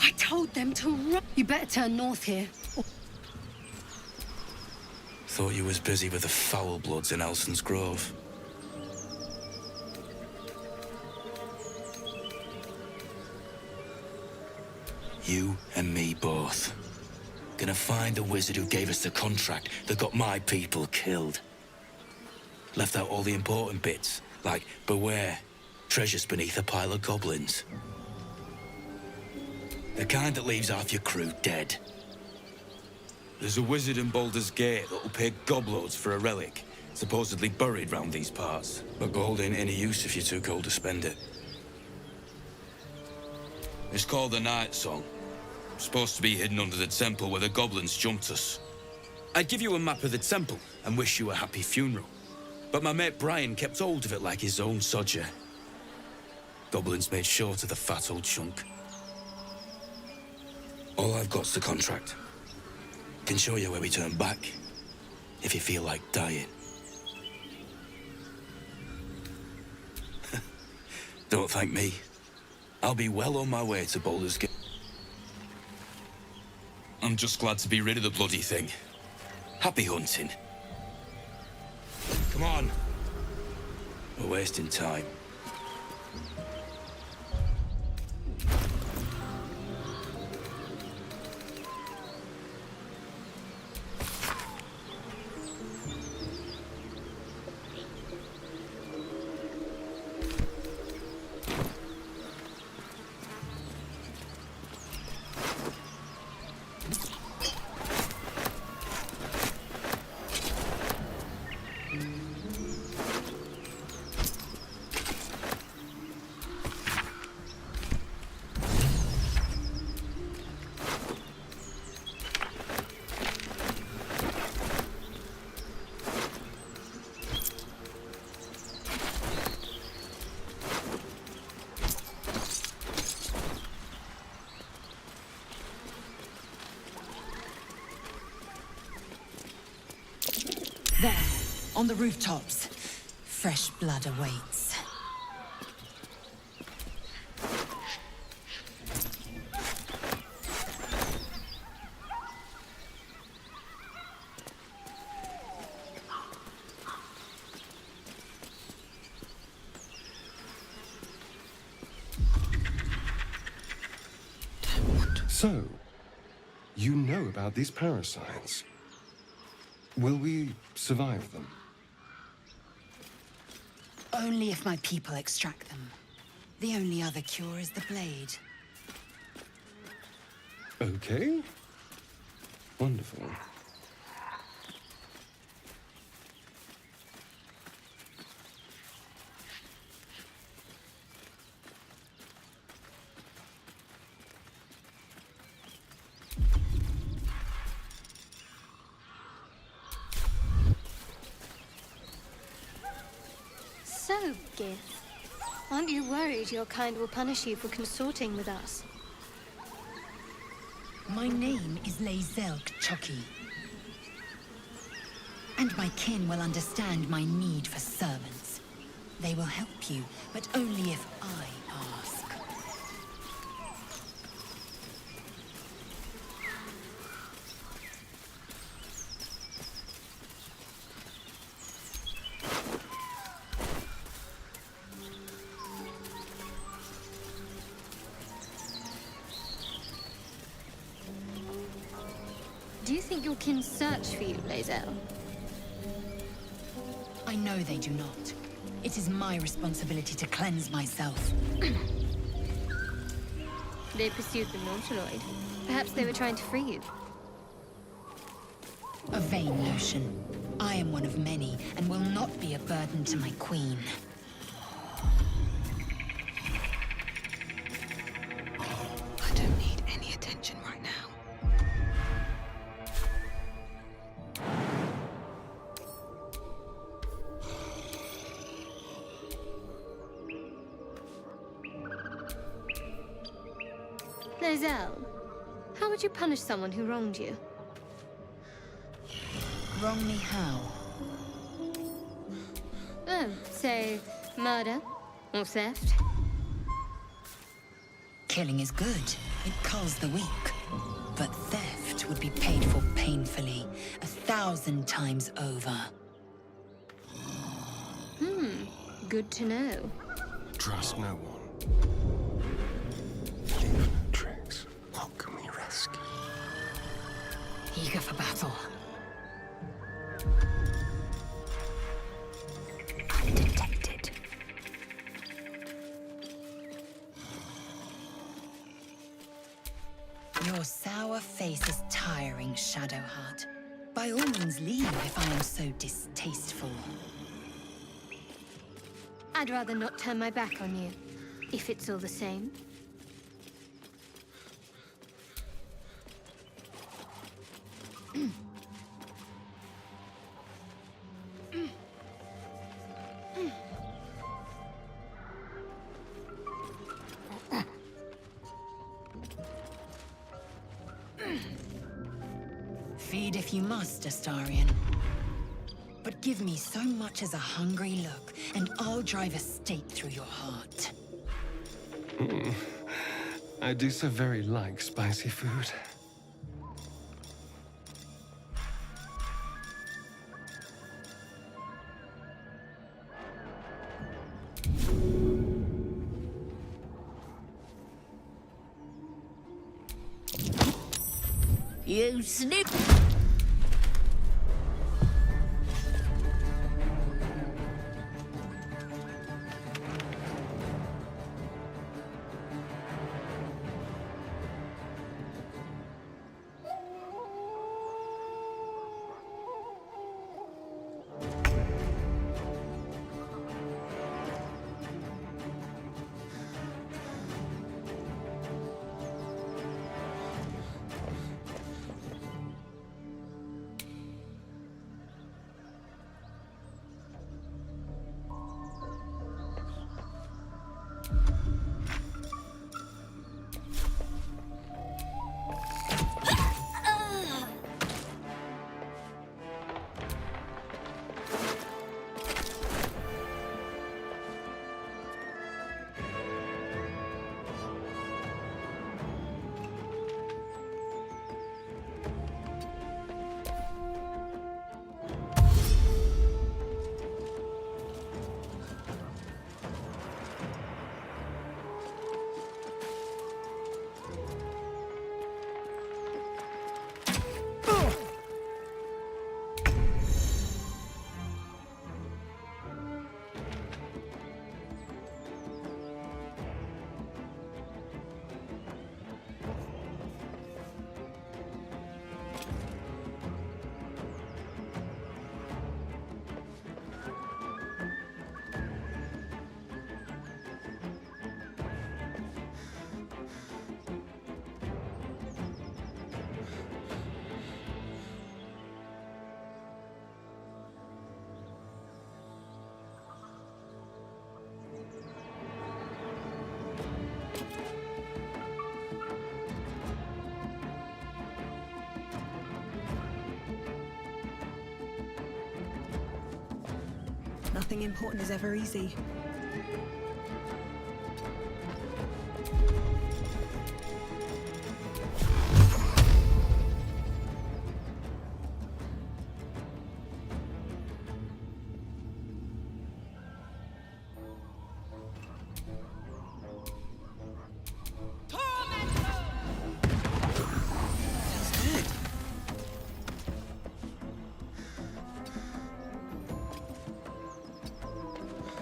I told them to run. You better turn north here. Thought you was busy with the foul bloods in Elson's Grove. You and me both. Gonna find the wizard who gave us the contract that got my people killed. Left out all the important bits, like beware, treasures beneath a pile of goblins. The kind that leaves half your crew dead. There's a wizard in Baldur's Gate that'll pay gobloads for a relic, supposedly buried round these parts. But gold ain't any use if you're too cold to spend it. It's called the Night Song. Supposed to be hidden under the temple where the goblins jumped us. I'd give you a map of the temple and wish you a happy funeral. But my mate Brian kept hold of it like his own sodger. Goblins made short of the fat old chunk. All I've got's the contract. Can show you where we turn back, if you feel like dying. Don't thank me. I'll be well on my way to Baldur's Gate. I'm just glad to be rid of the bloody thing. Happy hunting. Come on. We're wasting time. There, on the rooftops. Fresh blood awaits. So, you know about these parasites. Will we survive them? Only if my people extract them. The only other cure is the blade. Okay. Wonderful. So, Gith, aren't you worried your kind will punish you for consorting with us? My name is Lae'zel K'Choki. And my kin will understand my need for servants. They will help you, but only if I ask. Do you think your kin search for you, Lae'zel? I know they do not. It is my responsibility to cleanse myself. They pursued the Nautiloid. Perhaps they were trying to free you. A vain notion. I am one of many, and will not be a burden to my queen. I don't need any attention right now. Lae'zel, how would you punish someone who wronged you? Wrong me how? Oh, say, murder or theft? Killing is good. It culls the weak. But theft would be paid for painfully, 1,000 times over. Good to know. Trust no one. Tricks. What can we risk? Eager for battle. Undetected. Your sour face is tiring, Shadowheart. By all means leave if I am so distasteful. I'd rather not turn my back on you, if it's all the same. Feed if you must, Astarion. But give me so much as a hungry look, and I'll drive a stake through your heart. I do so very like spicy food. You snip! Nothing important is ever easy.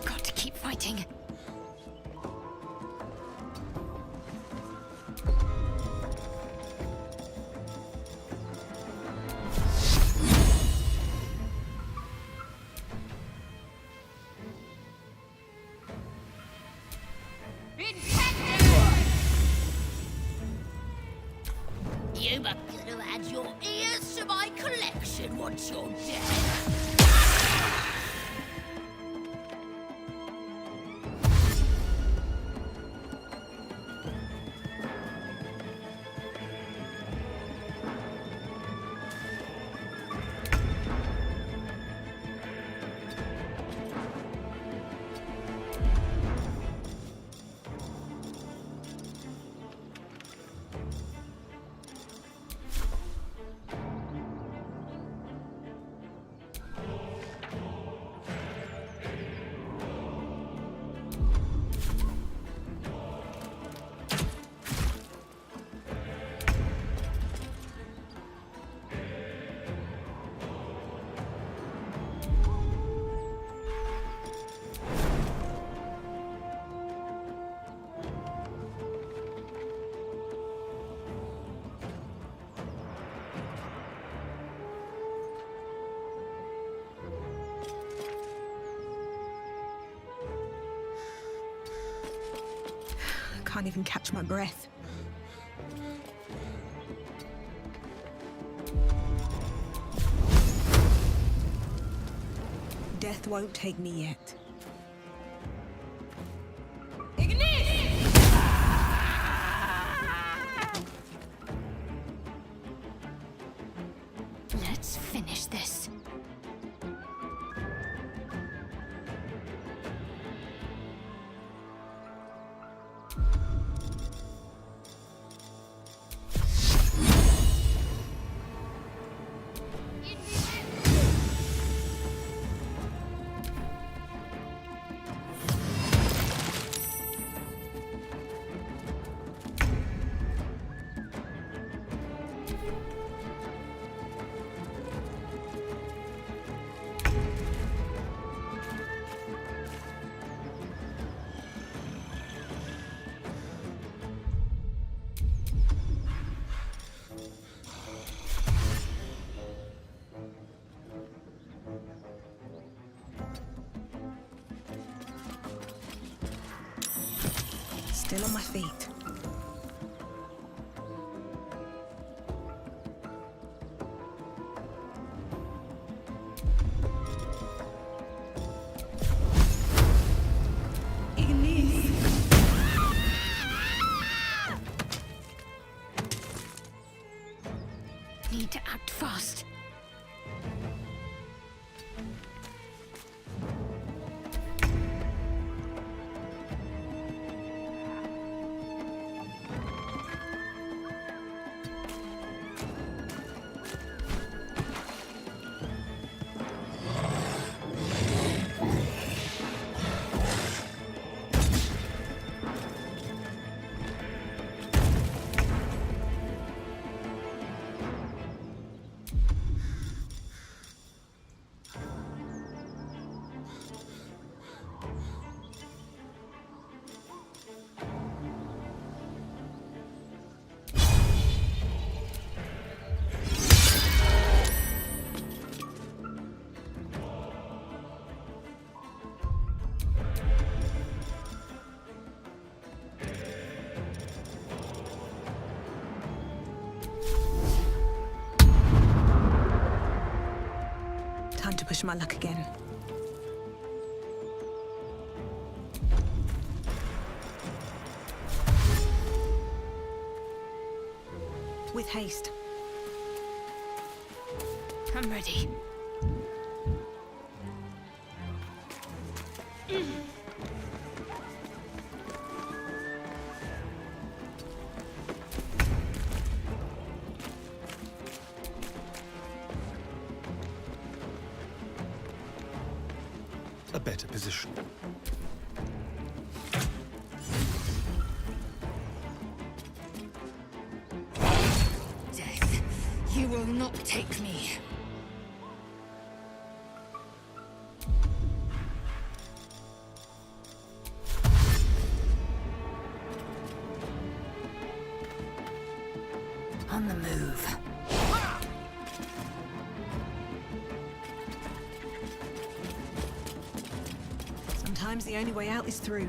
Got to keep fighting. You are gonna add your ears to my collection once you're dead. Can't even catch my breath. Death won't take me yet. Let's finish this. Still on my feet. Need to act fast. Time to push my luck again. With haste. I'm ready. a better position. Death, you will not take me. On the move. Sometimes the only way out is through.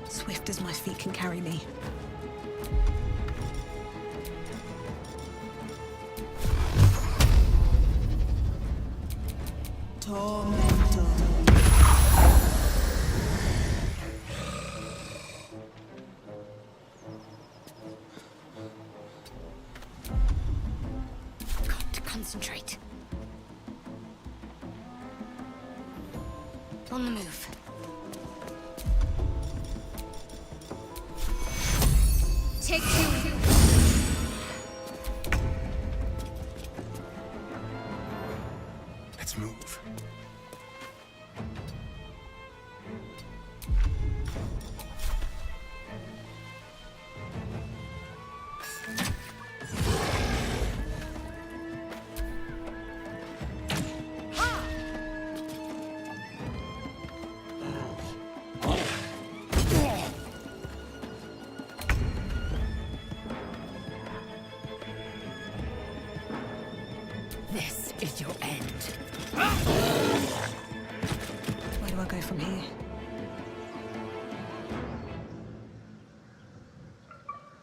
Swift as my feet can carry me. Tormentor. Got to concentrate. On the move. Take two. Let's move. This is your end. Where do I go from here?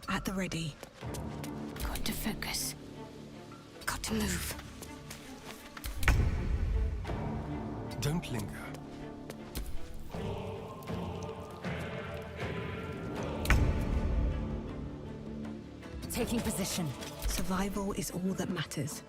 At the ready. Got to focus. Got to move. Don't linger. Taking position. Survival is all that matters.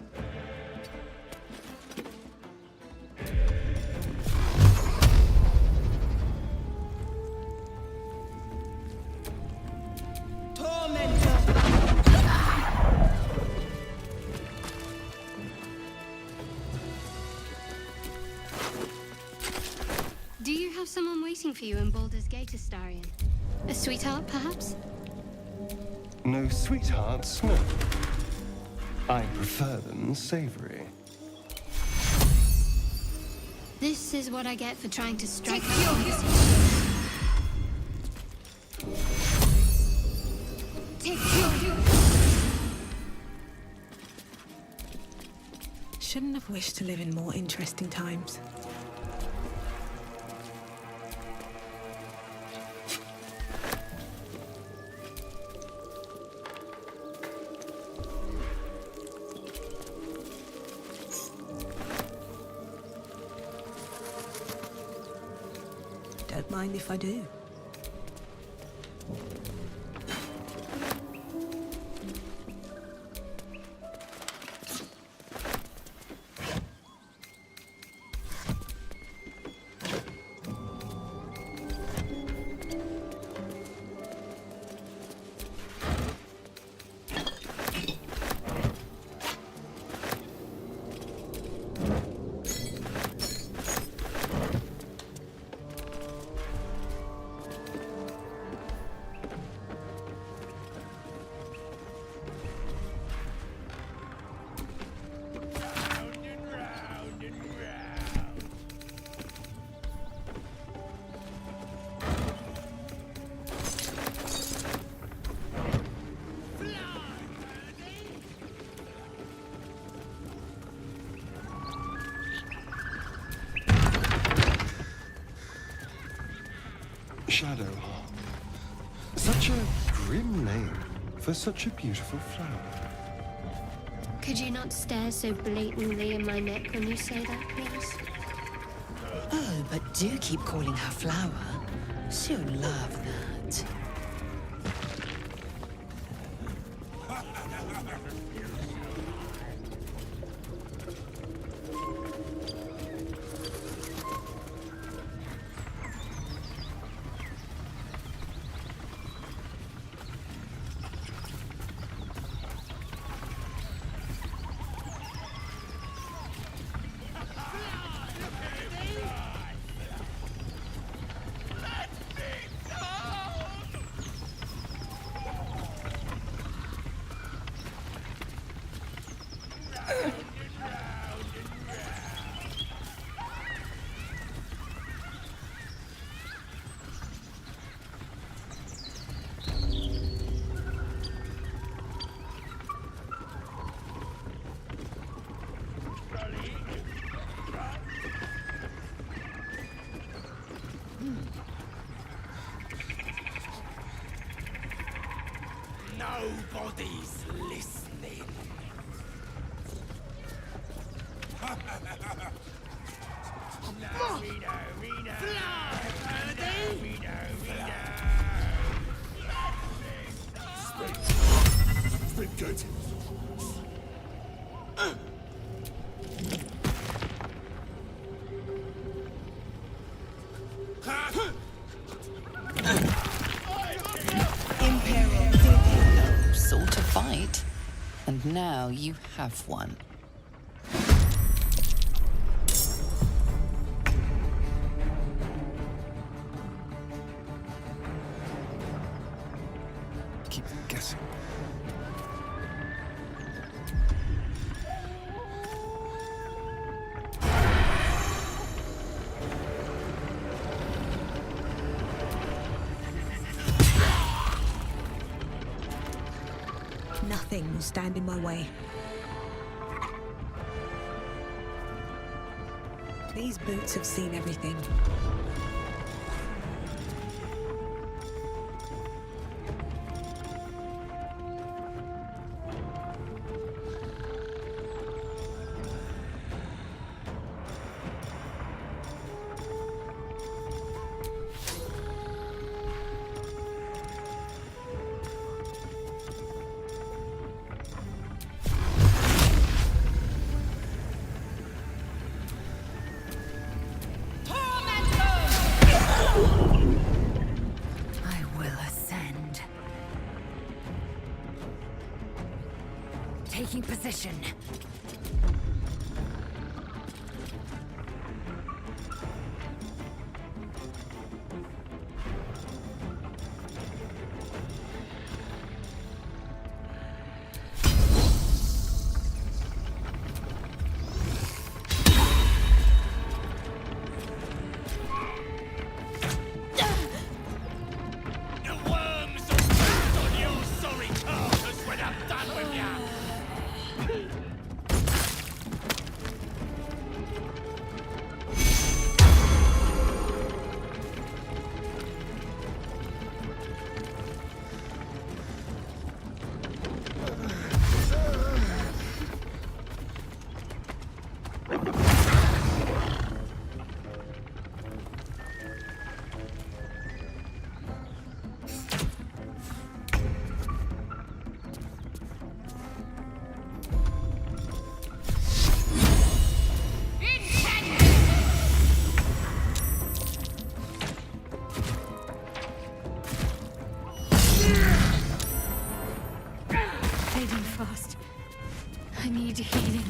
Do you have someone waiting for you in Baldur's Gate, Astarion? A sweetheart, perhaps? No sweethearts, no. I prefer them savory. This is what I get for trying to strike up Take two. Shouldn't have wished to live in more interesting times. Don't mind if I do. Shadowheart. Such a grim name for such a beautiful flower. Could you not stare so blatantly in my neck when you say that, please? Oh, but do keep calling her Flower. She'll love that. Nobody's listening. Sprint good. Sought a fight, and now you have one. Keep guessing. Nothing will stand in my way. These boots have seen everything. I will ascend. Taking position. The worms will feast on your sorry carcass when I'm done with ya! Fading fast. I need healing.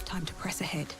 Time to press ahead.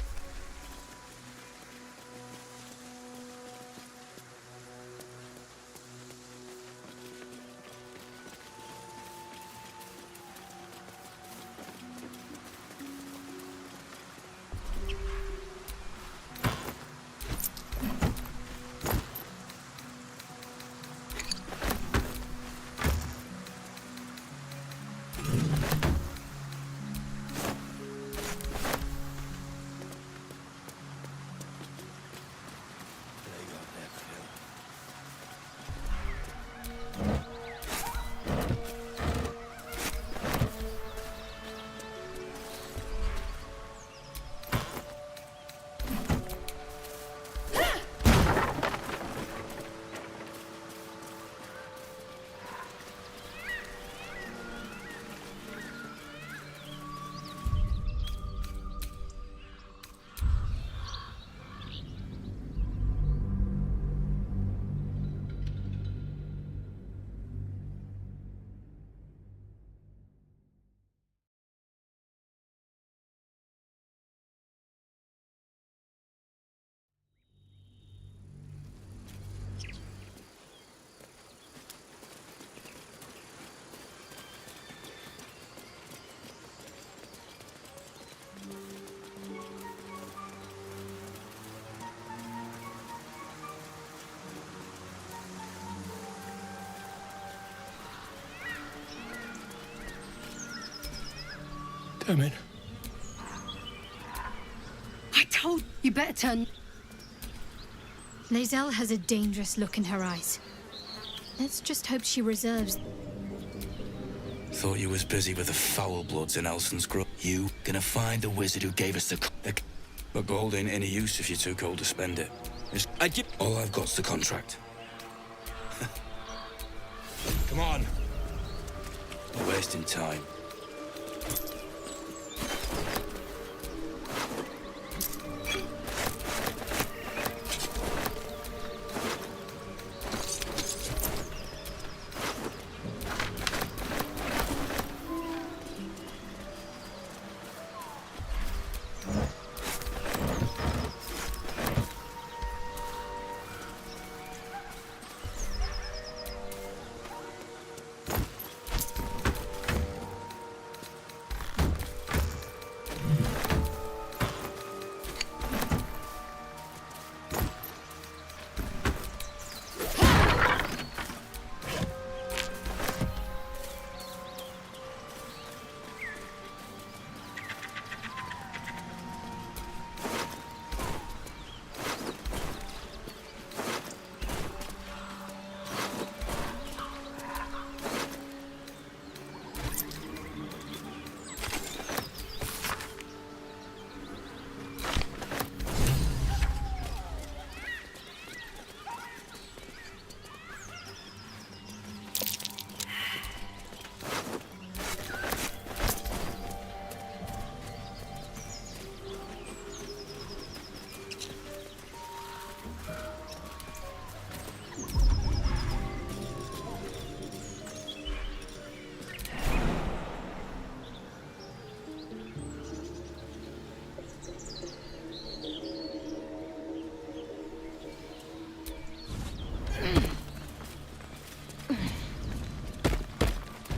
Come in. I told you better turn. Lae'zel has a dangerous look in her eyes. Let's just hope she reserves. Thought you was busy with the foul bloods in Elson's Grove. You gonna find the wizard who gave us the But gold ain't any use if you're too cold to spend it. I'd give... All I've got's the contract. Come on. Not wasting time.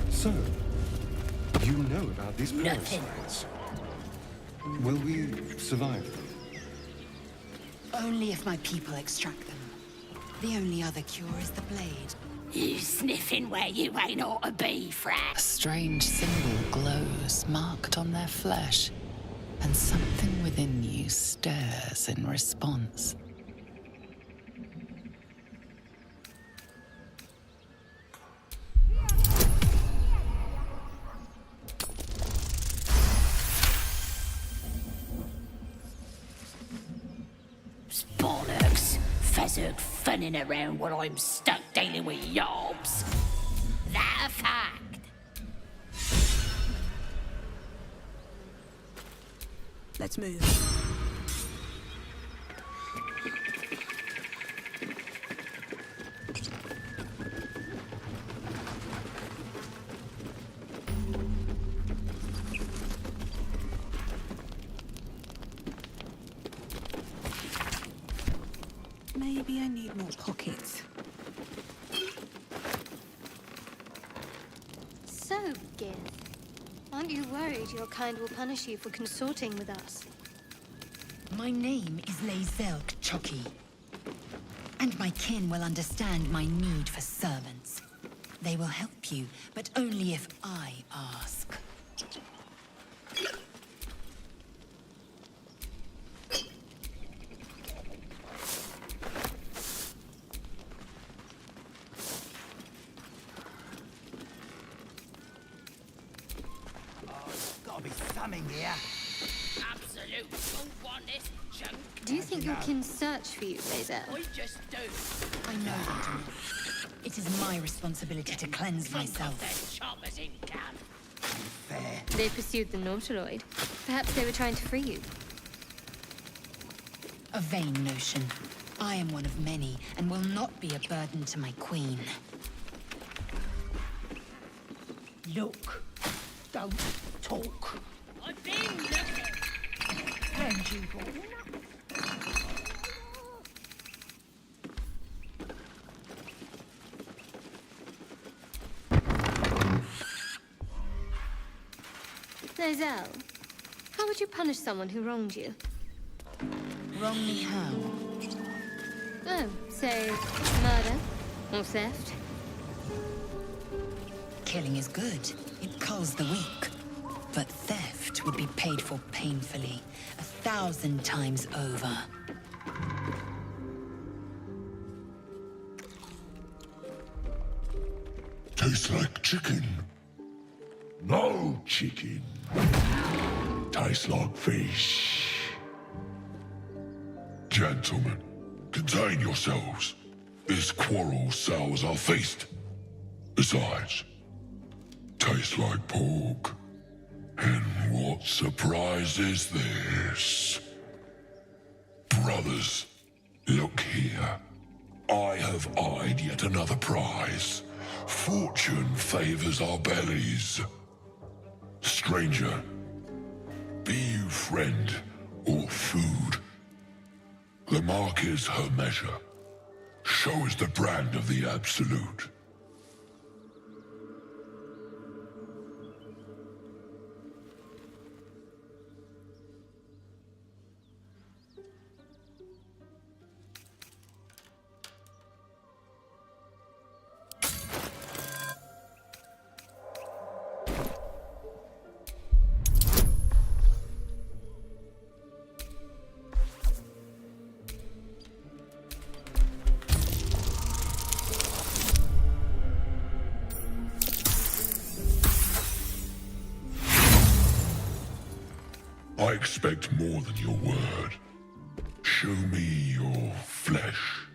So, you know about these parasites. Will we survive them? Only if my people extract them. The only other cure is the blade. You sniffing where you ain't ought to be, A Frat. strange symbol glows, marked on their flesh, and something within you stirs in response. Bollocks. Fezzard funning around while I'm stuck dealing with yobs. That a fact? Let's move. Maybe I need more pockets. So, Gith, aren't you worried your kind will punish you for consorting with us? My name is Lae'zel K'Choki. And my kin will understand my need for servants. They will help you, but only if I ask. Gotta be something here. Absolute don't want this junk. Do you think your kin search for you, Lae'zel? I just do. I know they do. It is my responsibility to cleanse myself. Their choppers in can. Fair. They pursued the Nautiloid. Perhaps they were trying to free you. A vain notion. I am one of many, and will not be a burden to my queen. Look. Don't talk. I've been looking. And you go. Lae'zel, how would you punish someone who wronged you? Wrong me how? Oh, say, murder or theft? Killing is good. It culls the weak. But theft would be paid for painfully, 1,000 times over. Tastes like chicken. No chicken. Tastes like fish. Gentlemen, contain yourselves. This quarrel sours our feast. Besides, tastes like pork. And what surprise is this? Brothers, look here. I have eyed yet another prize. Fortune favors our bellies. Stranger, be you friend or food, the mark is her measure. Show is the brand of the absolute. I expect more than your word. Show me your flesh.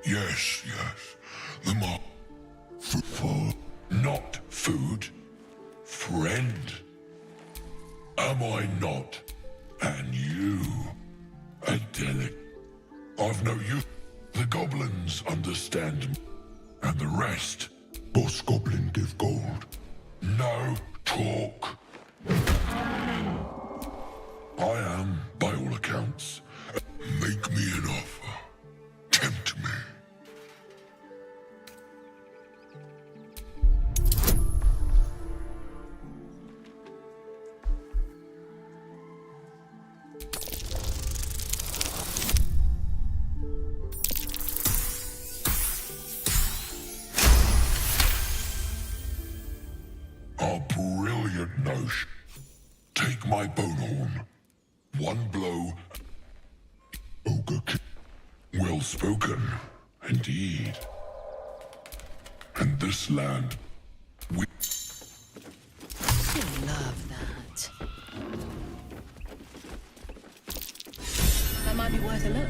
Yes, yes. The mark. For not food. Friend. Am I not? And you, Adelic. I've no use. The goblins understand. And the rest. Boss goblin give gold. No talk. I am, by all accounts. Make me an offer. Tempt me. A brilliant notion. Take my bone horn. One blow. Ogre king. Well spoken, indeed. And this land, we... I love that. That might be worth a look.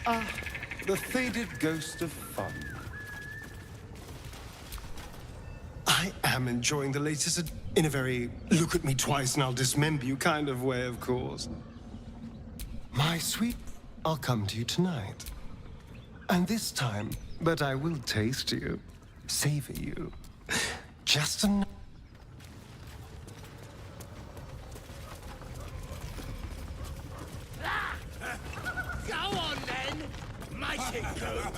Ah, the faded ghost of fun. I am enjoying the latest in a very look at me twice and I'll dismember you kind of way, of course. My sweet, I'll come to you tonight. And this time, but I will taste you, savor you. Just enough. Go on then! Make it good!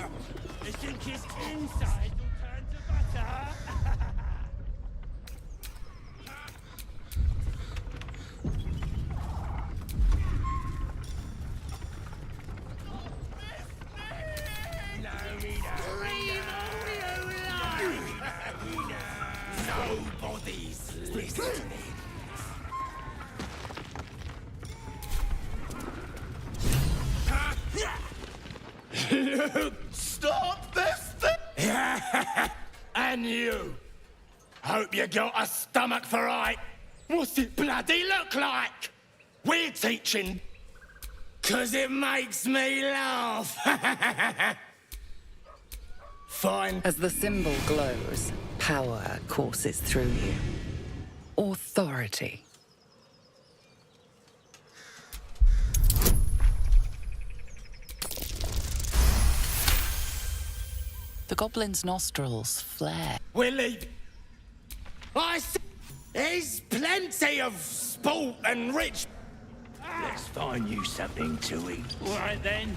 You think his inside will turn to butter? Nobody's listening. Stop this thing! And you! Hope you got a stomach for right. What's it bloody look like? We're teaching 'Cause it makes me laugh. Fine. As the symbol glows, power courses through you. Authority. The goblin's nostrils flare. We're leaving. There's plenty of sport and rich. Let's find you something to eat. All right then.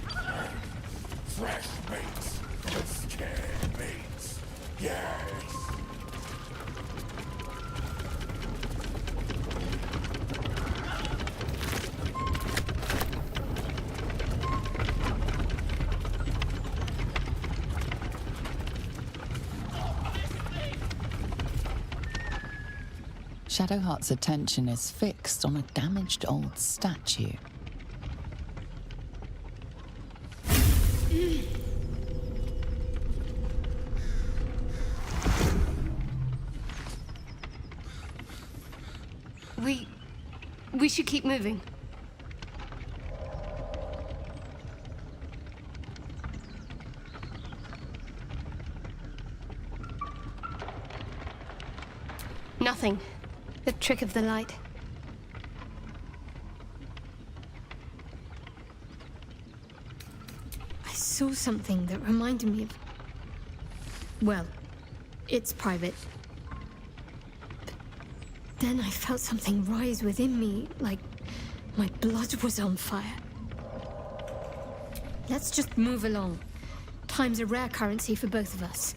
Fresh meats. Scared meats. Yes. Shadowheart's attention is fixed on a damaged old statue. We should keep moving. Nothing. The trick of the light. I saw something that reminded me of... Well, it's private. But then I felt something rise within me, like my blood was on fire. Let's just move along. Time's a rare currency for both of us.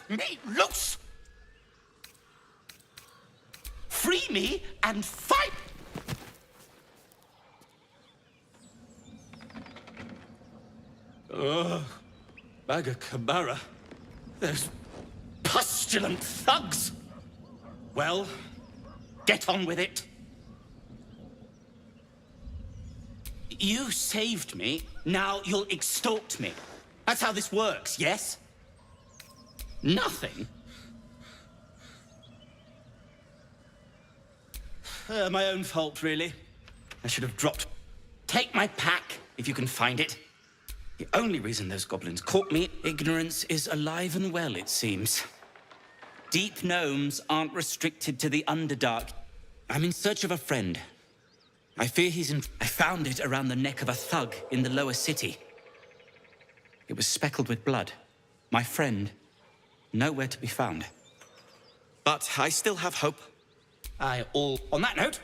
Me loose! Free me and fight! Bagacabara. Those pustulant thugs! Well, get on with it. You saved me, now you'll extort me. That's how this works, yes? Nothing? My own fault, really. I should have dropped. Take my pack, if you can find it. The only reason those goblins caught me, ignorance is alive and well, it seems. Deep gnomes aren't restricted to the Underdark. I'm in search of a friend. I fear he's in... I found it around the neck of a thug in the lower city. It was speckled with blood. My friend... nowhere to be found. But I still have hope. On that note...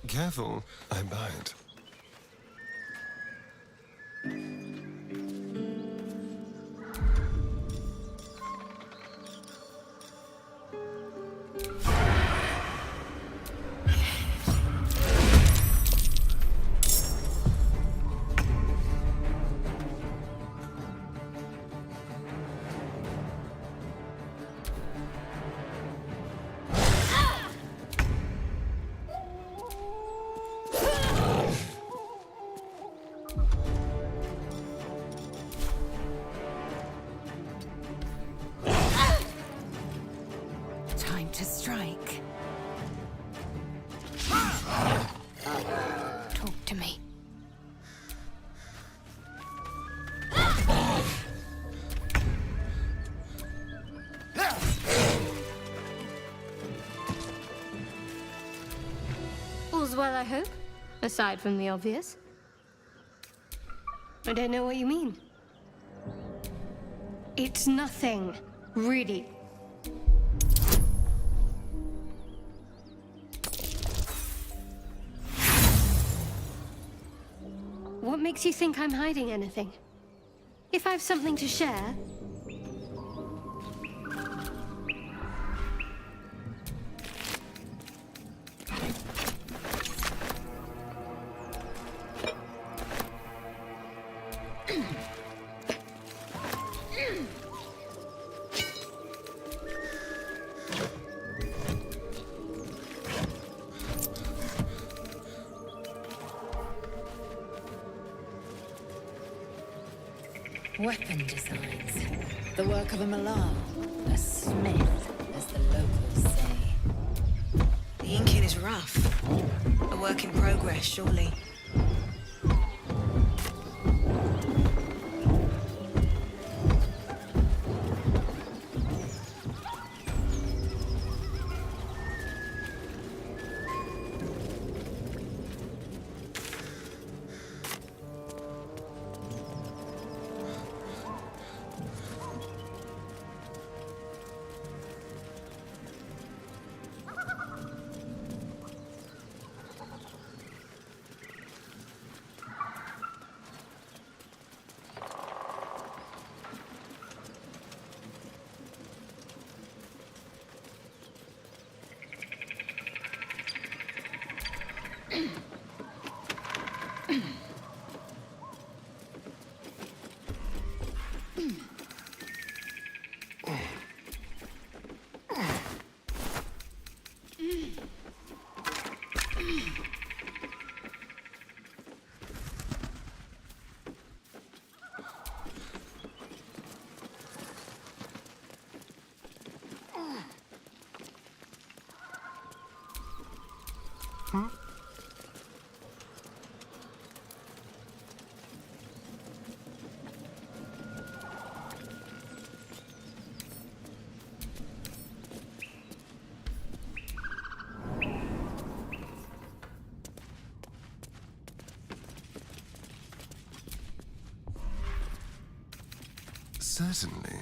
Careful, I bite. All's well, I hope, aside from the obvious. I don't know what you mean. It's nothing, really. What makes you think I'm hiding anything? If I've something to share... Weapon designs. The work of a Malar. A smith, as the locals say. The inking is rough. A work in progress, surely. Certainly.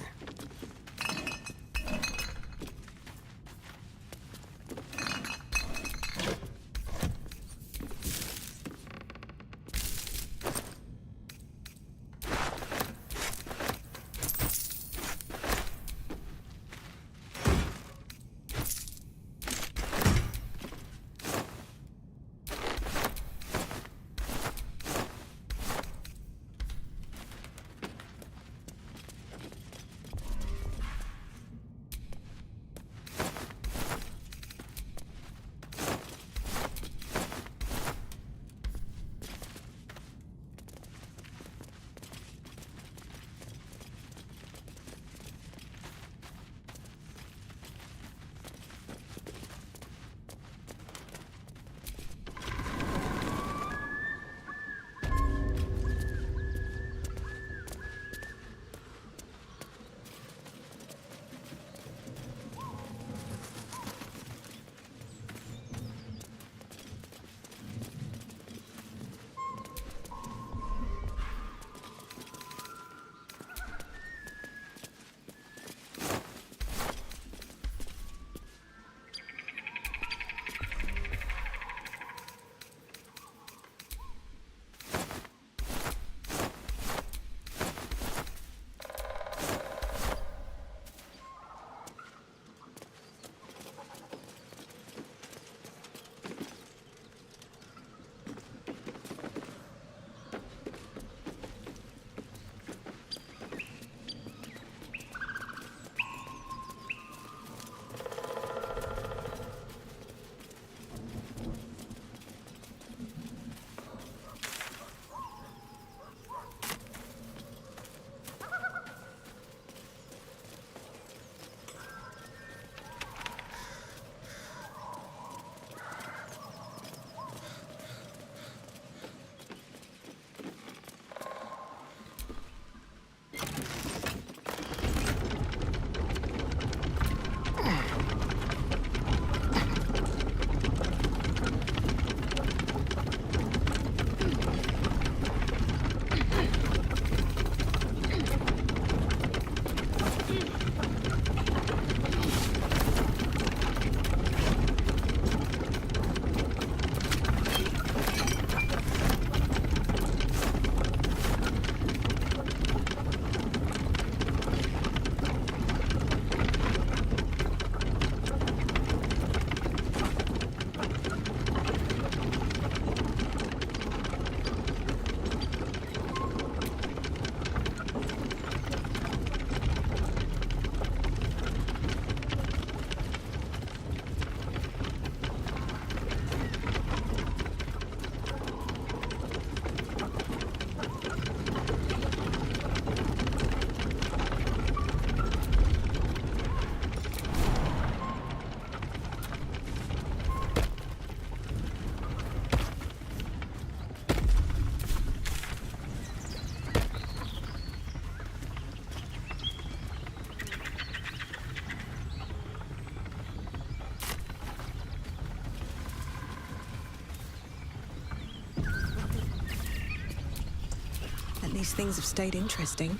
least things have stayed interesting.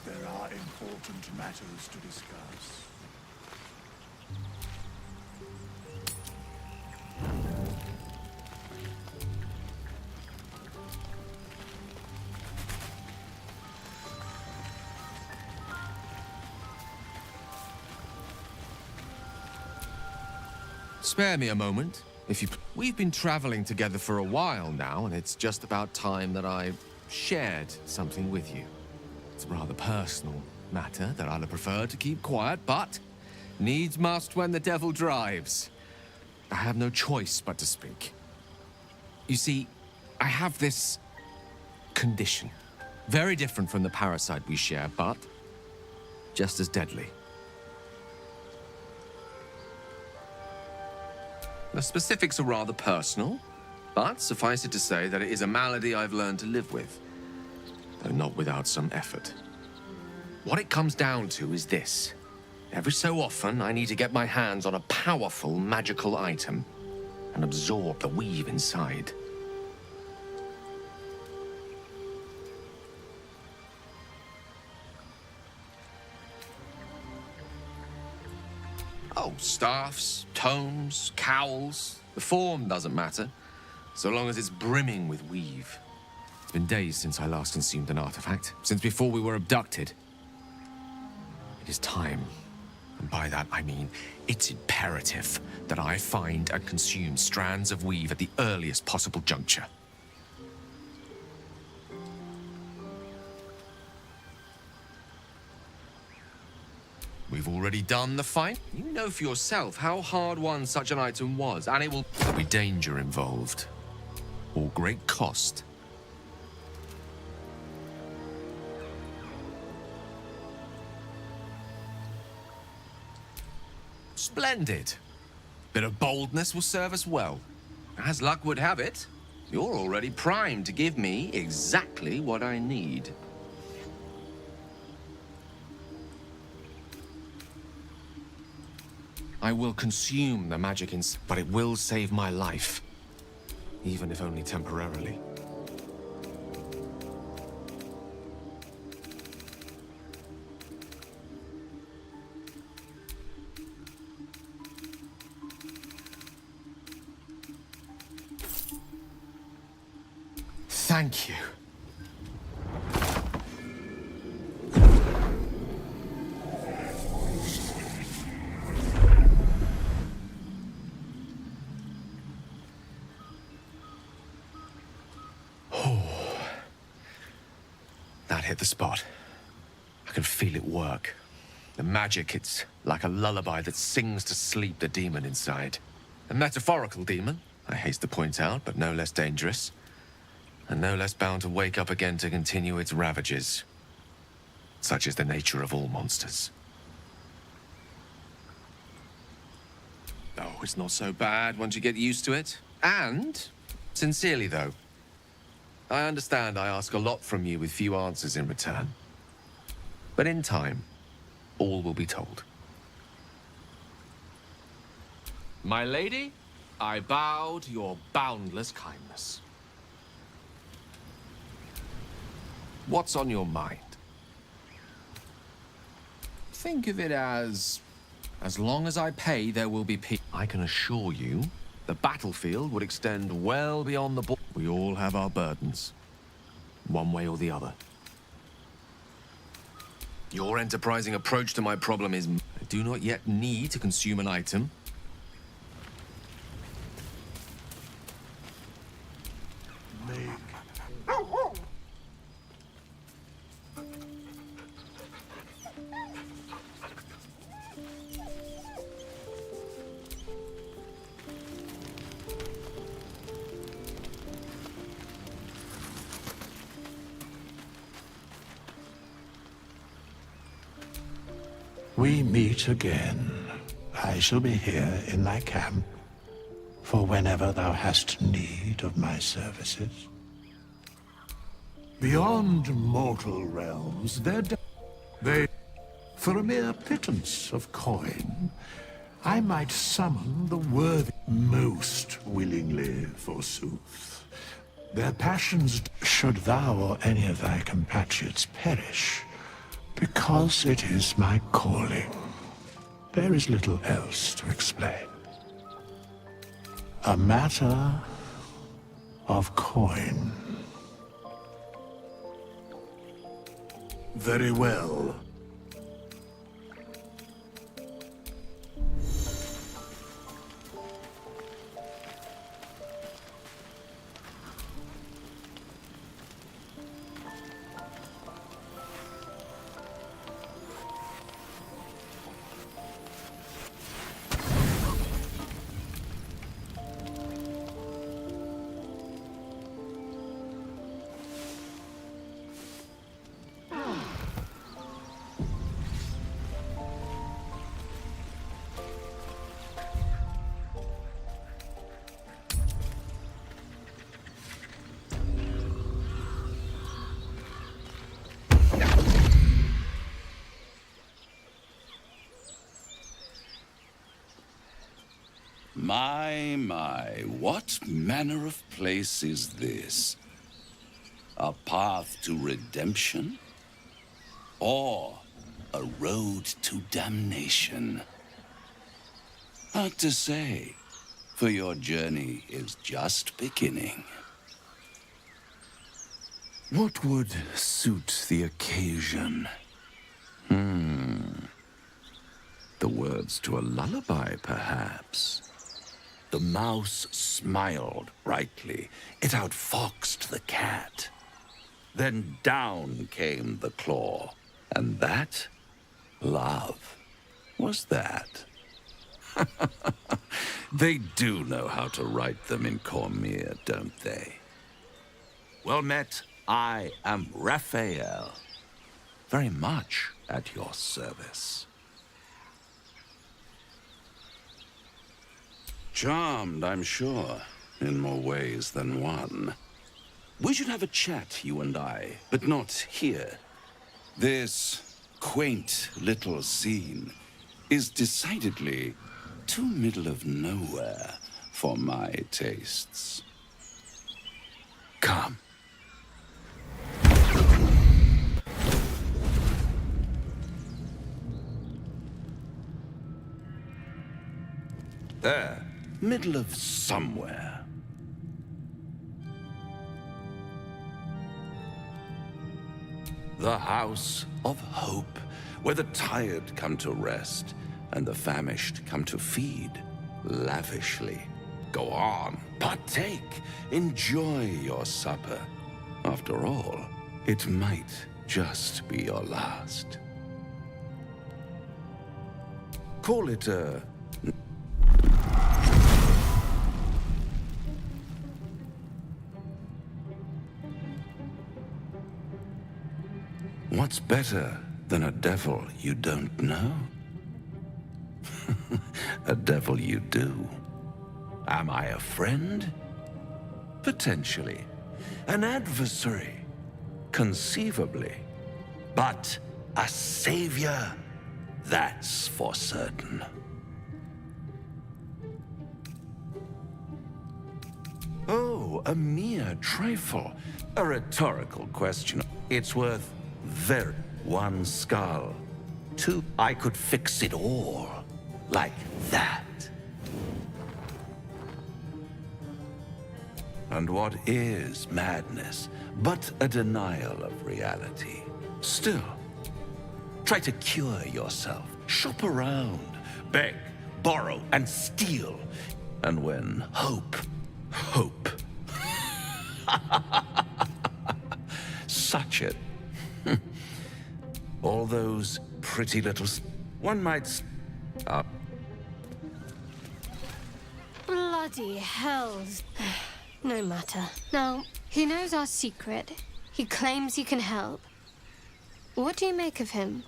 There are important matters to discuss. Spare me a moment, if you... We've been traveling together for a while now, and it's just about time that I shared something with you. It's a rather personal matter that I'd have preferred to keep quiet, but needs must when the devil drives. I have no choice but to speak. You see, I have this condition. Very different from the parasite we share, but just as deadly. The specifics are rather personal, but suffice it to say that it is a malady I've learned to live with, though not without some effort. What it comes down to is this. Every so often, I need to get my hands on a powerful magical item and absorb the weave inside. Oh, staffs, tomes, cowls. The form doesn't matter, so long as it's brimming with weave. It's been days since I last consumed an artifact, since before we were abducted. It is time, and by that I mean it's imperative that I find and consume strands of weave at the earliest possible juncture. We've already done the fight. You know for yourself how hard-won such an item was, and there'll be danger involved, or great cost. Splendid. Bit of boldness will serve us well. As luck would have it, you're already primed to give me exactly what I need. I will consume the magic but it will save my life, even if only temporarily. Thank you. That hit the spot. I can feel it work. The magic, it's like a lullaby that sings to sleep the demon inside. A metaphorical demon, I haste to point out, but no less dangerous. And no less bound to wake up again to continue its ravages. Such is the nature of all monsters. Oh, it's not so bad once you get used to it. And, sincerely though, I understand I ask a lot from you with few answers in return. But in time, all will be told. My lady, I bow to your boundless kindness. What's on your mind? Think of it as long as I pay, there will be peace. I can assure you, the battlefield would extend well beyond the border. We all have our burdens, one way or the other. Your enterprising approach to my problem is, I do not yet need to consume an item. We meet again. I shall be here in thy camp, for whenever thou hast need of my services. Beyond mortal realms, they For a mere pittance of coin, I might summon the worthy most willingly, forsooth. Their passions, should thou or any of thy compatriots perish, because it is my calling. There is little else to explain. A matter of coin. Very well. My, what manner of place is this? A path to redemption? Or a road to damnation? Hard to say, for your journey is just beginning. What would suit the occasion? The words to a lullaby, perhaps. The mouse smiled brightly. It outfoxed the cat. Then down came the claw. And that, love, was that. They do know how to write them in Cormier, don't they? Well met, I am Raphael. Very much at your service. Charmed, I'm sure, in more ways than one. We should have a chat, you and I, but not here. This quaint little scene is decidedly too middle of nowhere for my tastes. Come. There. Middle of somewhere. The House of Hope, where the tired come to rest and the famished come to feed lavishly. Go on, partake, enjoy your supper. After all, it might just be your last. Call it a What's better than a devil you don't know? A devil you do. Am I a friend? Potentially. An adversary? Conceivably. But a savior? That's for certain. Oh, a mere trifle. A rhetorical question. It's worth very one skull. Two, I could fix it all. Like that. And what is madness but a denial of reality? Still, try to cure yourself. Shop around. Beg, borrow, and steal. And when hope such it. All those pretty little... One might... Bloody hells. No matter. Now, he knows our secret. He claims he can help. What do you make of him?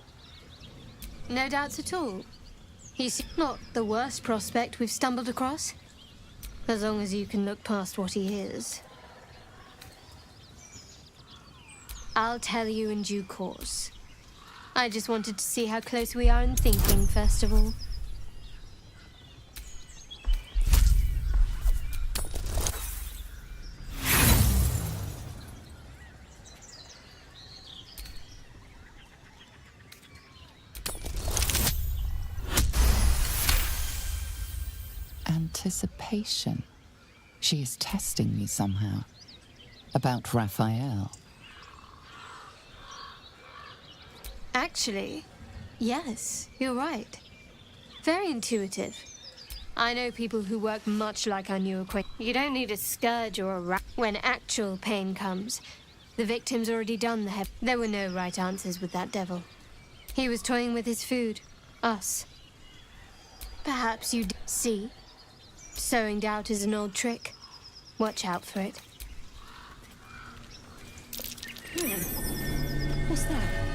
No doubts at all. He's not the worst prospect we've stumbled across. As long as you can look past what he is. I'll tell you in due course. I just wanted to see how close we are in thinking, first of all. Anticipation. She is testing me somehow. About Raphael. Actually, yes, you're right. Very intuitive. I know people who work much like our new acquaintance. You don't need a scourge or a rat. When actual pain comes, the victim's already done the heavy. There were no right answers with that devil. He was toying with his food. Us. Perhaps you see? Sowing doubt is an old trick. Watch out for it. What's that?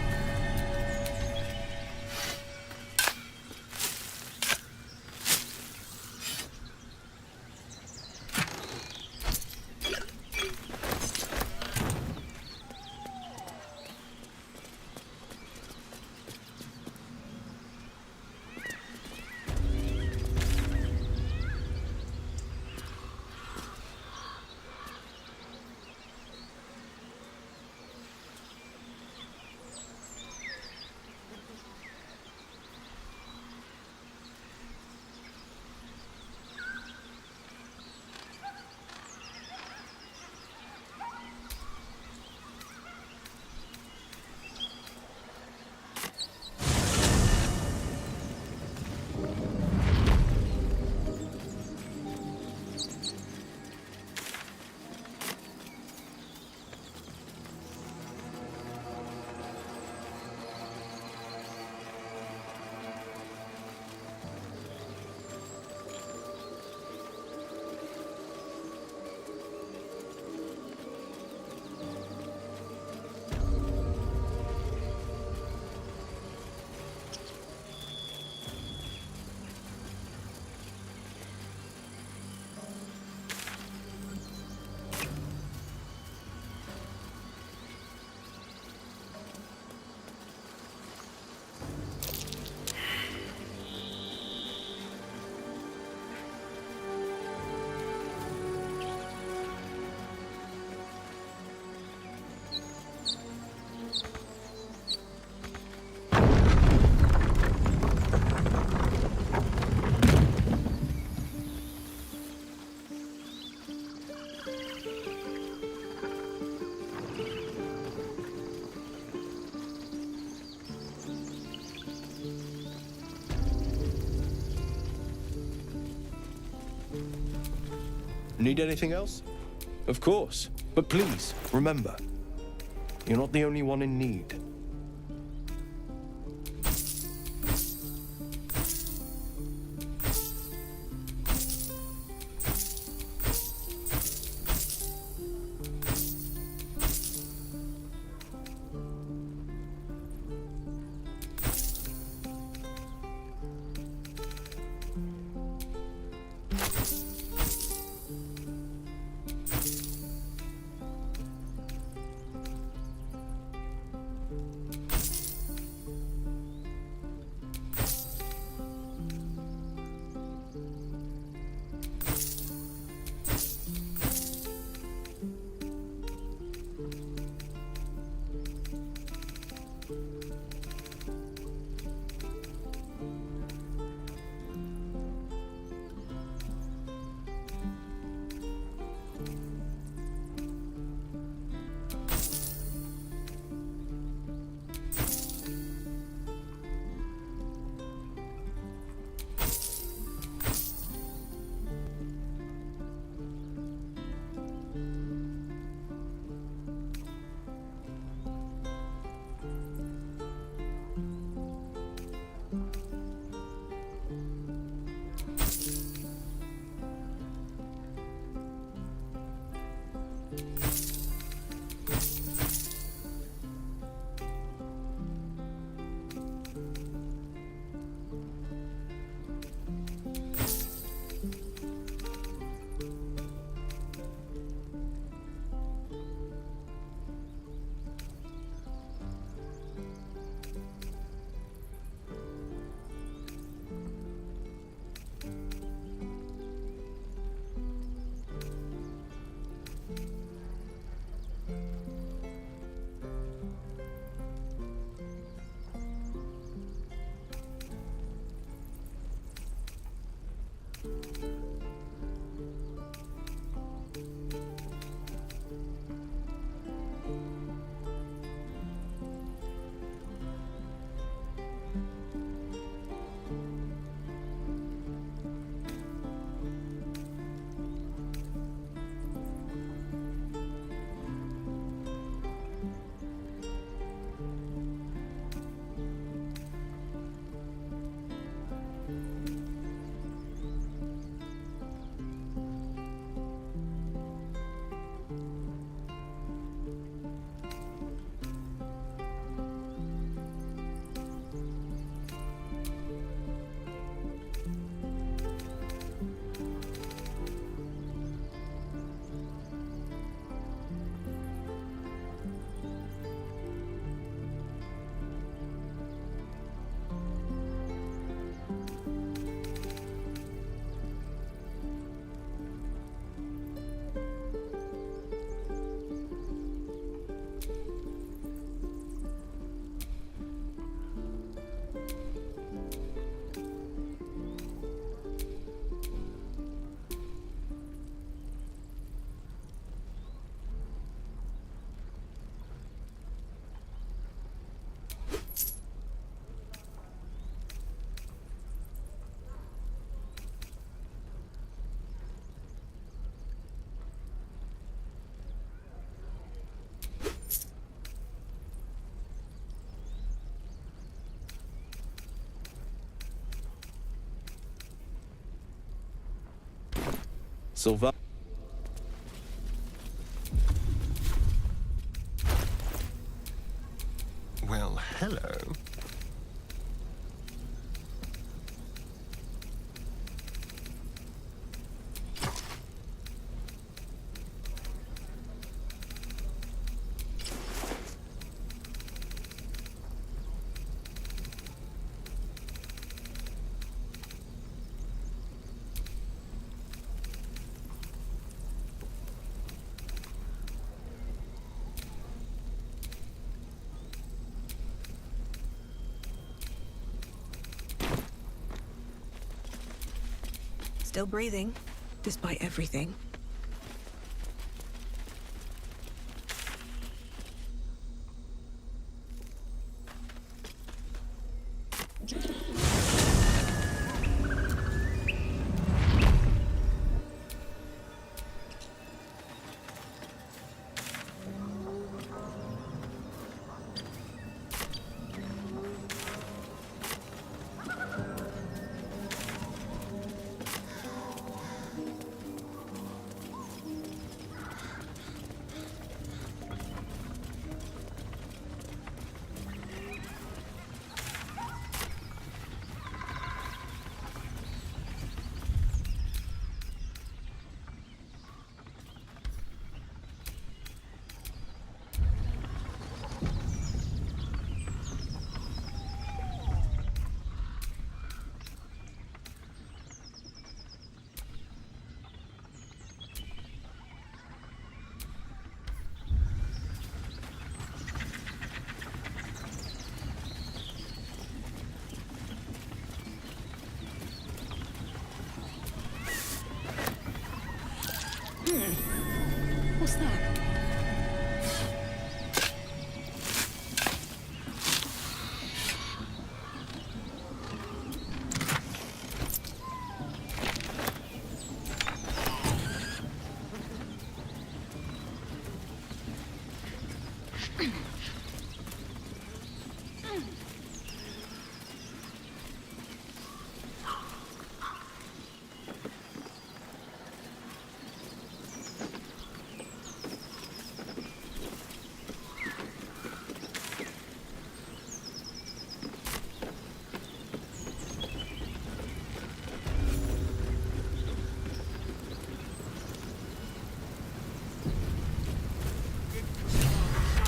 Need anything else? Of course. But please, remember, you're not the only one in need. Sylvan. Well, hello. Still breathing, despite everything. What's that?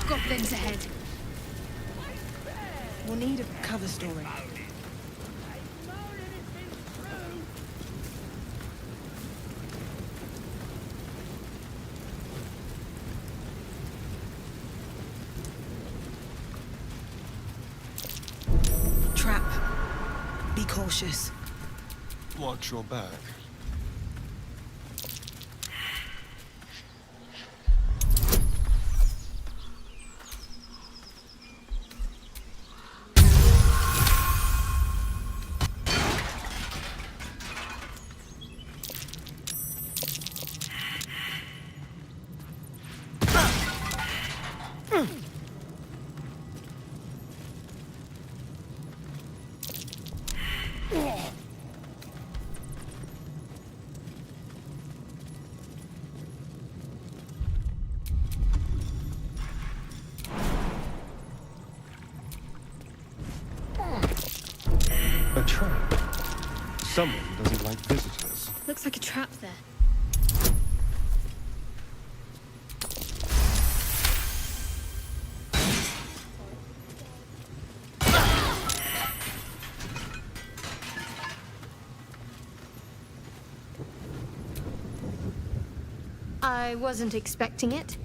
Goblins ahead. We'll need a cover story. Trap. Be cautious. Watch your back. A trap. Someone doesn't like visitors. Looks like a trap there. I wasn't expecting it.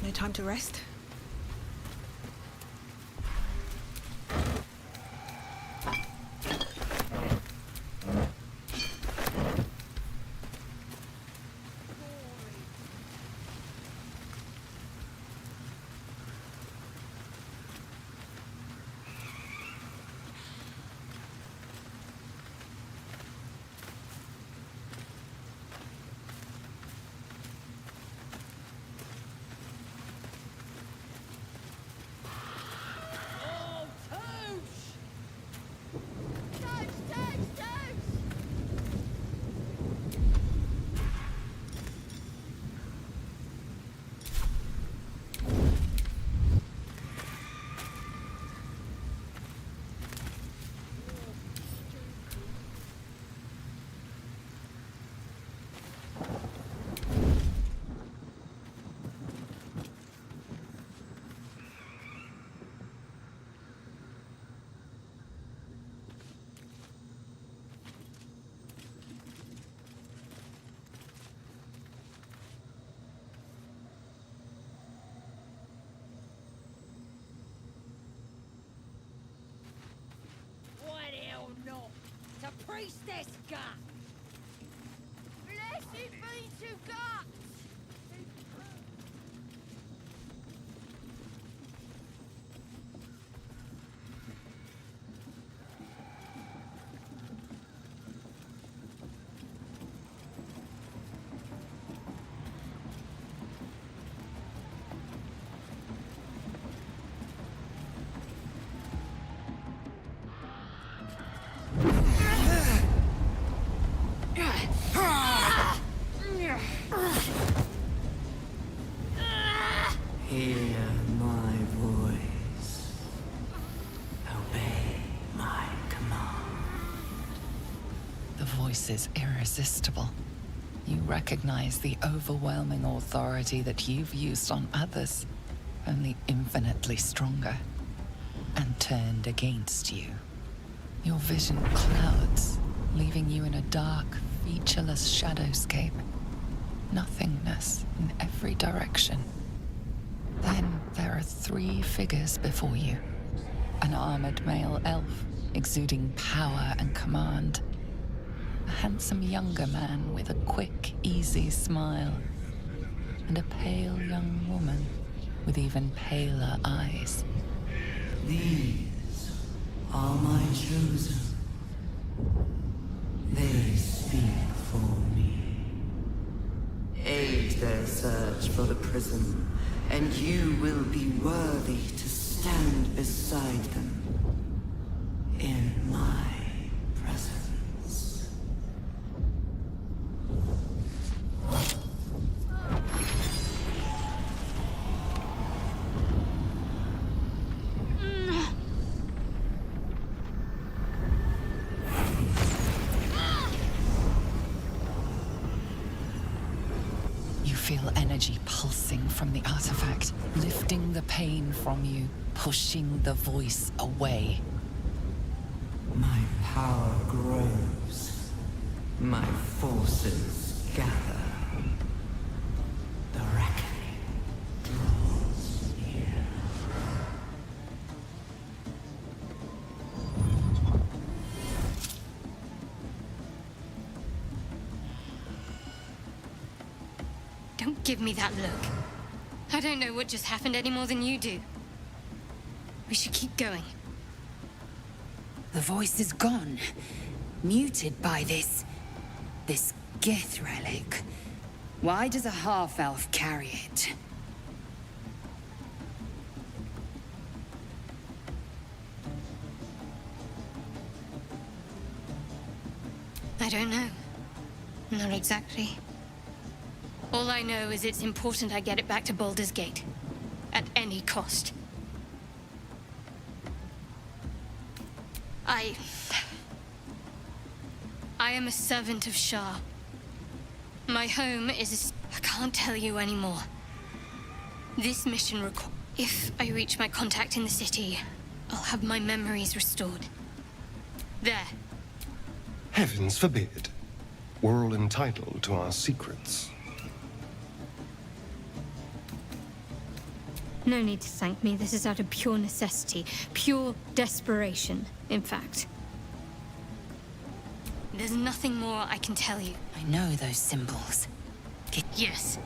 No time to rest. Release this gut! Let it be to gut! Hear my voice. Obey my command. The voice is irresistible. You recognize the overwhelming authority that you've used on others, only infinitely stronger, and turned against you. Your vision clouds, leaving you in a dark, featureless shadowscape. Nothingness in every direction. Then there are 3 figures before you. An armored male elf, exuding power and command. A handsome younger man with a quick, easy smile. And a pale young woman with even paler eyes. These are my chosen. They speak for me. Aid their search for the prism, and you will be worthy to stand beside them in my presence. You feel energy pulsing from the artifact, lifting the pain from you, pushing the voice away. My power grows. My forces gather. The reckoning draws near. Don't give me that look. I don't know what just happened any more than you do. We should keep going. The voice is gone. Muted by this Gith relic. Why does a half-elf carry it? I don't know. Not exactly. All I know is it's important I get it back to Baldur's Gate. At any cost. I am a servant of Shah. My home is I can't tell you anymore. This mission requires... If I reach my contact in the city, I'll have my memories restored. There. Heavens forbid. We're all entitled to our secrets. No need to thank me. This is out of pure necessity. Pure desperation, in fact. There's nothing more I can tell you. I know those symbols. Yes.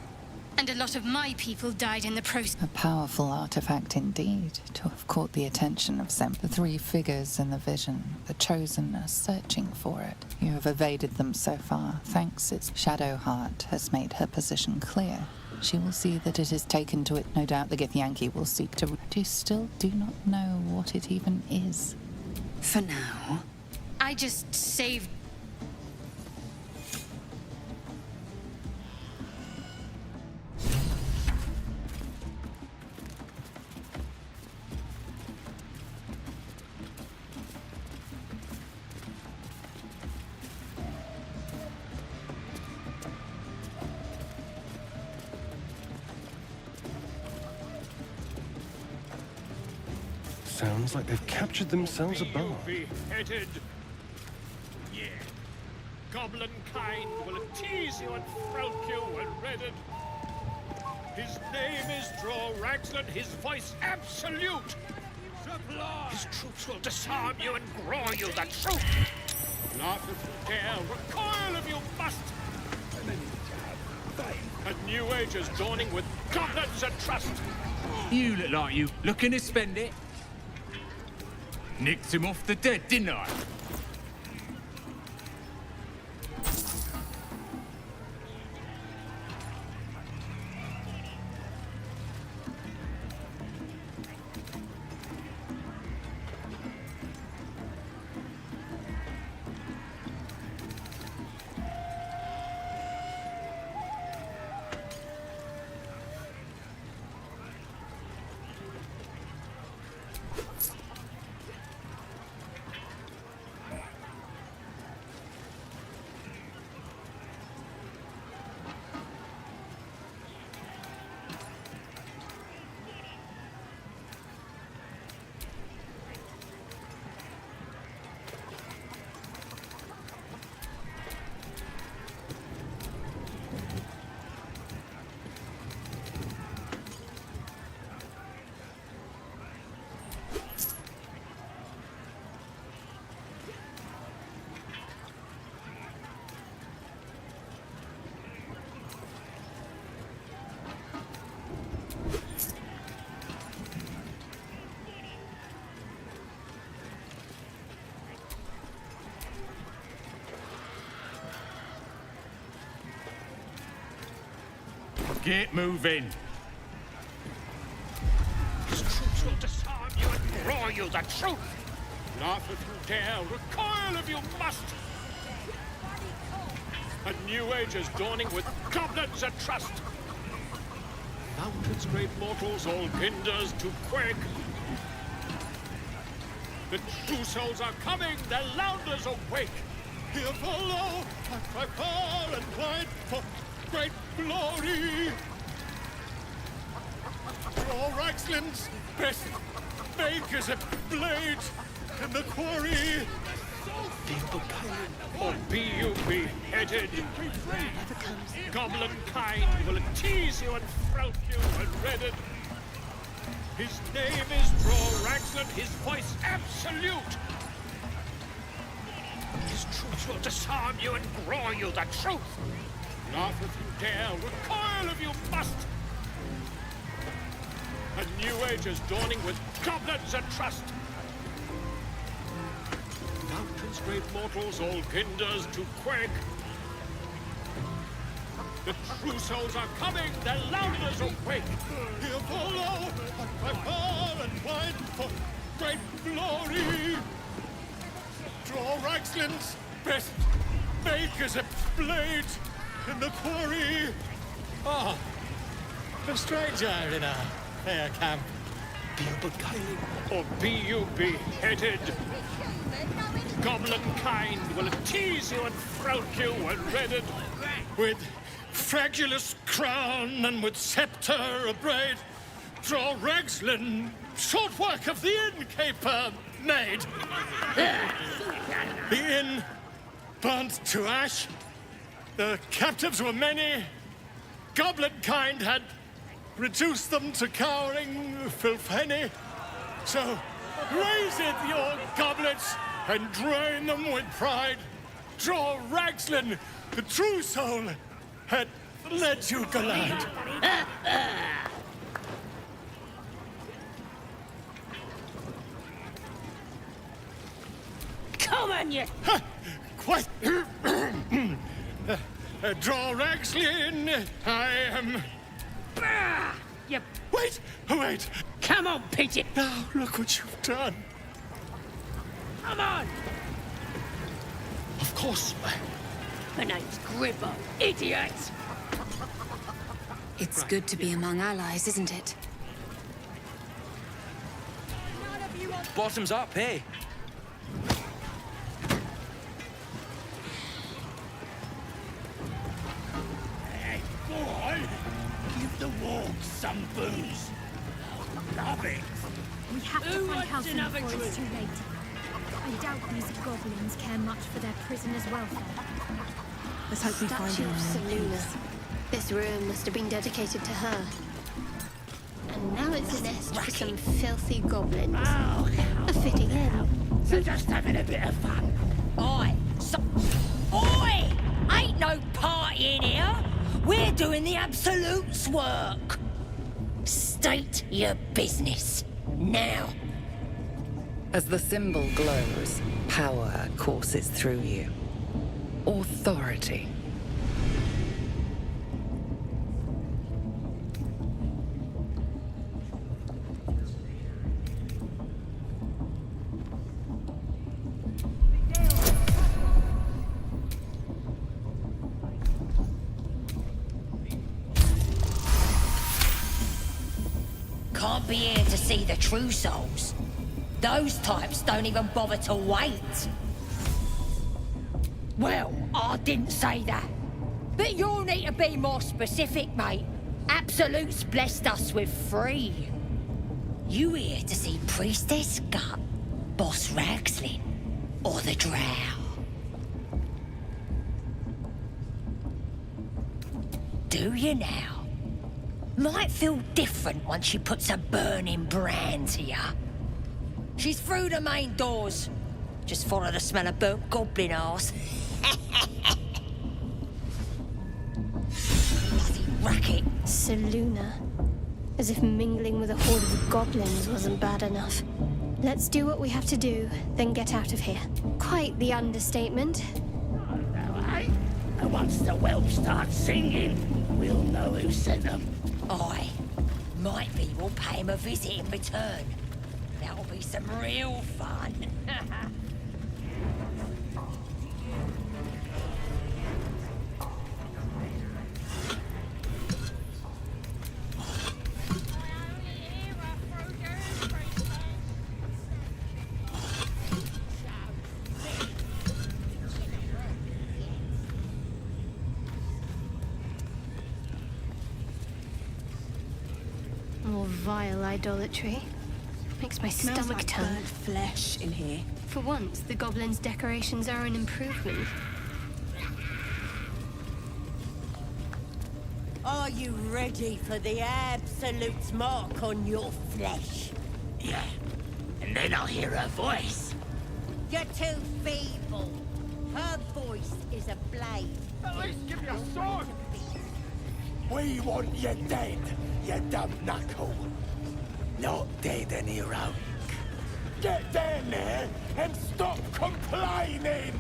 And a lot of my people died in the process. A powerful artifact indeed, to have caught the attention of the 3 figures in the vision. The Chosen are searching for it. You have evaded them so far, thanks its Shadowheart has made her position clear. She will see that it is taken to it. No doubt the Githyanki will seek to... But you still do not know what it even is. For now. I just saved... Sounds like they've captured themselves a bar. Beheaded. Yeah. Goblin kind will tease you and frowk you when redded. His name is Drow Raxland, his voice absolute. His troops will disarm you and grow you the truth. Laugh if you dare, recoil if you must. A new age is dawning with goblins and trust. You look like you looking to spend it. Nicked him off the dead, didn't I? Get moving. His troops will disarm you and roar you the truth. Laugh if you dare, recoil if you must. A new age is dawning with goblins and trust. Mountains, great mortals, all kinders to quake. The true souls are coming, their lounders awake. Here follow, by far and wide, for great glory. Draw Raxlin's best makers a blade in the quarry. Or be you beheaded. Goblin kind will tease you and throat you and redden. His name is Draw Raxlin, his voice absolute. His troops will disarm you and roar you the truth. Laugh if you dare, recoil if you must. A new age is dawning with goblins and trust. Mountains, great mortals, all kinders to quake. The true souls are coming, their louders awake. Here follow, by far and wide, for great glory. Draw Raxlin's best makers a blade in the quarry. Ah, a stranger in a fair camp. Be you beguiled, or be you beheaded. Goblin kind will tease you and throat you and redden. With fragulous crown and with scepter abraid, Draw Raxlin, short work of the innkeeper made. The inn burnt to ash. The captives were many. Goblin kind had reduced them to cowering filthenny. So raise it, your goblets, and drain them with pride. Draw Raxlin, the true soul, had led you gallant. Come on, you! Quite. Draw Raxlin, I am... You... Wait! Come on, pigeon! Now, look what you've done. Come on! Of course. My name's Gribbo, idiot! It's good to be among allies, isn't it? Bottoms up, hey? Hey, boy! Give the warg some booze. Love it. We have to Who find wants Halfling another before it's too drink? late. I doubt these goblins care much for their prisoners' welfare. Let's hope we find Statue him. of Seluna. This room must have been dedicated to her. And now it's a nest for some filthy goblins. A fitting end. They're just having a bit of fun. Oi, so... Oi! Ain't no party in here. We're doing the Absolute's work. State your business. Now. As the symbol glows, power courses through you. Authority. Can't be here to see the true souls. Those types don't even bother to wait. Well, I didn't say that. But you'll need to be more specific, mate. Absolute's blessed us with 3. You here to see Priestess Gut, Boss Ragslin, or the Drow? Do you now? Might feel different once she puts a burning brand to ya. She's through the main doors. Just follow the smell of burnt goblin arse. Bloody racket. Seluna. As if mingling with a horde of goblins wasn't bad enough. Let's do what we have to do, then get out of here. Quite the understatement. And once the whelps start singing, we'll know who sent them. Aye. Might be we'll pay him a visit in return. That'll be some real fun. More vile idolatry. Makes my Smells stomach like turn. burnt flesh in here. For once, the goblins' decorations are an improvement. Are you ready for the Absolute's mark on your flesh? Yeah. And then I'll hear her voice. You're too feeble. Her voice is a blade. At least give me a sword! We want you dead, you dumb knuckle. Not dead any heroic. Get down there and stop complaining!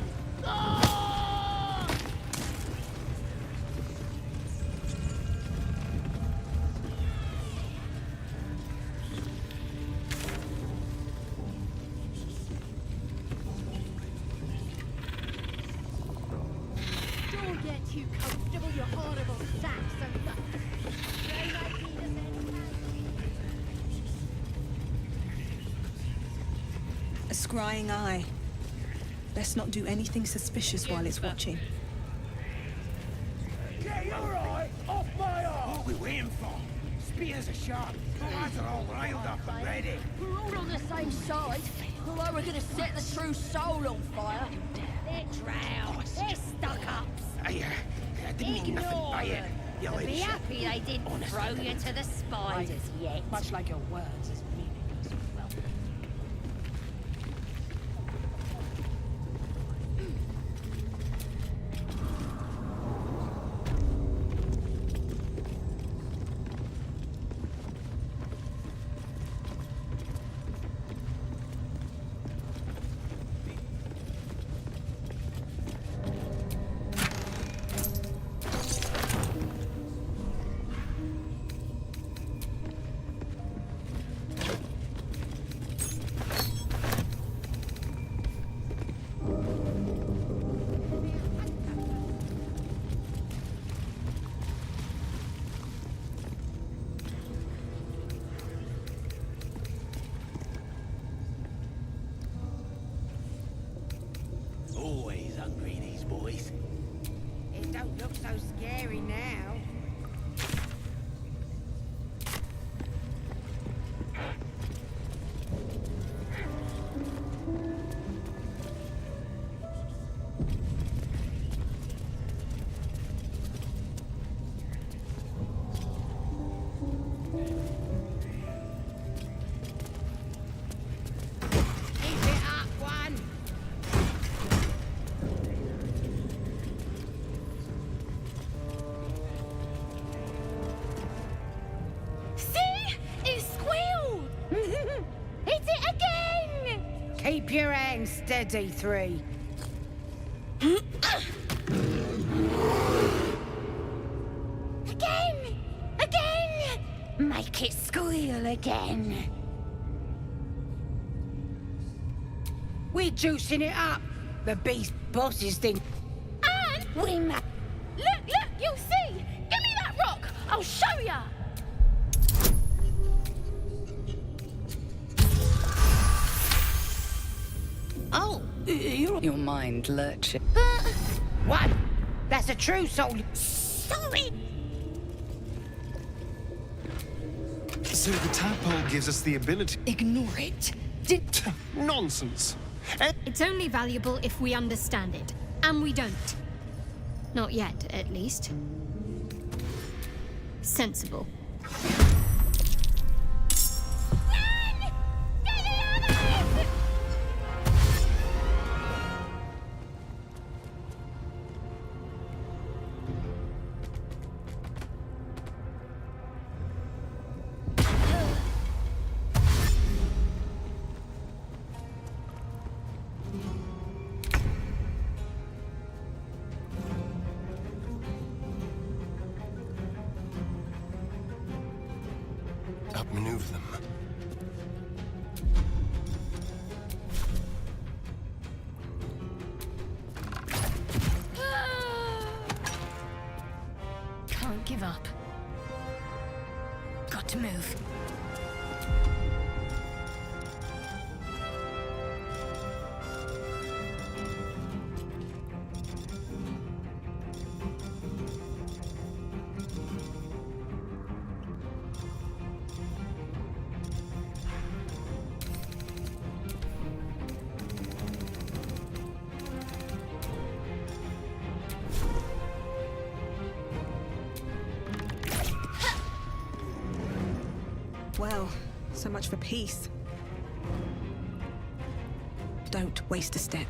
Don't get too comfortable, you horrible Saxon. A scrying eye. Best not do anything suspicious while it's watching. Yeah, you're right. Off my arm. What are we waiting for? Spears are sharp. Eyes are all riled up and ready. We're all on the same side. Although we're gonna set the true soul on fire. They're drow. They're stuck-ups. I didn't mean nothing by it. You Be little happy they didn't Honest. throw you to the spiders yet. Much like your words is meaningless. Well, always hungry, these boys. It don't look so scary now. Keep it up, one. keep your hands steady, 3. Again! Make it squeal again. We're juicing it up. The beast bosses think. And We ma- look, you'll see. Give me that rock. I'll show ya. Oh, Your mind lurches. What? That's a true soul. Sorry. So the tadpole gives us the ability. Ignore it. Nonsense. It's only valuable if we understand it. And we don't. Not yet, at least. Sensible. Outmaneuver them. Can't give up. Got to move. Well, so much for peace. Don't waste a step.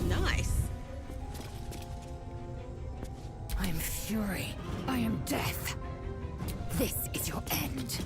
Nice. I am fury. I am death. This is your end.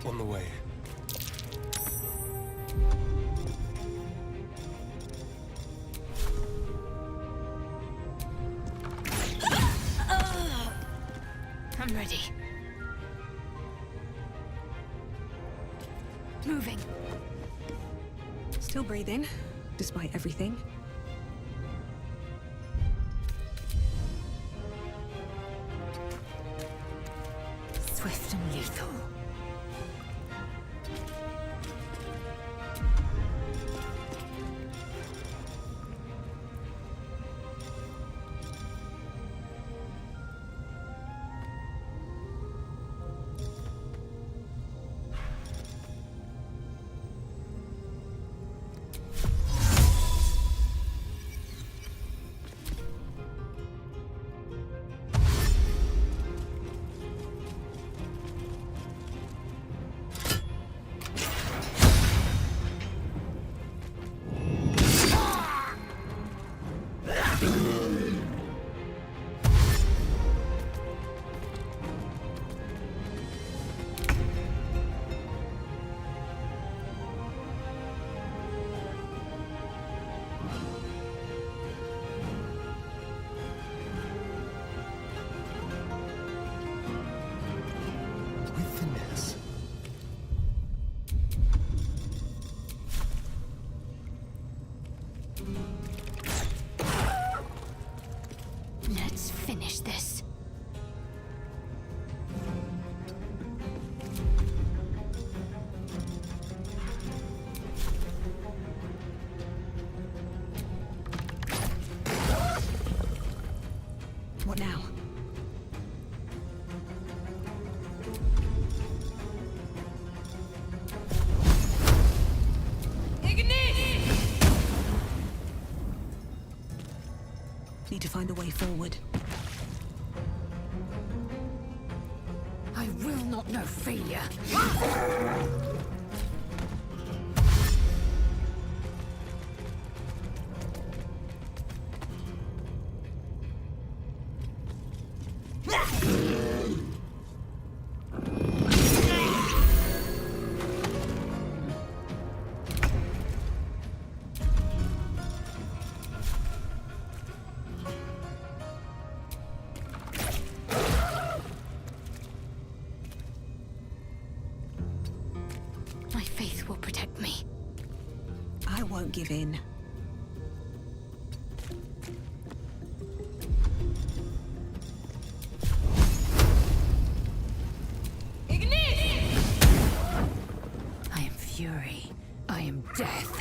On the way. I'm ready. Moving. Still breathing, despite everything. Swift and lethal. finish this. What now? Need to find a way forward. I will not know fear. My faith will protect me. I won't give in. I am fury. I am death.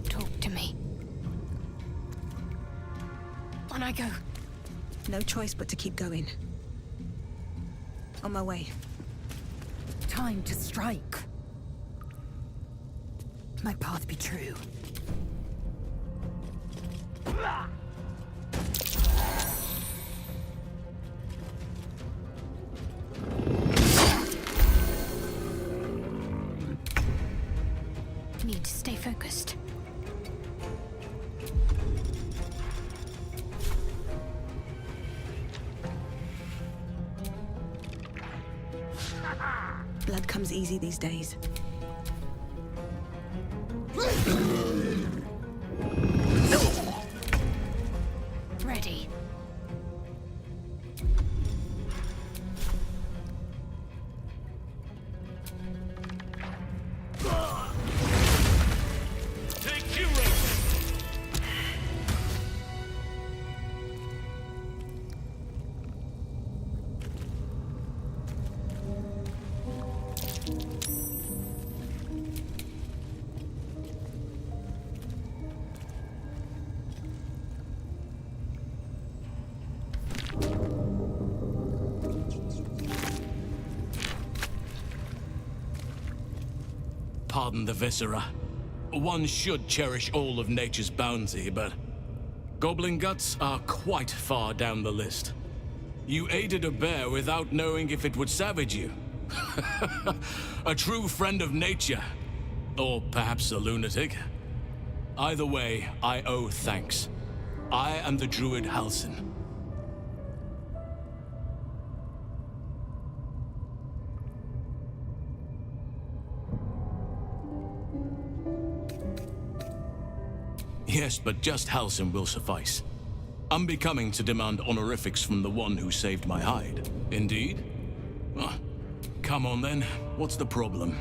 Talk to me. On I go. No choice but to keep going. On my way. Time to strike. My path be true. Need to stay focused. Blood comes easy these days. Ready. Take hero! Pardon the viscera. One should cherish all of nature's bounty, but goblin guts are quite far down the list. You aided a bear without knowing if it would savage you. A true friend of nature. Or perhaps a lunatic. Either way, I owe thanks. I am the druid Halsin. Yes, but just Halsin will suffice. Unbecoming to demand honorifics from the one who saved my hide. Indeed? Ah, come on then. What's the problem?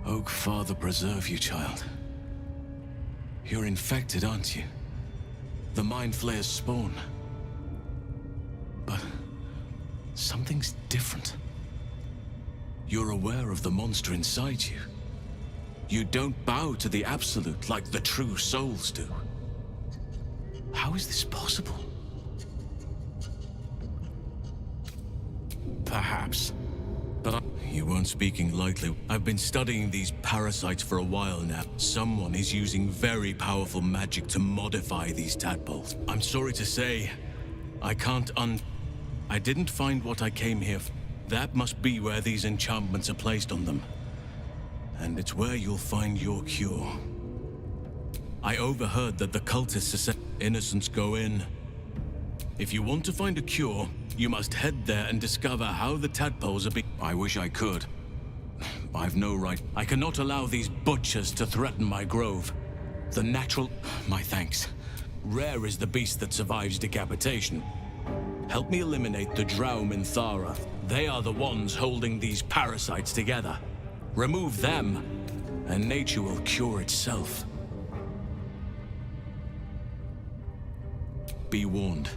Oak Father preserve you, child. You're infected, aren't you? The Mind Flayer's spawn. But something's different. You're aware of the monster inside you. You don't bow to the Absolute like the true souls do. How is this possible? Perhaps. But you weren't speaking lightly. I've been studying these parasites for a while now. Someone is using very powerful magic to modify these tadpoles. I'm sorry to say, I can't I didn't find what I came here for. That must be where these enchantments are placed on them. and it's where you'll find your cure. I overheard that the cultists said innocents go in. If you want to find a cure, you must head there and discover how the tadpoles are being... I wish I could. I've no right. I cannot allow these butchers to threaten my grove. The natural... My thanks. Rare is the beast that survives decapitation. Help me eliminate the drow Minthara. They are the ones holding these parasites together. Remove them, and nature will cure itself. Be warned.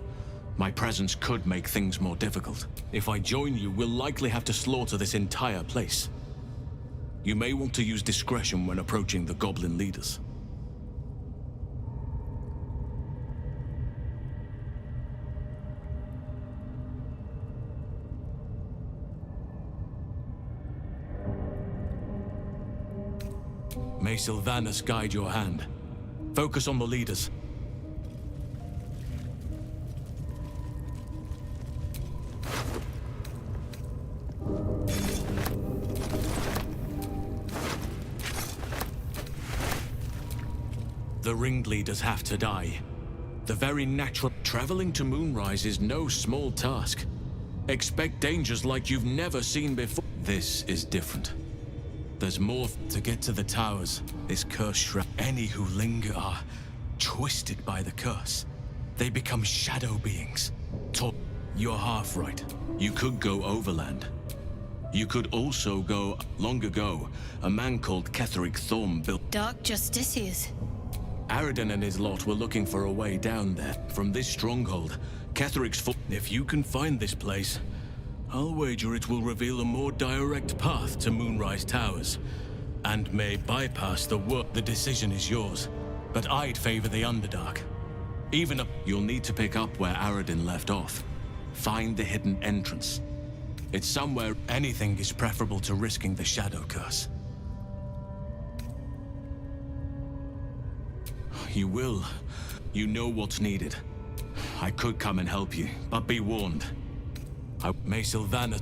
My presence could make things more difficult. If I join you, we'll likely have to slaughter this entire place. You may want to use discretion when approaching the goblin leaders. May Sylvanus guide your hand. Focus on the leaders. The ringleaders have to die. The very natural... Traveling to Moonrise is no small task. Expect dangers like you've never seen before. This is different. There's more to get to the towers. This curse shroud. Any who linger are twisted by the curse. They become shadow beings. You're half right. You could go overland. You could also go... Long ago, a man called Ketheric Thorm built... Dark Justiciars. Aradin and his lot were looking for a way down there. From this stronghold, Ketheric's... If you can find this place, I'll wager it will reveal a more direct path to Moonrise Towers, and may bypass the work. The decision is yours, but I'd favor the Underdark. Even if you'll need to pick up where Aradin left off. Find the hidden entrance. It's somewhere. Anything is preferable to risking the Shadow Curse. You will. You know what's needed. I could come and help you, but be warned. May Sylvanus...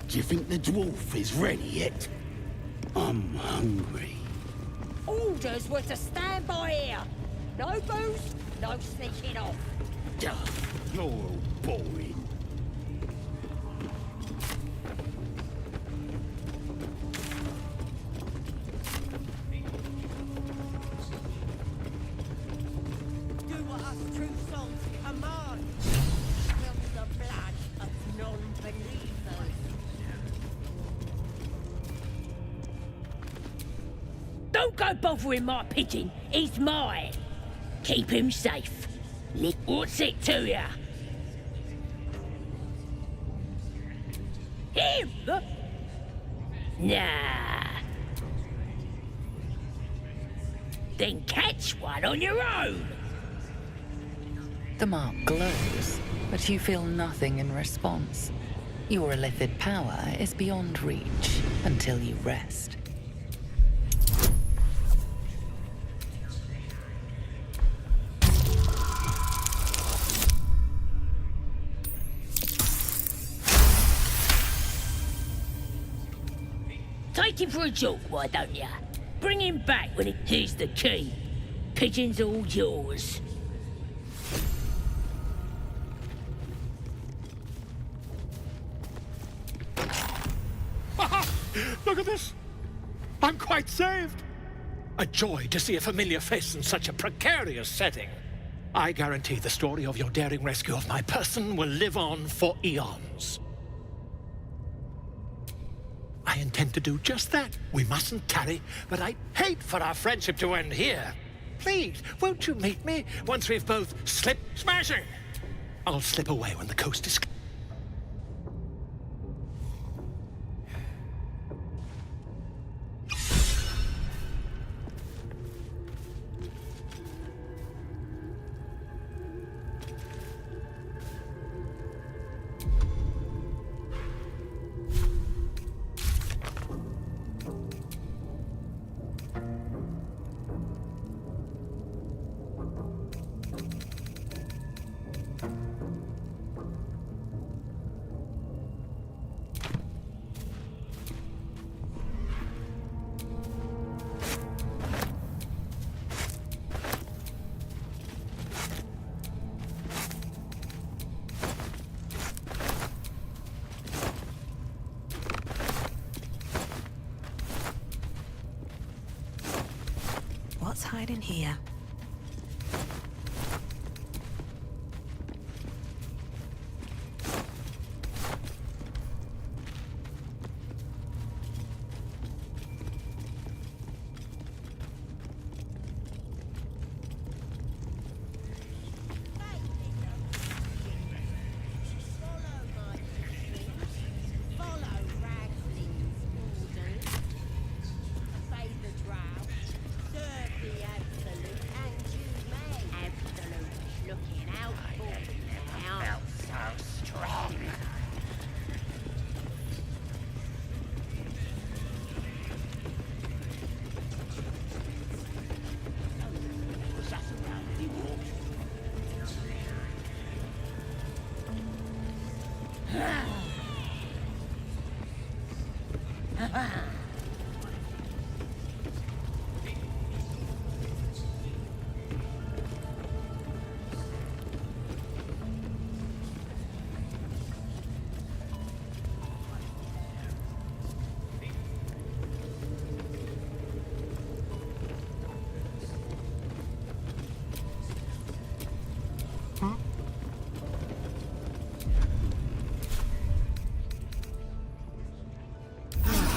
Do you think the dwarf is ready yet? I'm hungry. Orders were to stand by here. No booze, no sneaking off. Duh, you're all boring. Do what us true souls command. Spill the blood of non-believers. Don't go bothering my pigeon. He's mine. Keep him safe. What's it to ya? Him? Nah. Then catch one on your own. The mark glows, but you feel nothing in response. Your illithid power is beyond reach until you rest. Take him for a joke, why don't ya? Bring him back when here's the key. Pigeon's all yours. Look at this! I'm quite saved! A joy to see a familiar face in such a precarious setting. I guarantee the story of your daring rescue of my person will live on for eons. I intend to do just that. We mustn't tarry, but I'd hate for our friendship to end here. Please, won't you meet me once we've both slipped smashing? I'll slip away when the coast is clear. What's hiding here?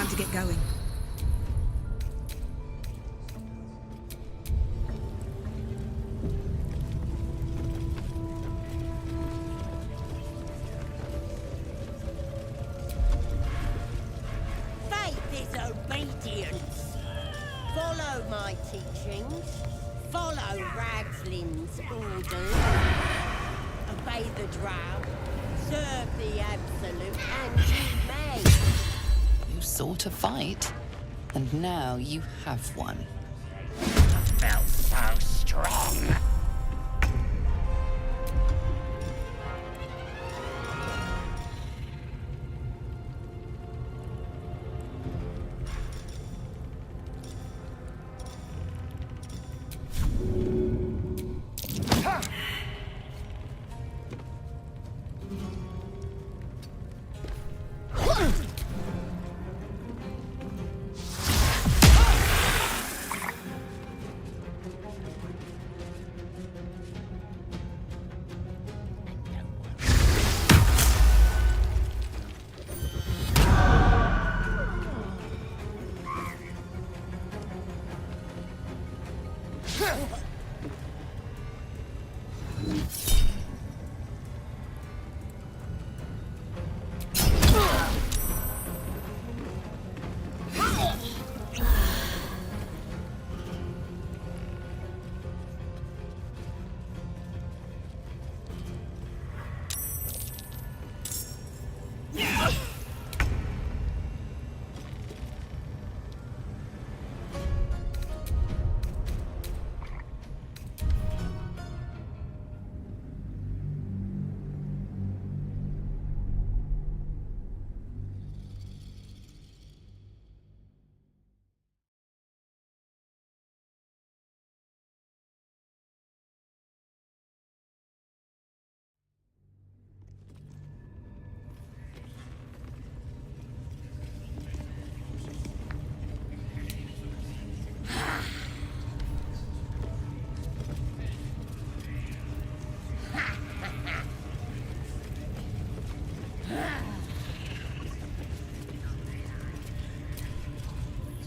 Time to get going. Faith is obedience. Follow my teachings. Follow Ragslin's orders. Obey the drow. Serve the Absolute, and you may. You sought a fight, and now you have one. I felt so strong.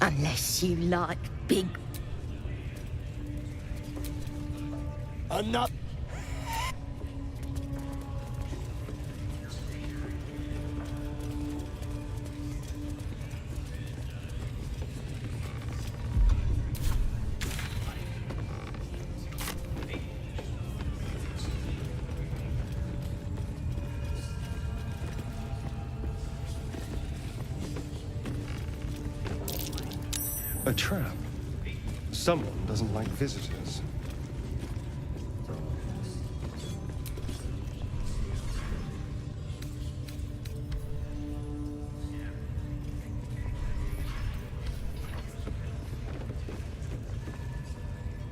Unless you like big... Enough. A trap. Someone doesn't like visitors.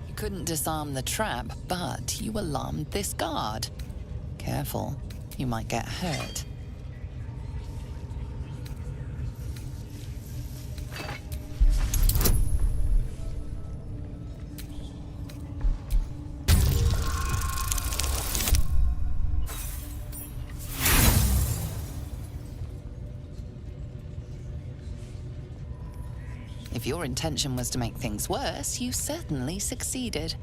You couldn't disarm the trap, but you alarmed this guard. Careful, you might get hurt. If your intention was to make things worse, you certainly succeeded.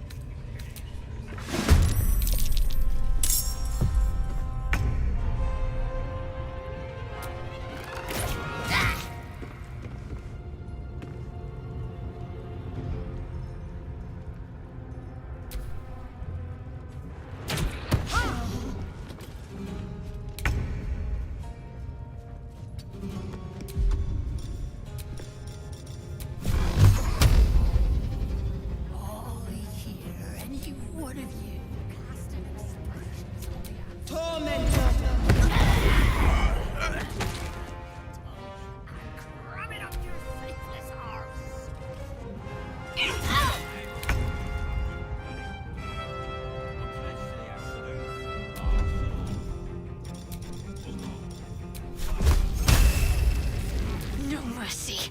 No mercy.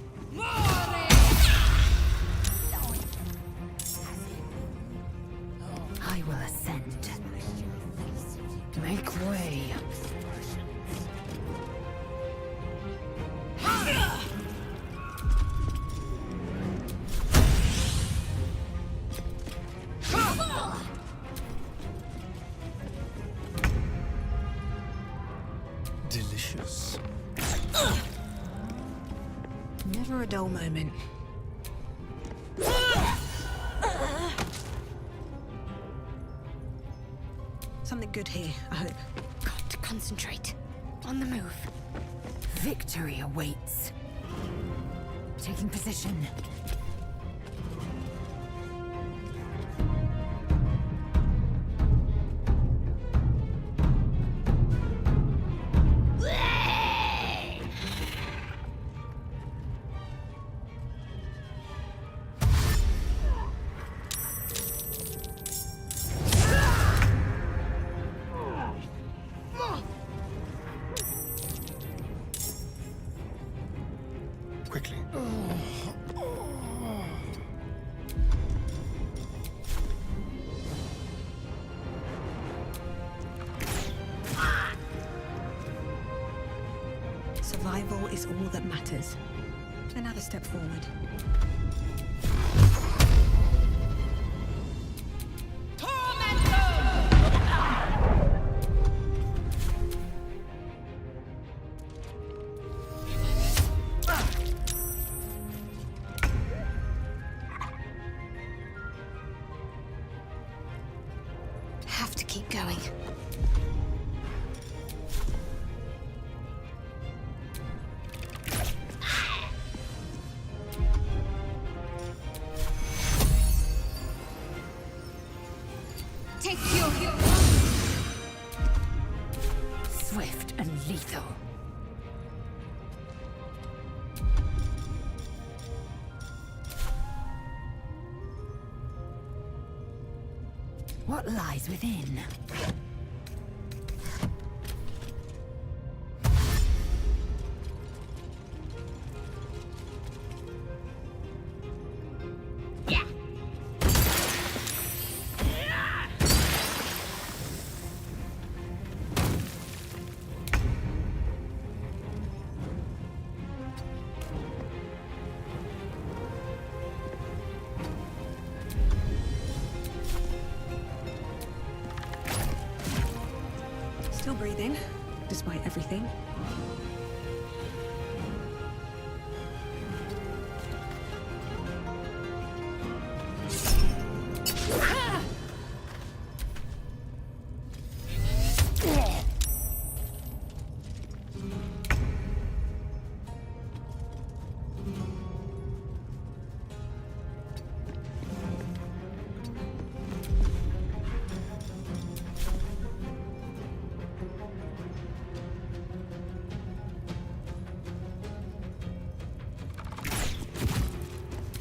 I will ascend. Make way. Delicious. Never a dull moment. Something good here, I hope. Got to concentrate. On the move. Victory awaits. Taking position. Quickly. Survival is all that matters. Another step forward. Have to keep going. Take your swift and lethal. What lies within? breathing, despite everything.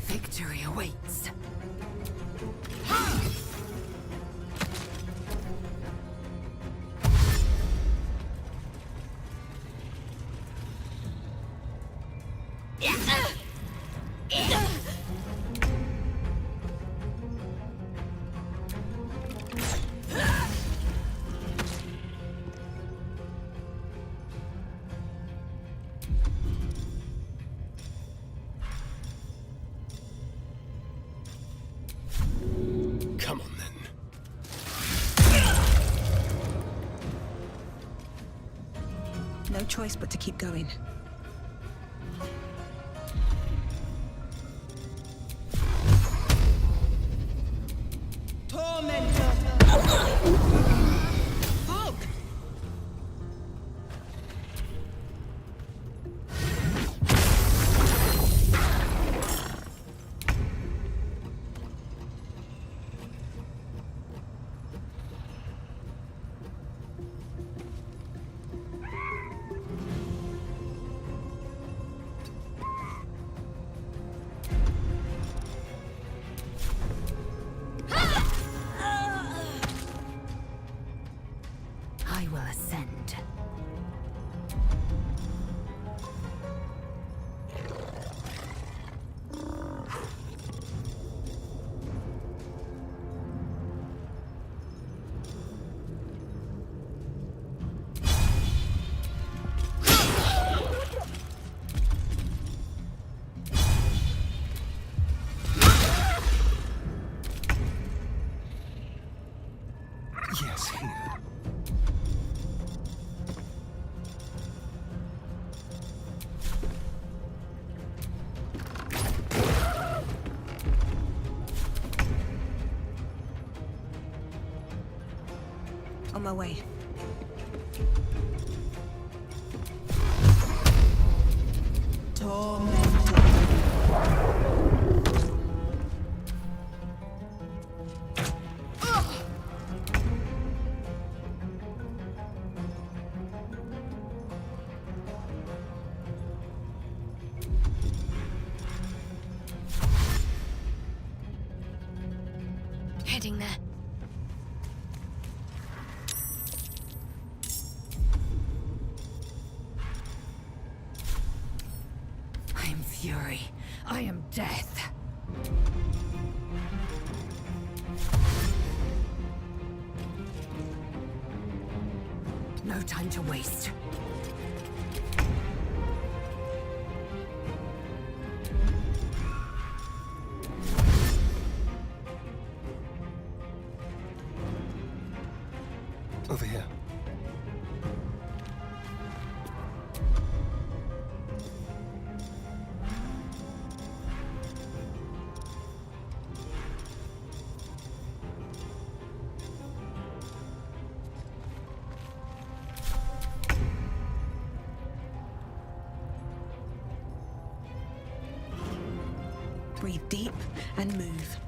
Victory awaits. Come on, then. No choice but to keep going. I will ascend. Yes, here. On my way. Heading there. I am fury. I am death. No time to waste. Over here. Breathe deep and move.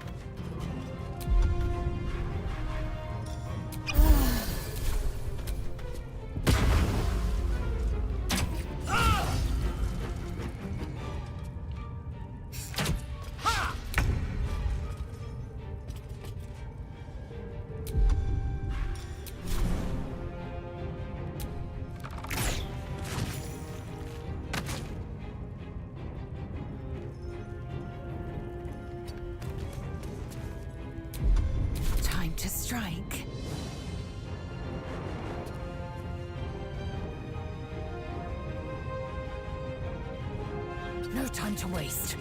Time to strike. No time to waste.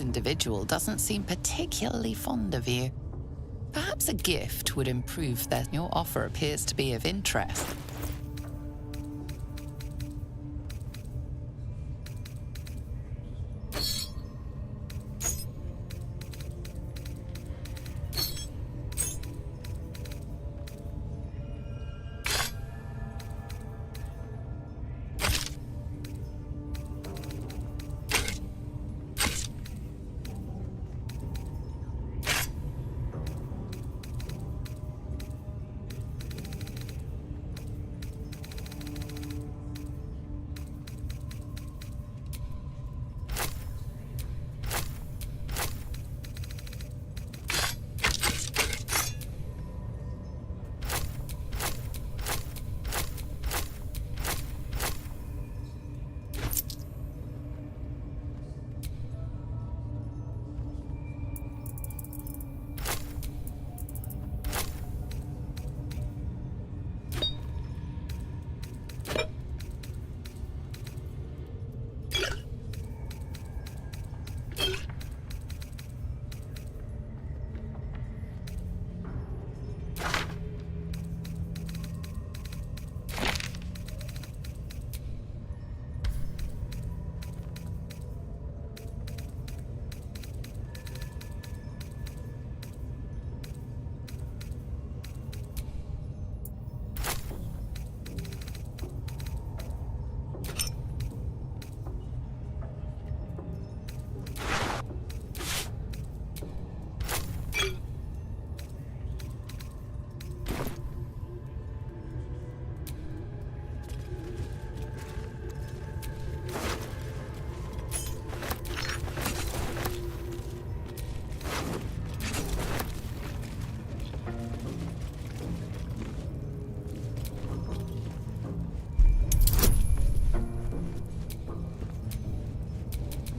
individual doesn't seem particularly fond of you. Perhaps a gift would improve that. Your offer appears to be of interest.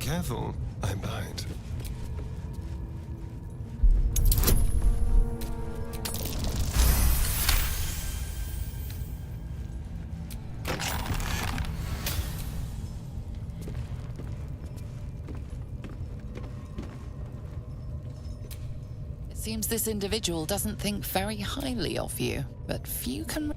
Careful, I bite. It seems this individual doesn't think very highly of you, but few can...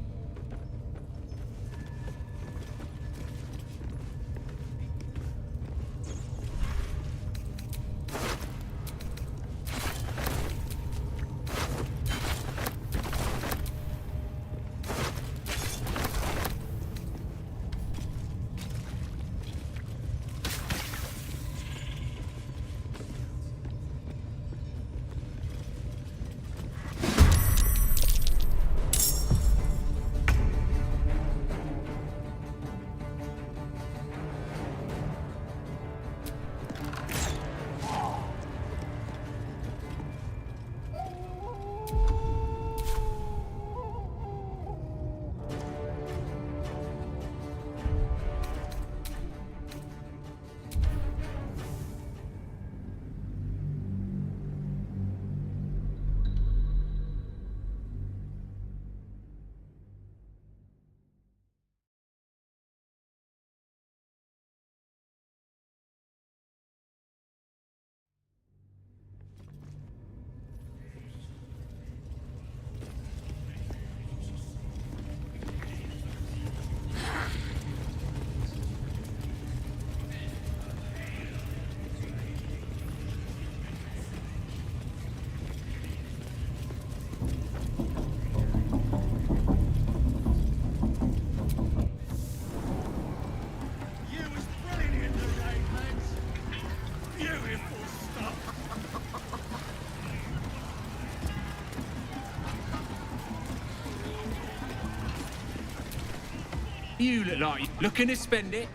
You look like you looking to spend it.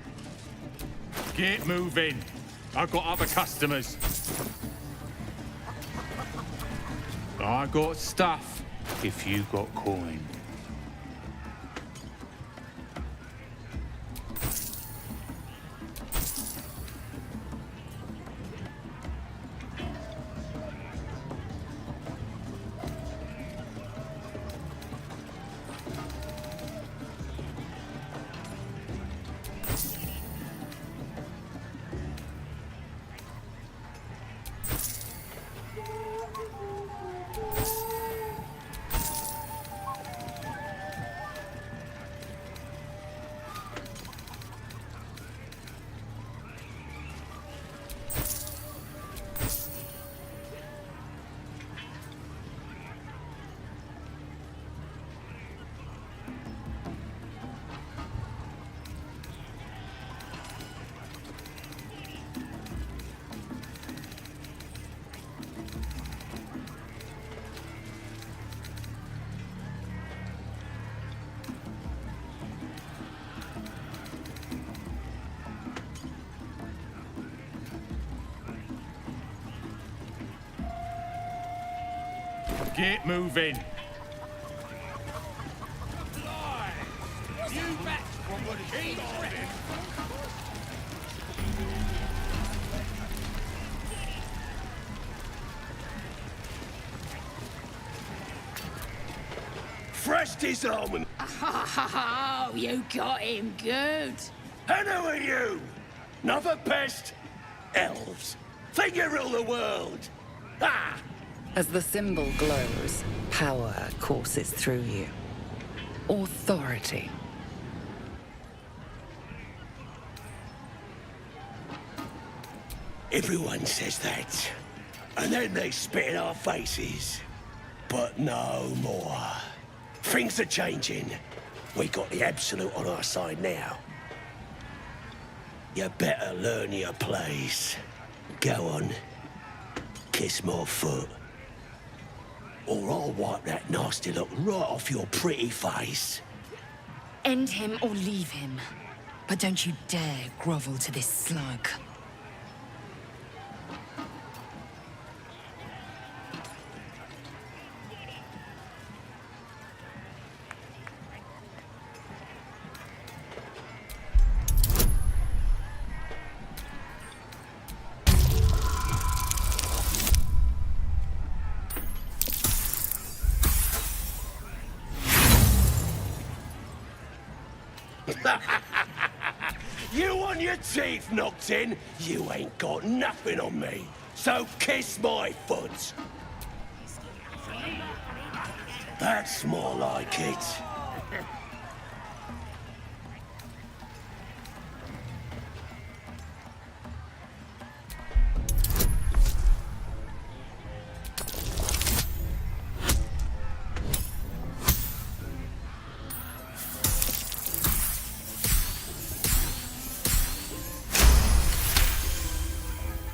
Get moving. I've got other customers. I got stuff if you got coin. Get moving. You back from the king on it. Fresh disarmament. Oh, you got him good. And who are you? Another pest? Elves. Think you rule the world. Ah! As the symbol glows, power courses through you. Authority. Everyone says that. And then they spit in our faces. But no more. Things are changing. We got the Absolute on our side now. You better learn your place. Go on. Kiss my foot. Or I'll wipe that nasty look right off your pretty face. End him or leave him. But don't you dare grovel to this slug. You want your teeth knocked in? You ain't got nothing on me. So kiss my foot. That's more like it.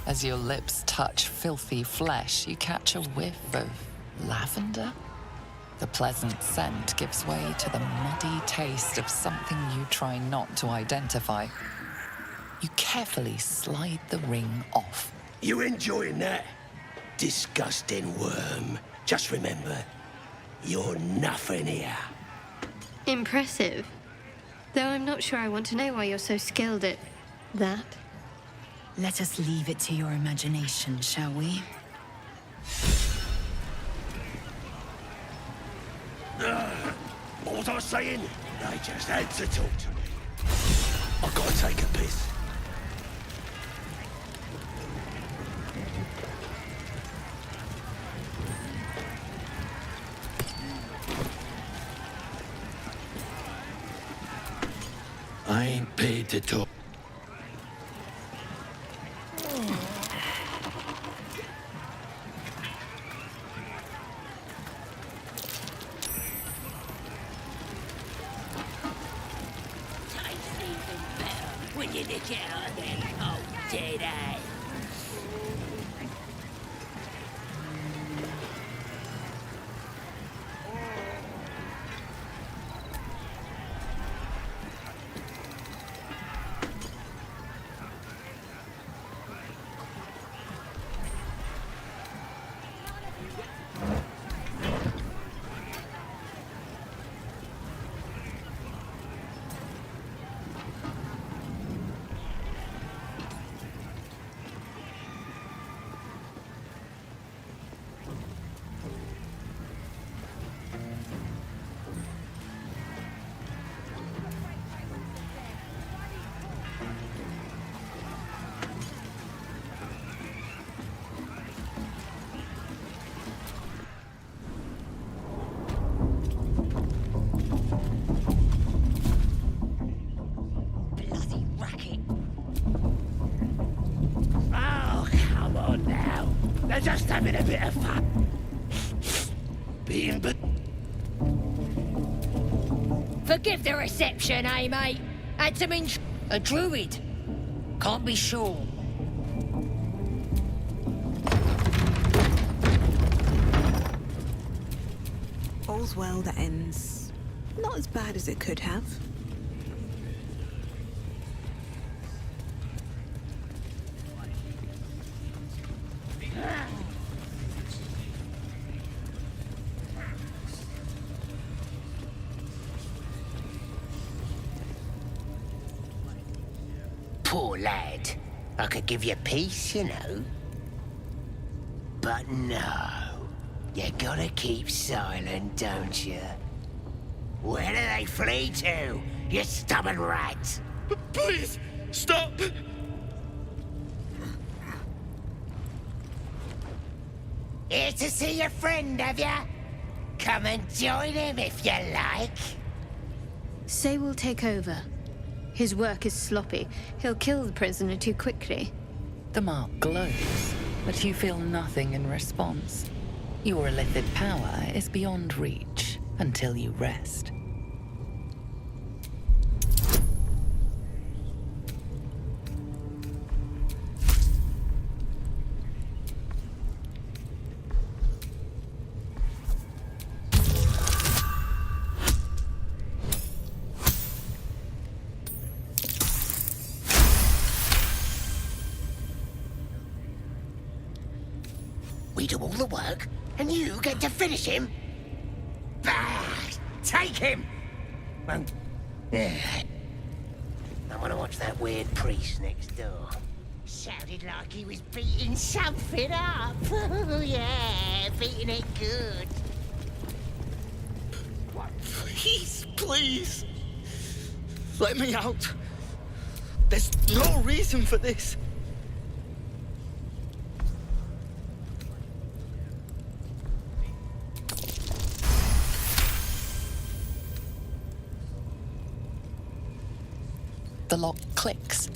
As your lips touch filthy flesh, you catch a whiff of lavender. The pleasant scent gives way to the muddy taste of something you try not to identify. You carefully slide the ring off. You enjoying that? Disgusting worm. Just remember, you're nothing here. Impressive. Though I'm not sure I want to know why you're so skilled at that. Let us leave it to your imagination, shall we? What was I saying? They just had to talk to me. I've got to take a piss. I ain't paid to talk. When you nick it out of them old dead eye. They're just having a bit of fun. Being Forgive the reception, eh, mate? Had some a druid. Can't be sure. All's well that ends not as bad as it could have. Poor lad. I could give you peace, you know. But no. You gotta keep silent, don't you? Where do they flee to, you stubborn rat? Please, stop! Here to see your friend, have ya? Come and join him if you like. Say we'll take over. His work is sloppy. He'll kill the prisoner too quickly. The mark glows, but you feel nothing in response. Your illithid power is beyond reach until you rest. We do all the work, and you get to finish him? Bah! Take him! I want to watch that weird priest next door. Sounded like he was beating something up. Yeah, beating it good. Please, please. Let me out. There's no reason for this. The lock clicks.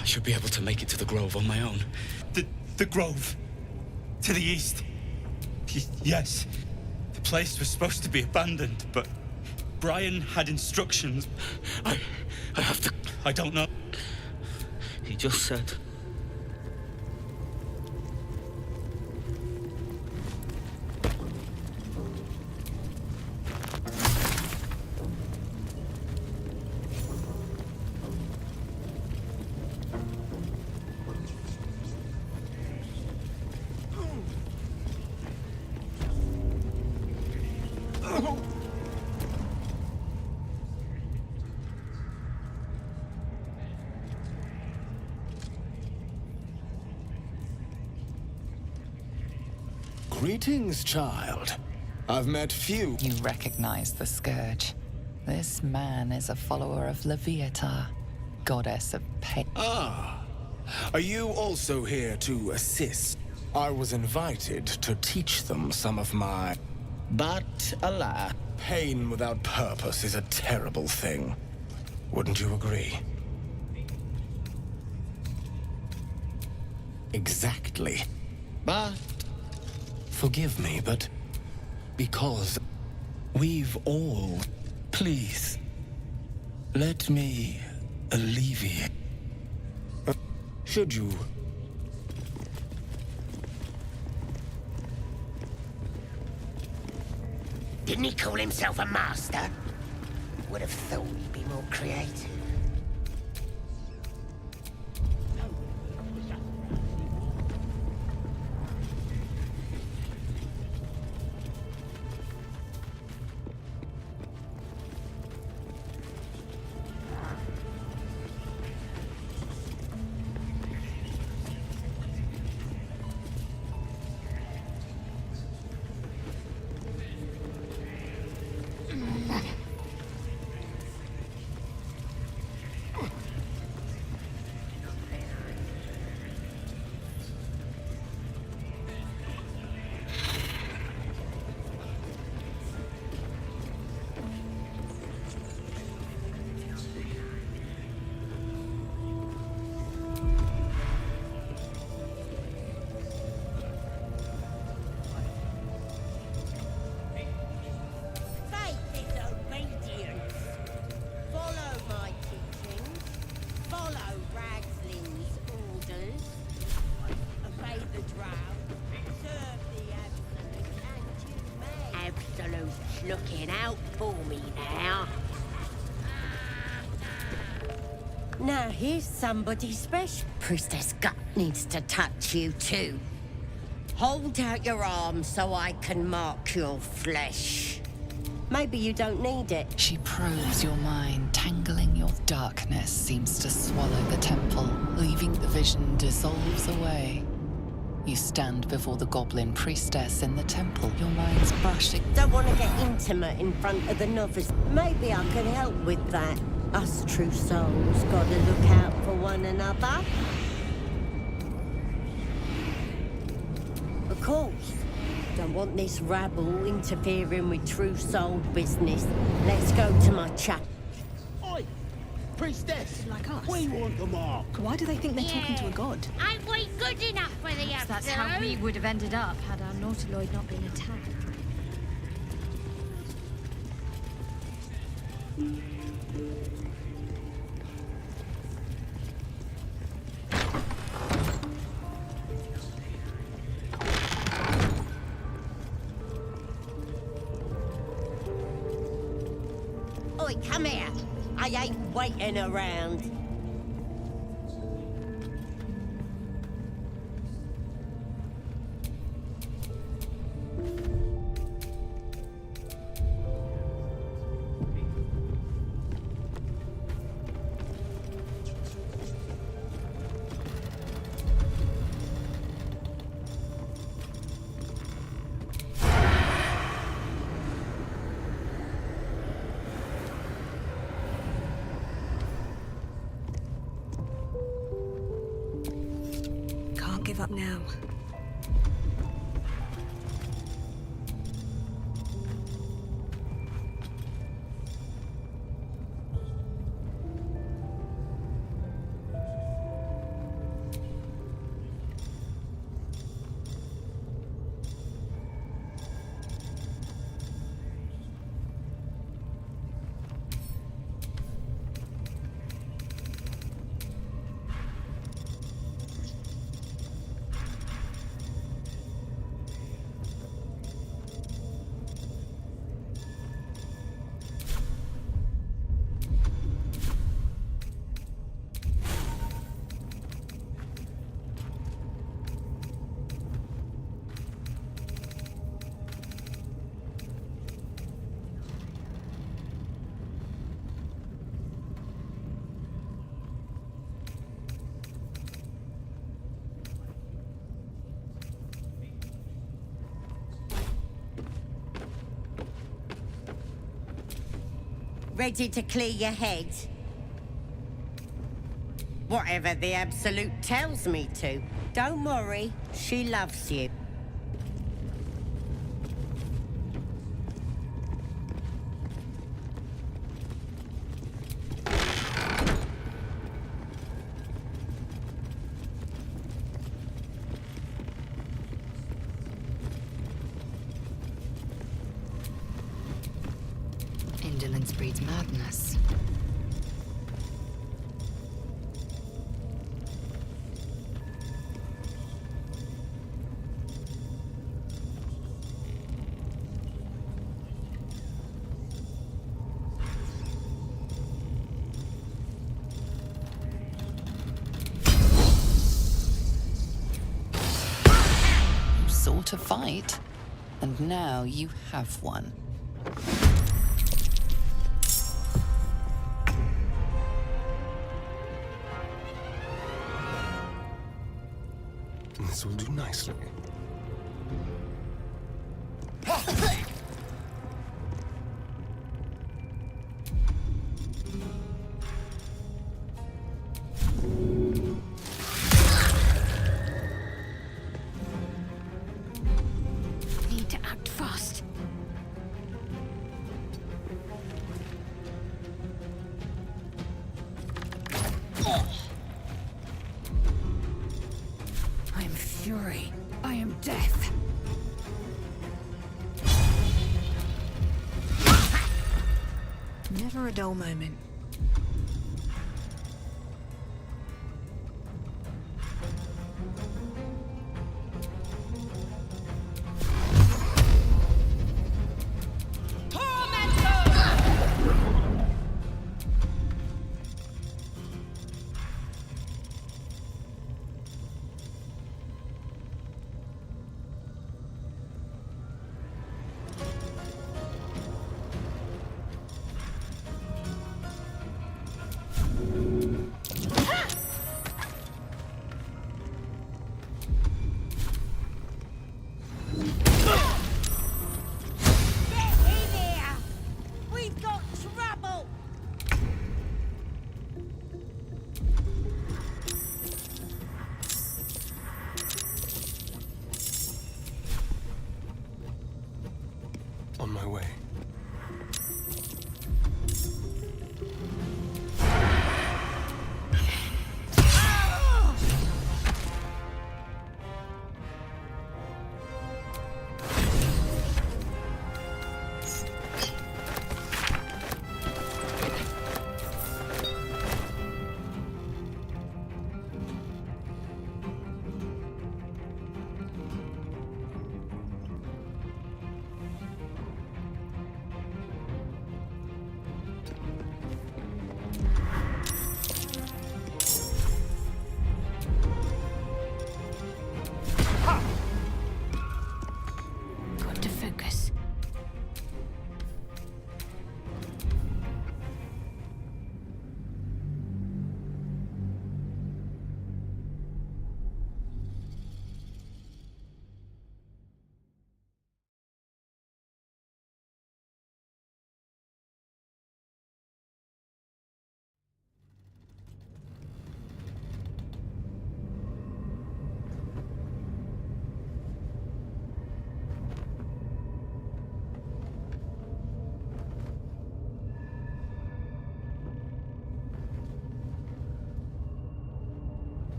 I should be able to make it to the Grove on my own. The Grove? To the east? Yes. The place was supposed to be abandoned, but Brian had instructions. I have to... I don't know. He just said... Greetings, child. I've met few. You recognize the scourge. This man is a follower of Leviatha, goddess of pain. Ah, are you also here to assist? I was invited to teach them some of my... But, alas, pain without purpose is a terrible thing. Wouldn't you agree? Exactly. But... Forgive me, but... Because... We've all... Please... Let me... alleviate... Should you... Didn't he call himself a master? Would have thought he'd be more creative. Looking out for me now. Now here's somebody special. Priestess Gut needs to touch you too. Hold out your arm so I can mark your flesh. Maybe you don't need it. She probes your mind, tangling your darkness, seems to swallow the temple, leaving the vision dissolves away. You stand before the goblin priestess in the temple, your mind's brushing. Don't want to get intimate in front of the novice. Maybe I can help with that. Us true souls gotta look out for one another. Of course. Don't want this rabble interfering with true soul business. Let's go to my chap. Oi! Priestess! Like us? We want the mark. Why do they think they're talking to a god? Ain't we good enough for the Absolute? That's how we would have ended up had our Nautiloid not been attacked. Oi, come here. I ain't waiting around. Can't give up now. Ready to clear your head? Whatever the Absolute tells me to. Don't worry, she loves you. Indolence breeds madness. You sought a fight, and now you have one. This will do nicely. Need to act fast. I am fury. I am death. Never a dull moment.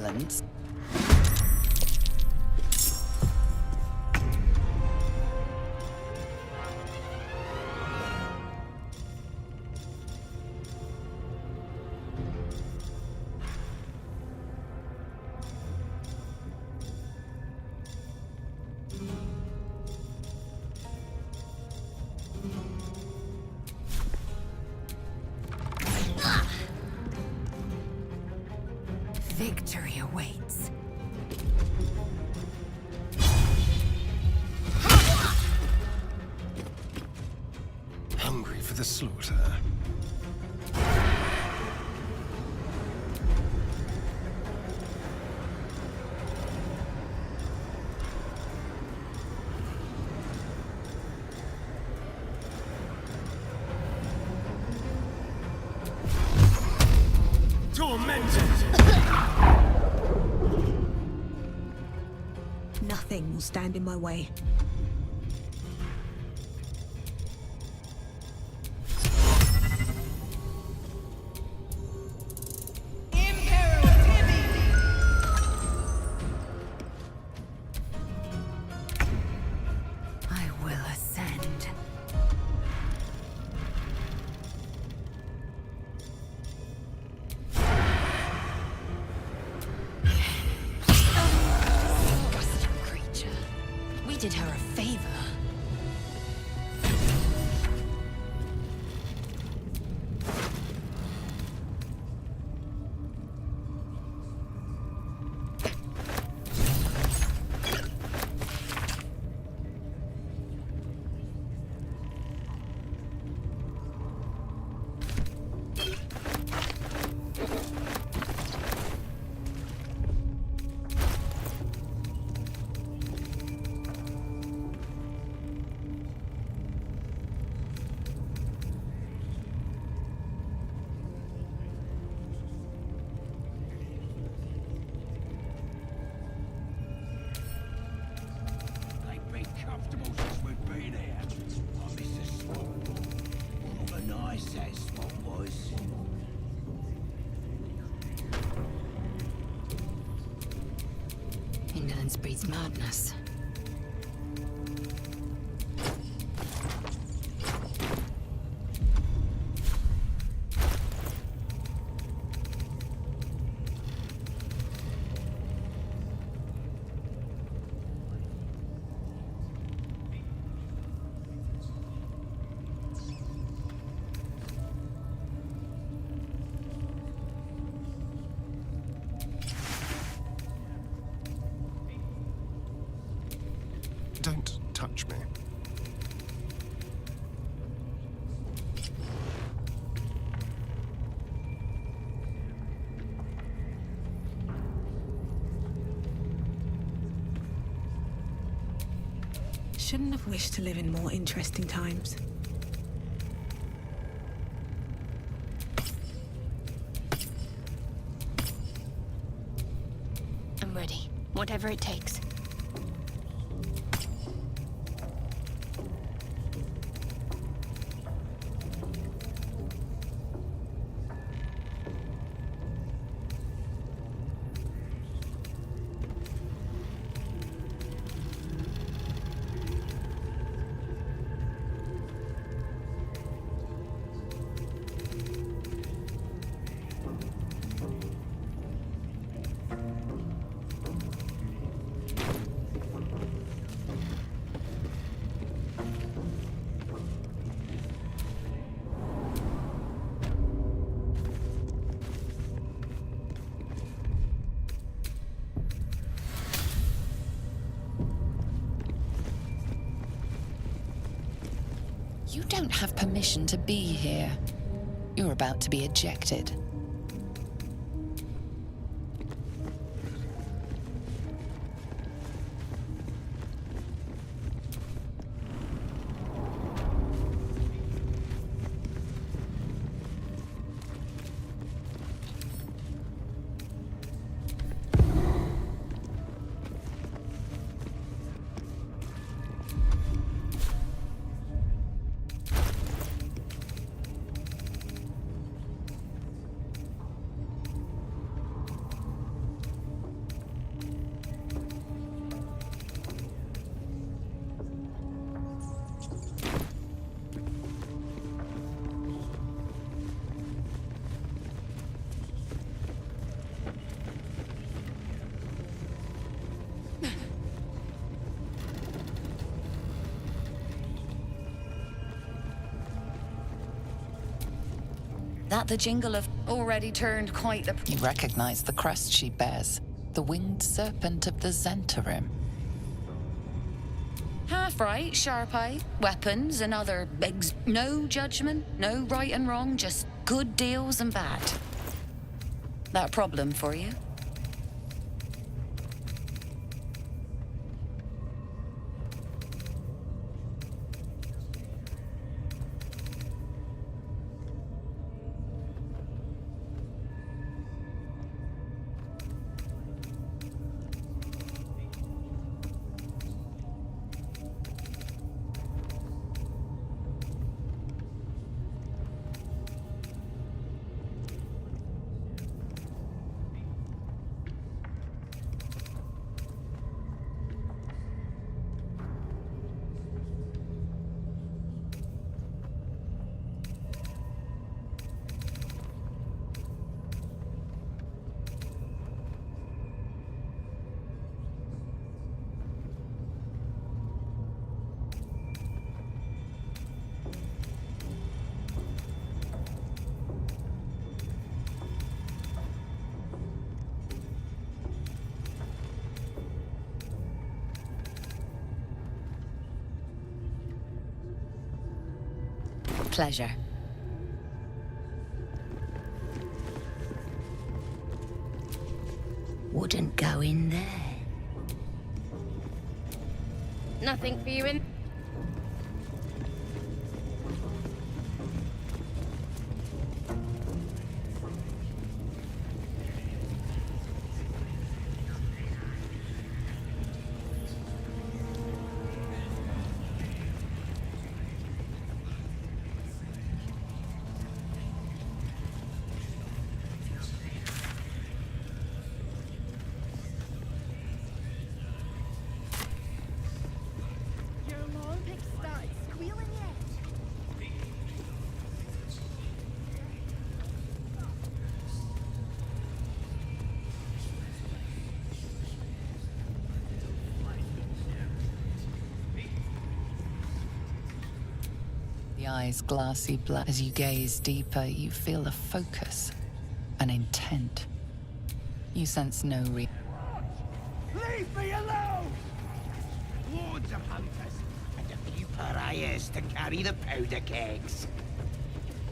goblins. Victory awaits. Hungry for the slaughter. Tormented! Nothing will stand in my way. I will ascend. Disgusting creature. We did her a favor. They've been comfortable since we've been here. I miss the swamp. What a nice that swamp was. Indolence breeds madness. Don't touch me. Shouldn't have wished to live in more interesting times. I'm ready. Whatever it takes. You don't have permission to be here. You're about to be ejected. That the jingle of already turned quite the... You recognize the crest she bears, the winged serpent of the Zentarim. Half right, sharp eye, weapons and other bigs. No judgment, no right and wrong, just good deals and bad. That a problem for you? Pleasure. Wouldn't go in there. Nothing for you in. The eyes glassy black. As you gaze deeper, you feel a focus, an intent. You sense no Leave me alone! Loads of hunters, and a few pariahs to carry the powder kegs.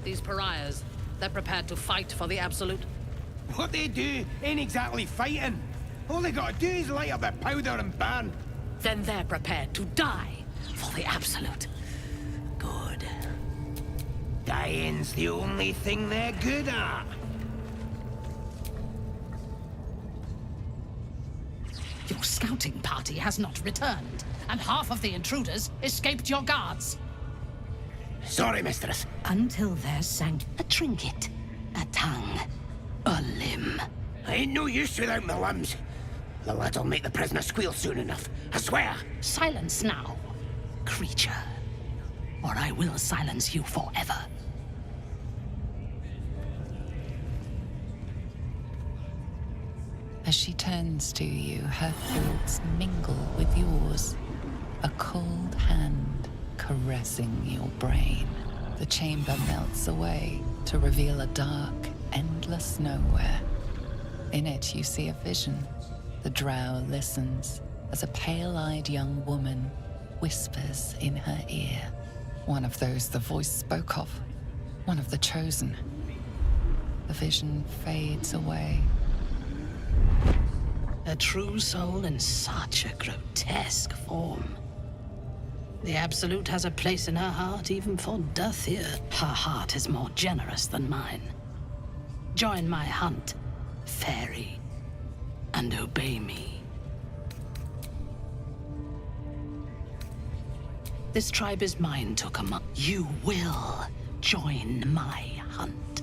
These pariahs, they're prepared to fight for the Absolute. What they do ain't exactly fighting. All they gotta do is light up their powder and burn. Then they're prepared to die for the Absolute. Good. Dying's the only thing they're good at. Your scouting party has not returned, and half of the intruders escaped your guards. Sorry, mistress. Until they're sank. A trinket, a tongue, a limb. I ain't no use without my limbs. The lad'll make the prisoner squeal soon enough, I swear. Silence now, creature, or I will silence you forever. As she turns to you, her thoughts mingle with yours. A cold hand caressing your brain. The chamber melts away to reveal a dark, endless nowhere. In it, you see a vision. The drow listens as a pale-eyed young woman whispers in her ear. One of those the voice spoke of. One of the chosen. The vision fades away. A true soul in such a grotesque form. The Absolute has a place in her heart even for Dathir. Her heart is more generous than mine. Join my hunt, fairy, and obey me. This tribe is mine to command. You will join my hunt.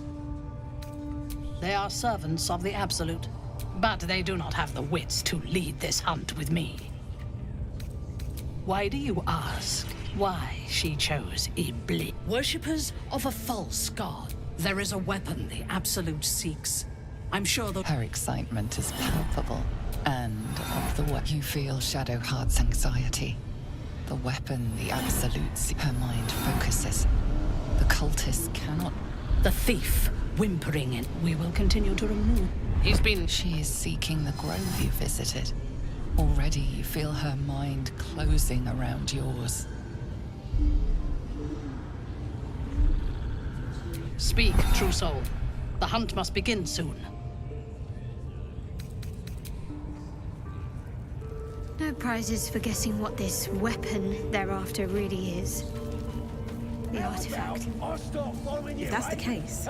They are servants of the Absolute, but they do not have the wits to lead this hunt with me. Why do you ask why she chose Iblis? Worshippers of a false god. There is a weapon the Absolute seeks. I'm sure that... Her excitement is palpable, and of the what you feel Shadowheart's anxiety. The weapon, the Absolute, her mind focuses. The cultist cannot... The thief whimpering, and we will continue to remove. She is seeking the grove you visited. Already you feel her mind closing around yours. Speak, true soul. The hunt must begin soon. No prizes for guessing what this weapon thereafter really is. The artifact. If that's the case,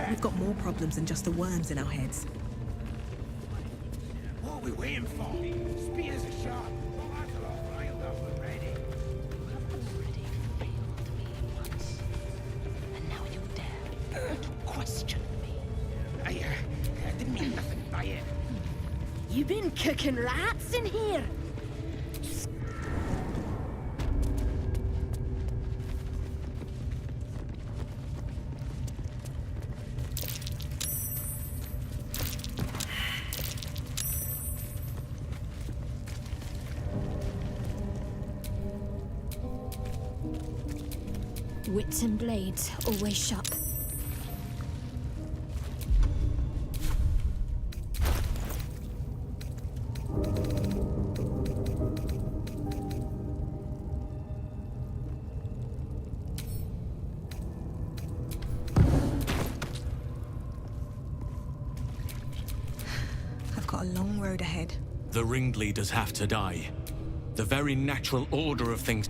we've got more problems than just the worms in our heads. What are we waiting for? Spears are sharp. Eyes are all riled up and ready. And now you dare to question me. I didn't mean nothing by it. You been cooking rats in here? Wits and blades, always sharp. I've got a long road ahead. The ringleaders have to die. The very natural order of things.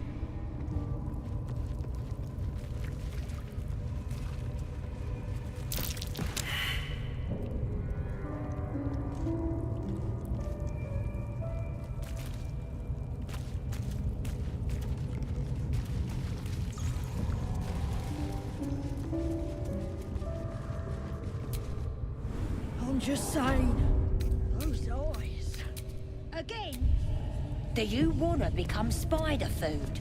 I'm just saying. Those eyes. Again? Do you want to become spider food?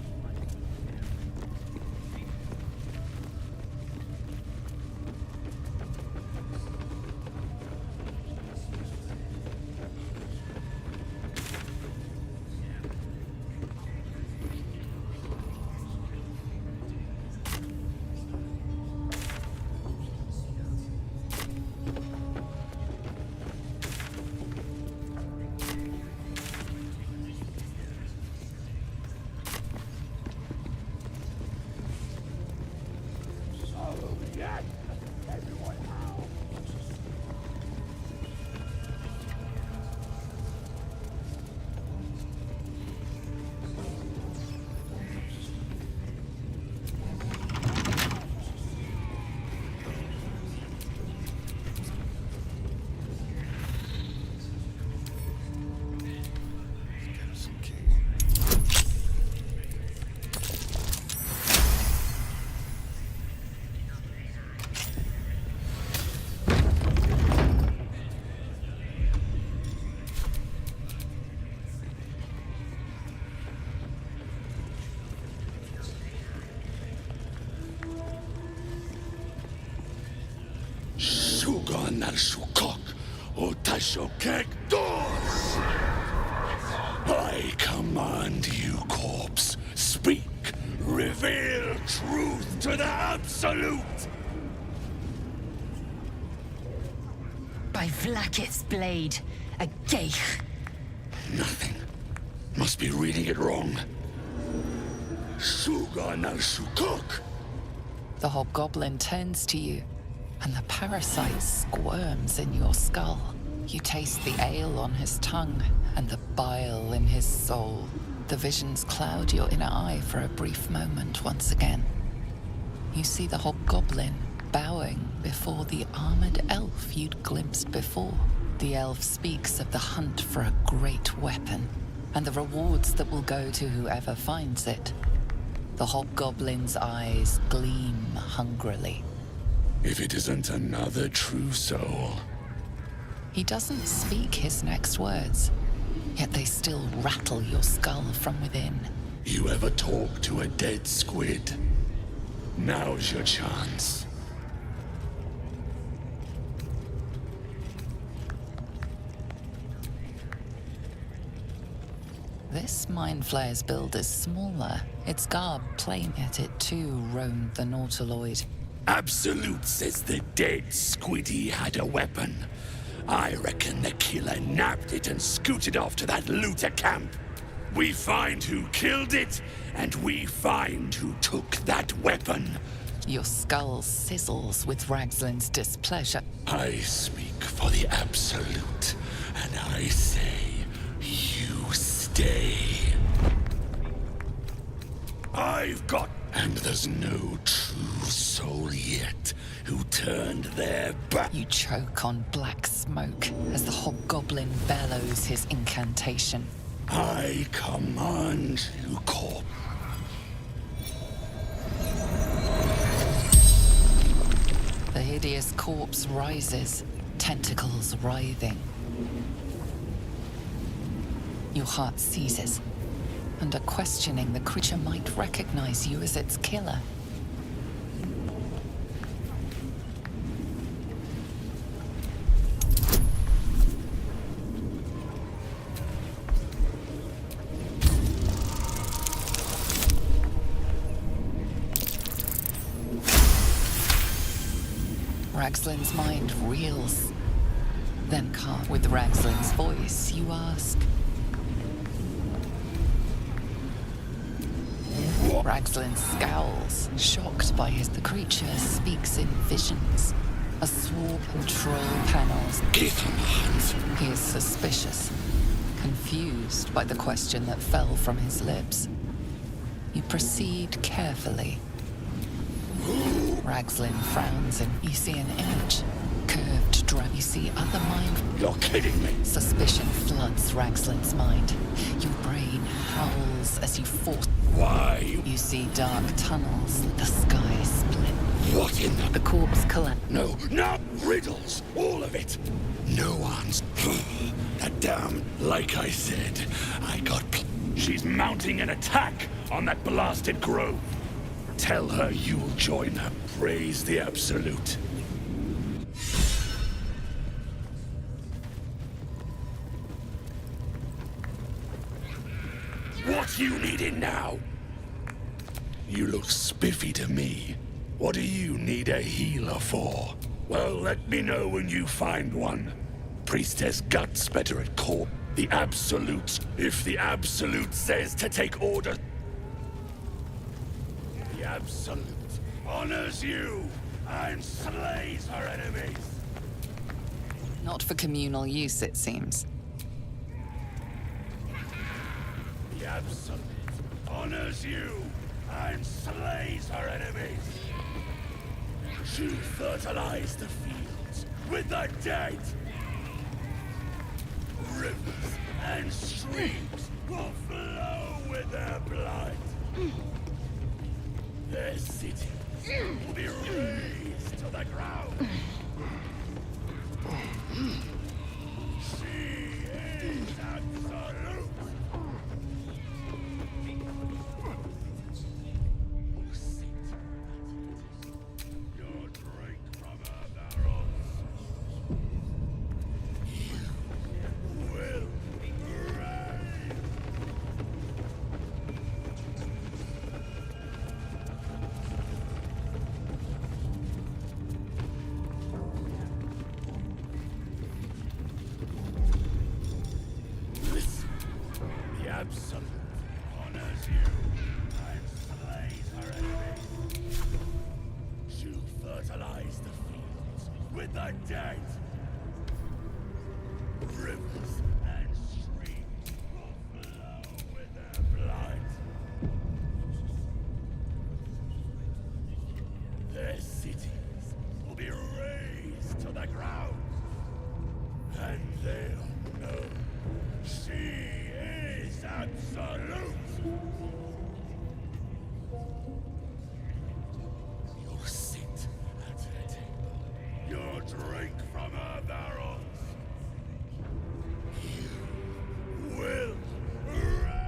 Sugan al Sukok, Otashokek Dos! I command you, corpse. Speak. Reveal truth to the Absolute! By Vlaakith's blade, a geich. Nothing. Must be reading it wrong. Sugan al Sukok! The hobgoblin turns to you, and the parasite squirms in your skull. You taste the ale on his tongue and the bile in his soul. The visions cloud your inner eye for a brief moment once again. You see the hobgoblin bowing before the armored elf you'd glimpsed before. The elf speaks of the hunt for a great weapon and the rewards that will go to whoever finds it. The hobgoblin's eyes gleam hungrily. If it isn't another true soul. He doesn't speak his next words, yet they still rattle your skull from within. You ever talk to a dead squid? Now's your chance. This Mind Flayer's build is smaller, its garb plain, yet it too roamed the Nautiloid. Absolute says the dead Squiddy had a weapon. I reckon the killer nabbed it and scooted off to that looter camp. We find who killed it, and we find who took that weapon. Your skull sizzles with Ragslin's displeasure. I speak for the Absolute, and I say, you stay. I've got... And there's no true soul yet who turned their back. You choke on black smoke as the hobgoblin bellows his incantation. I command you, corpse. The hideous corpse rises, tentacles writhing. Your heart seizes. Under questioning, the creature might recognize you as its killer. Ragslin's mind reels. Then calm. With Ragslin's voice, you ask. Ragslin scowls, shocked by the creature speaks in visions. A swarm control panels. Give him hands. He is suspicious, confused by the question that fell from his lips. You proceed carefully. Ragslin frowns and you see an image. Curved drab. You see other mind. You're kidding me. Suspicion floods Ragslin's mind. Your brain howls as you force. Why? You see dark tunnels, the sky split. What in the... The corpse collapse. No, riddles, all of it. No answer. That damn... Like I said, I got... She's mounting an attack on that blasted grove. Tell her you'll join her. Praise the Absolute. What you needing now? You look spiffy to me. What do you need a healer for? Well, let me know when you find one. Priestess Guts better at court. The Absolute. If the Absolute says to take orders... The Absolute honors you and slays her enemies. Not for communal use, it seems. The Absolute honors you and slays her enemies. She fertilized the fields with the dead. Rivers and streams will flow with their blood. Their cities will be razed to the ground. She is absolute. Your drink from her barrels. You will reign. Listen, the Absolute honors you and slays her enemies. She'll fertilize the fields with the dead. Rivers and streams will flow with their blood. Their cities will be razed to the ground. And they'll know she is absolute. You'll sit at her table. You'll drink from her barrels. You will reign.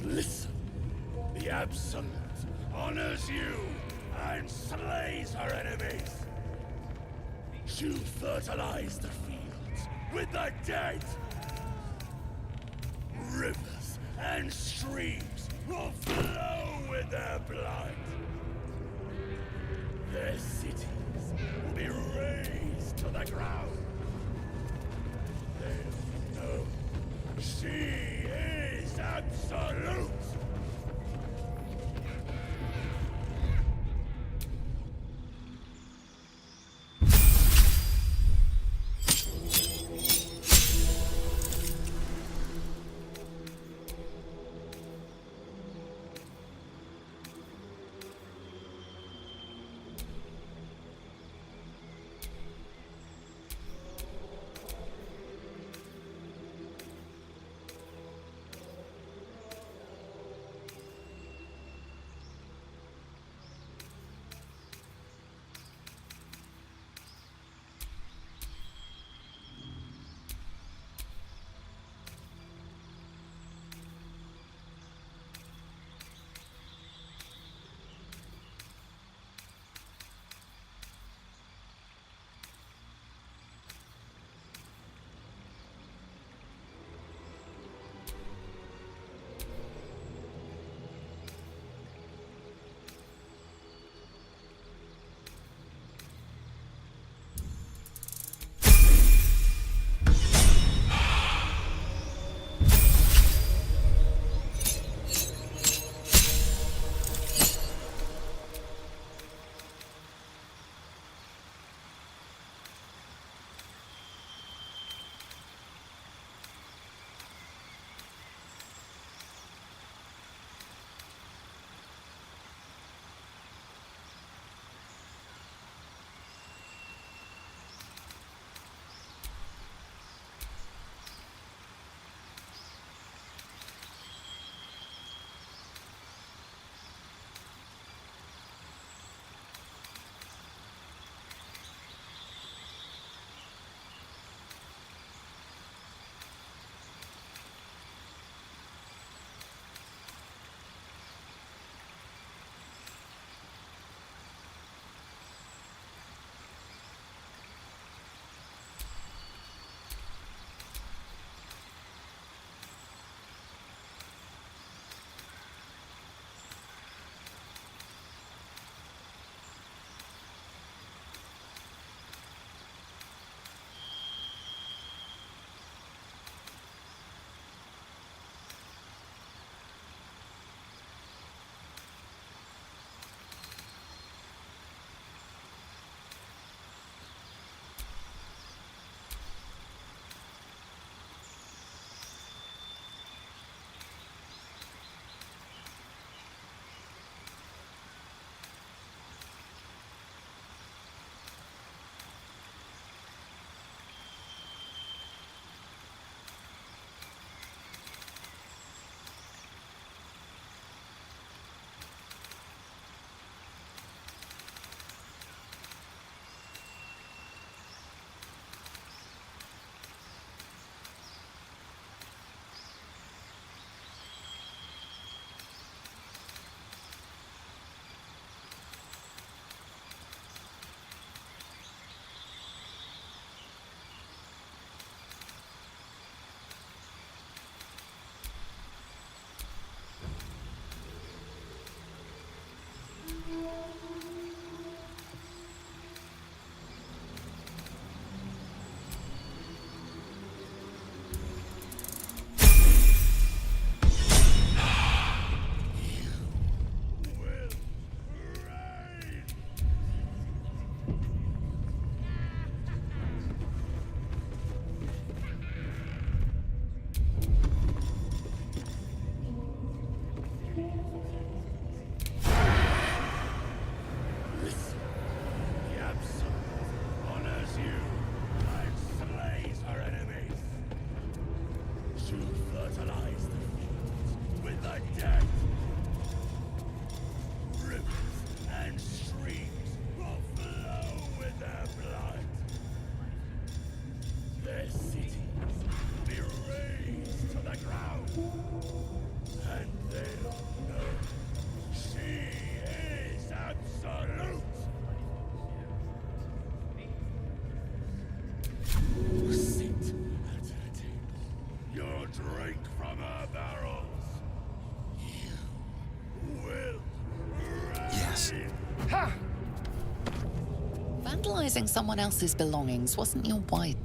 Listen, the Absolute honors you and slays her enemies. As you fertilize the fields with the dead, rivers and streams will flow with their blood. Their cities will be razed to the ground. They'll know she is absolute. Vandalizing someone else's belongings wasn't your wide.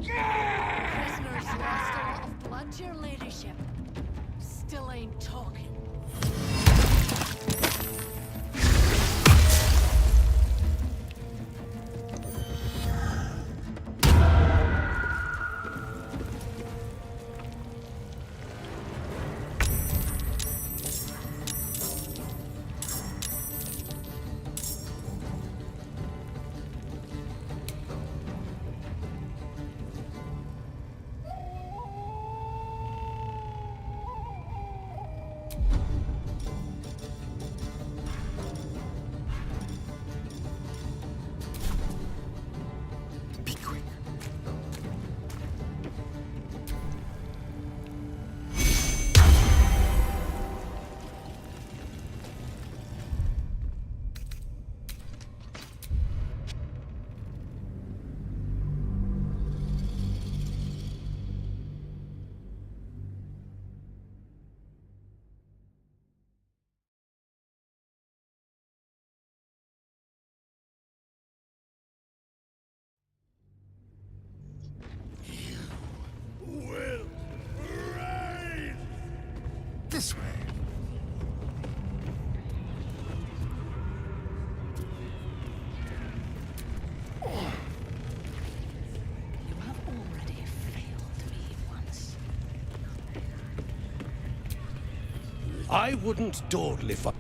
Prisoners lost a lot of blood, your ladyship. Still ain't talking. This way. You have already failed me once. I wouldn't dawdle if I...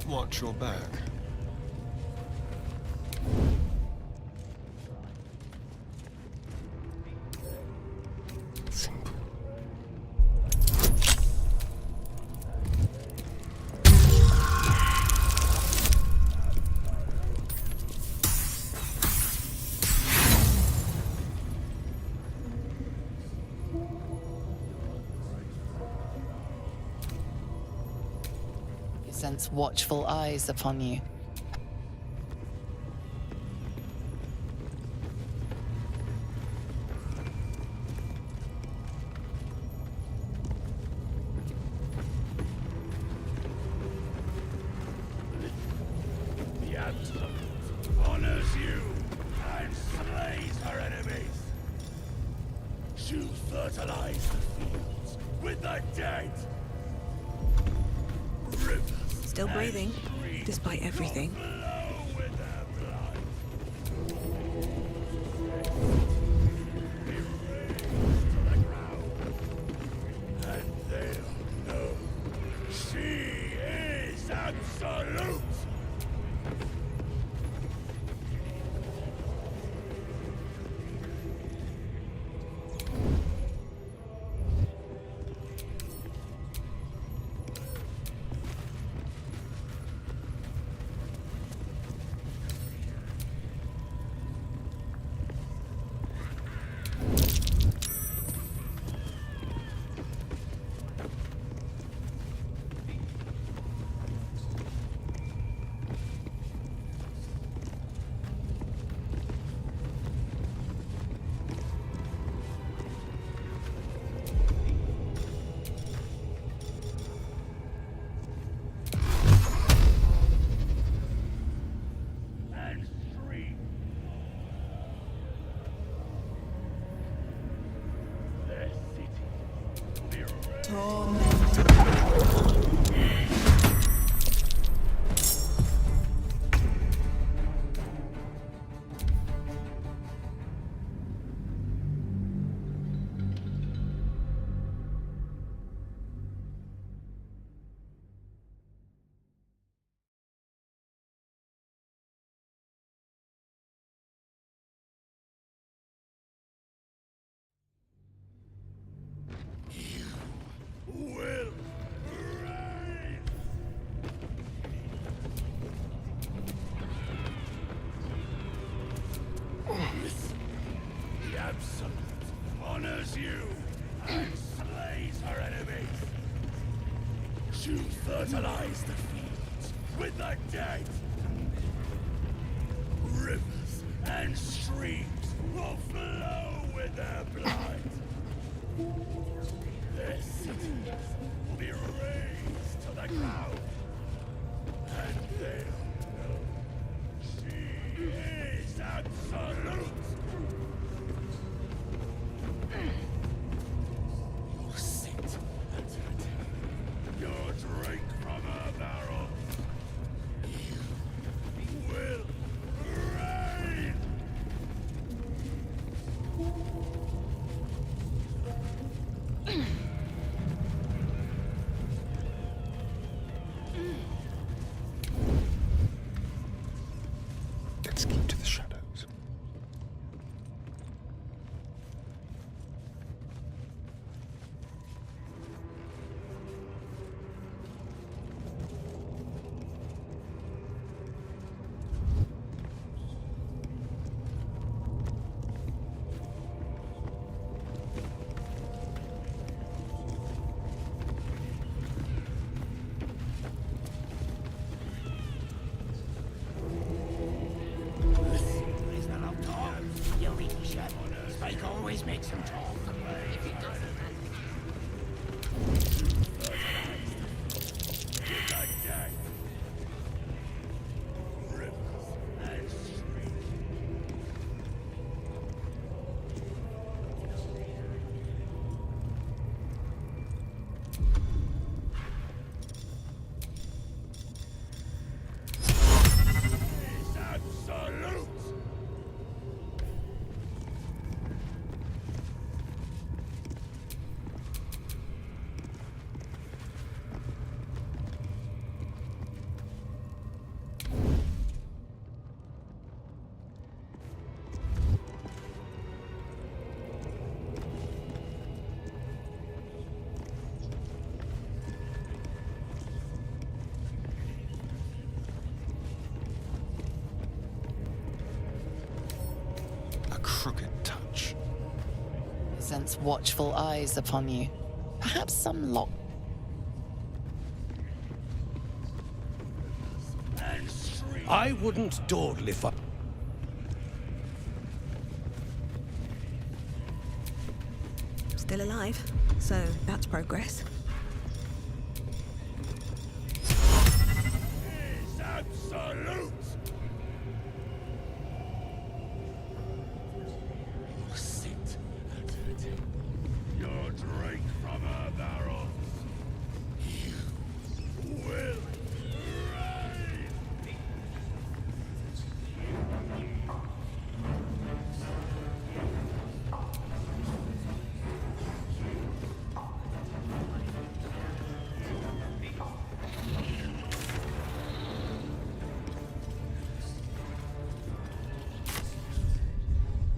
Watch your back. You sense watchful eyes upon you. The Absolute honors you and slays her enemies. She'll fertilize the fields with the dead. Rivers Still breathing, despite everything. flow with their blood. Be razed to the ground, and they'll know she is Absolute. to fertilize the fields with the dead. Rivers and streams will flow with their blood. Their cities will be razed to the ground. And they'll know she is absolute. You'll sit at her table. You'll drink from her barrel. You will reign. Let's keep to the shadows. Please not up talk. You eat shut. Spike always makes him talk. Absolute. A crooked touch. I sense watchful eyes upon you. Perhaps some lock. I wouldn't dawdle if I... Still alive, so that's progress. Is absolute. Sit at her table. You'll drink from her barrel. You will reign.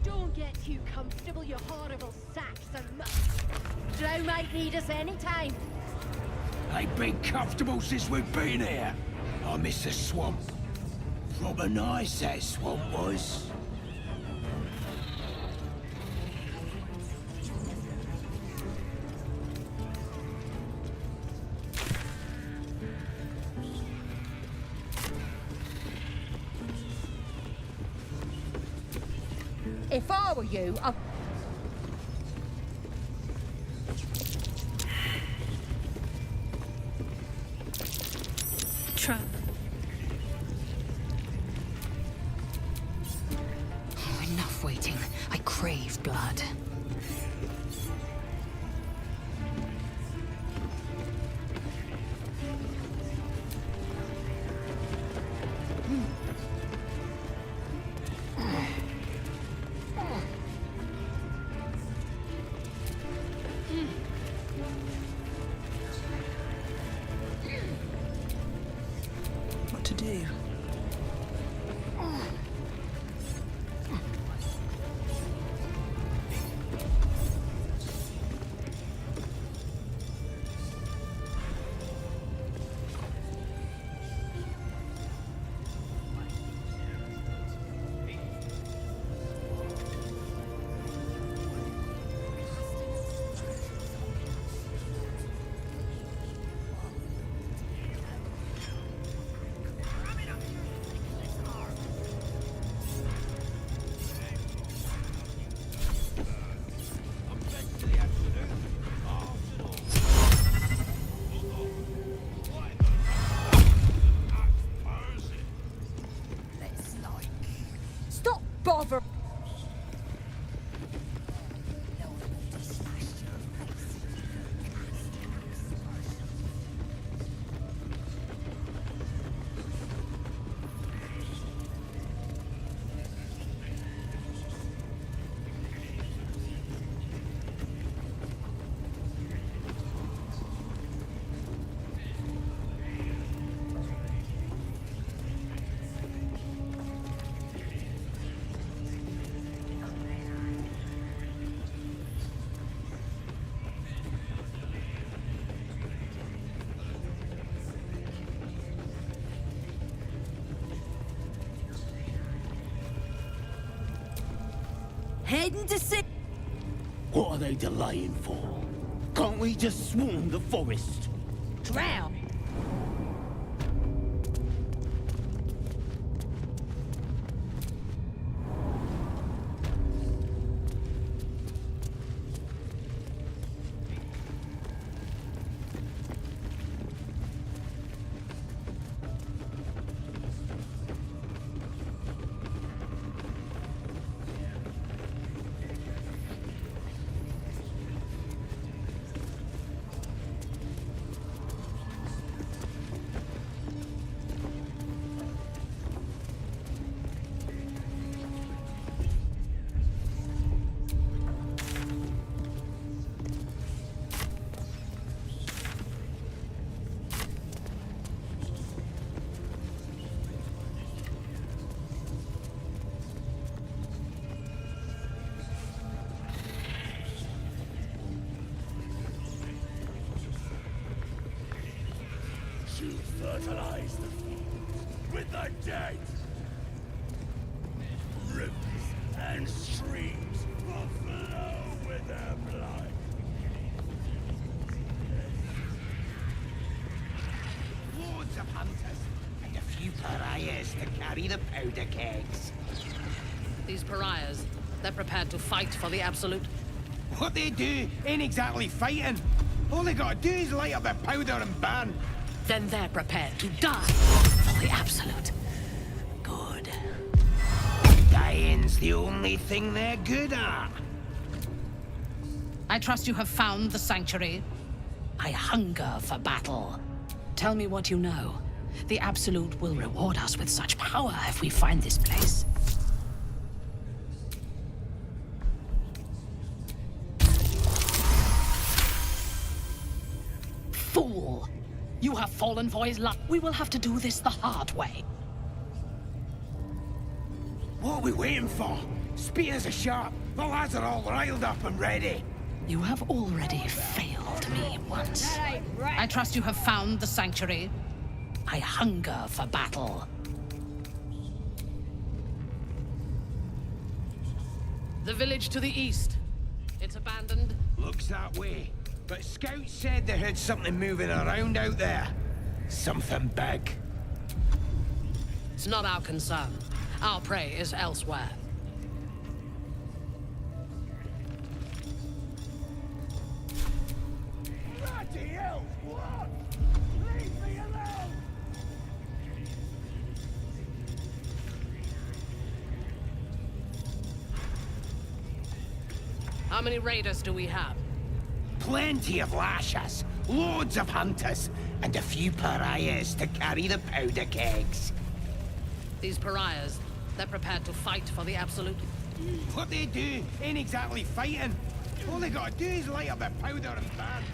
Don't get too comfortable, you horrible sacks of muck. Drow might need us anytime. Ain't been comfortable since we've been here. I miss the swamp. Proper nice that swamp was. If I were you, I'd... Trap. Oh, enough waiting. I crave blood. What to do? over. Heading to see. What are they delaying for? Can't we just swarm the forest? Drown. To fertilize the fields with the dead. Rivers and streams will flow with their blood. Loads of hunters and a few pariahs to carry the powder kegs. These pariahs, they're prepared to fight for the Absolute. What they do ain't exactly fighting. All they gotta do is light up their powder and burn. Then they're prepared to die for the Absolute. Good. Dying's the only thing they're good at. I trust you have found the sanctuary. I hunger for battle. Tell me what you know. The Absolute will reward us with such power if we find this place. Fool! You have fallen for his luck. We will have to do this the hard way. What are we waiting for? Spears are sharp. The lads are all riled up and ready. You have already failed me once. I trust you have found the sanctuary. I hunger for battle. The village to the east. It's abandoned. Looks that way. But scouts said they heard something moving around out there. Something big. It's not our concern. Our prey is elsewhere. Bloody hell! What? Leave me alone! How many raiders do we have? Plenty of lashers, loads of hunters, and a few pariahs to carry the powder kegs. These pariahs, they're prepared to fight for the Absolute. What they do ain't exactly fighting. All they gotta do is light up their powder and burn.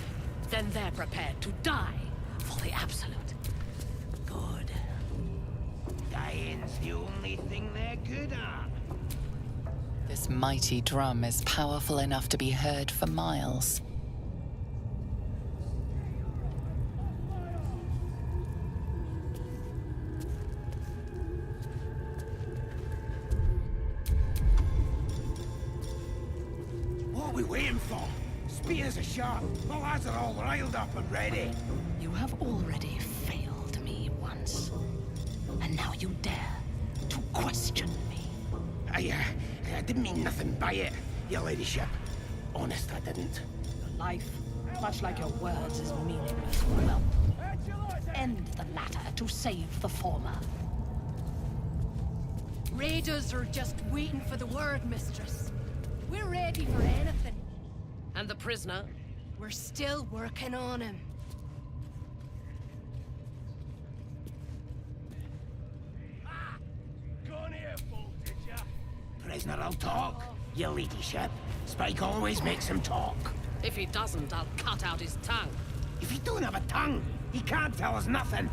Then they're prepared to die for the Absolute. Good. Dying's the only thing they're good at. This mighty drum is powerful enough to be heard for miles. What are we waiting for? Spears are sharp. The lads are all riled up and ready. You have already failed me once. And now you dare to question me. I didn't mean nothing by it, your ladyship. Honest, I didn't. Your life, much like your words, is meaningless. Well, end the latter to save the former. Raiders are just waiting for the word, mistress. We're ready for anything. And the prisoner? We're still working on him. Gone here, fool, did ya? Prisoner will talk, your ladyship. Spike always makes him talk. If he doesn't, I'll cut out his tongue. If he don't have a tongue, he can't tell us nothing.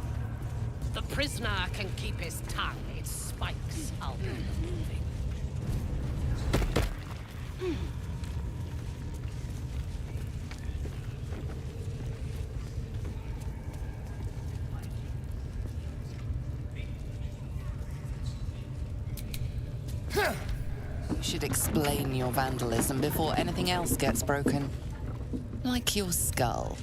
The prisoner can keep his tongue. It's Spike's I'll be removing. You should explain your vandalism before anything else gets broken. Like your skull.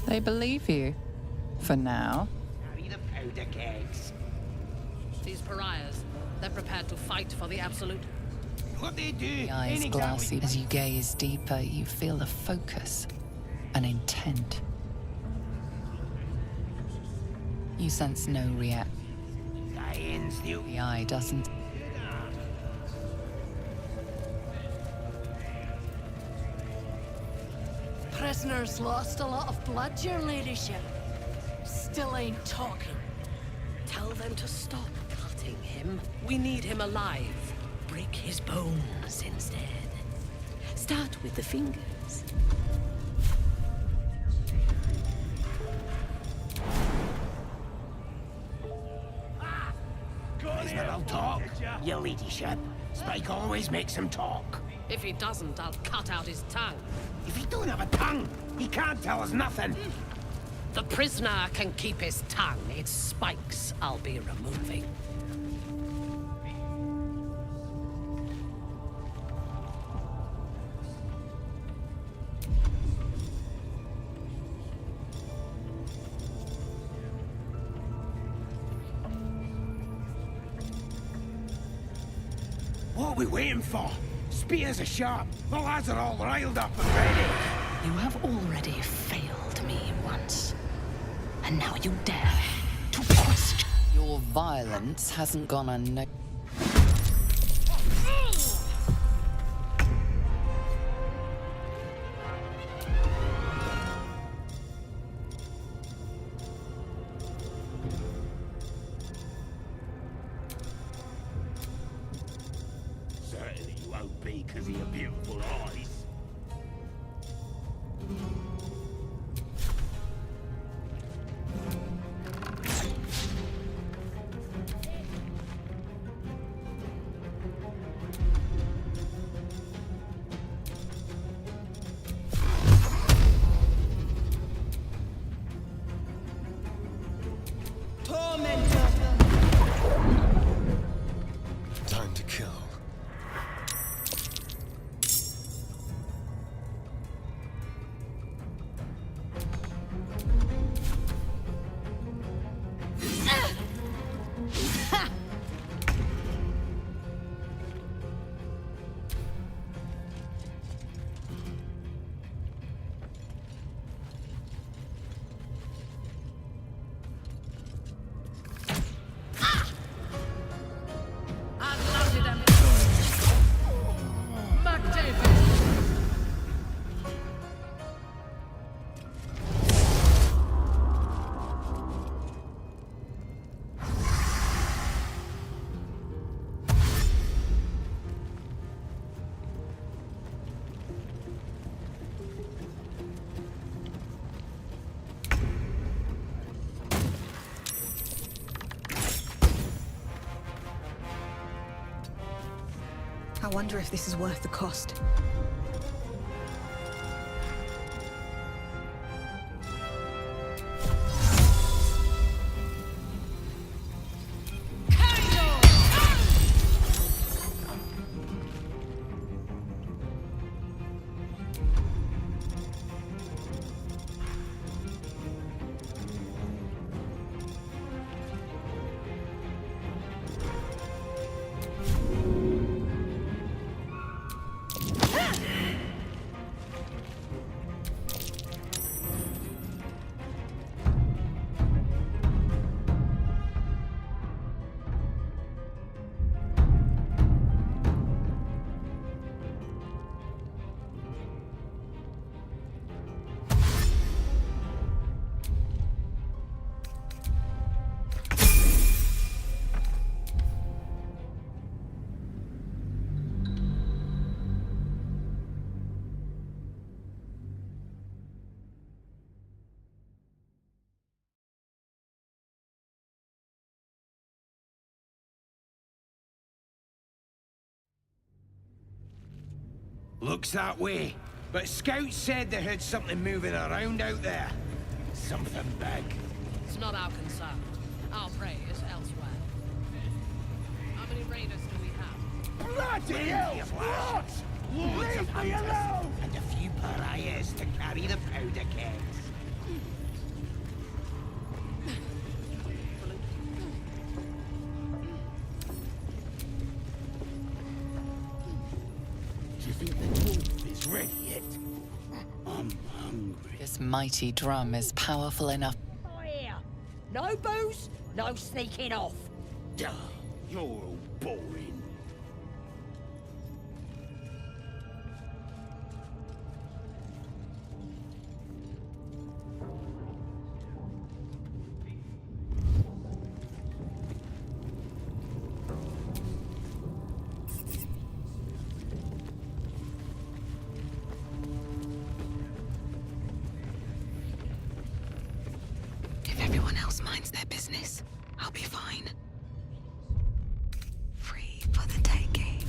They believe you. For now. Carry the powder kegs. These pariahs, they're prepared to fight for the Absolute. What they do? The eyes ain't glassy. exactly- As you gaze deeper, you feel a focus, an intent. You sense no reaction. The eye doesn't. Prisoners lost a lot of blood, your ladyship. Still ain't talking. Tell them to stop cutting him. We need him alive. Break his bones instead. Start with the fingers. Prisoner will talk, your ladyship. Spike always makes him talk. If he doesn't, I'll cut out his tongue. If he don't have a tongue, he can't tell us nothing. The prisoner can keep his tongue. It's Spike's I'll be removing. What are we waiting for? Spears are sharp. The lads are all riled up and ready. You have already failed me once. And now you dare to question. Your violence hasn't gone unnoticed. Certainly you won't be because of your beautiful eyes. Tormentor! Time to kill. I wonder if this is worth the cost. Looks that way. But scouts said they heard something moving around out there. Something big. It's not our concern. Our prey is elsewhere. How many raiders do we have? Bloody hell! What? Leave me alone! And a few pariahs to carry the powder kegs. Do you think the wolf is ready yet? I'm hungry. This mighty drum is powerful enough. Here. No booze, no sneaking off. Duh, you're all boring. If everyone else minds their business, I'll be fine. Free for the taking.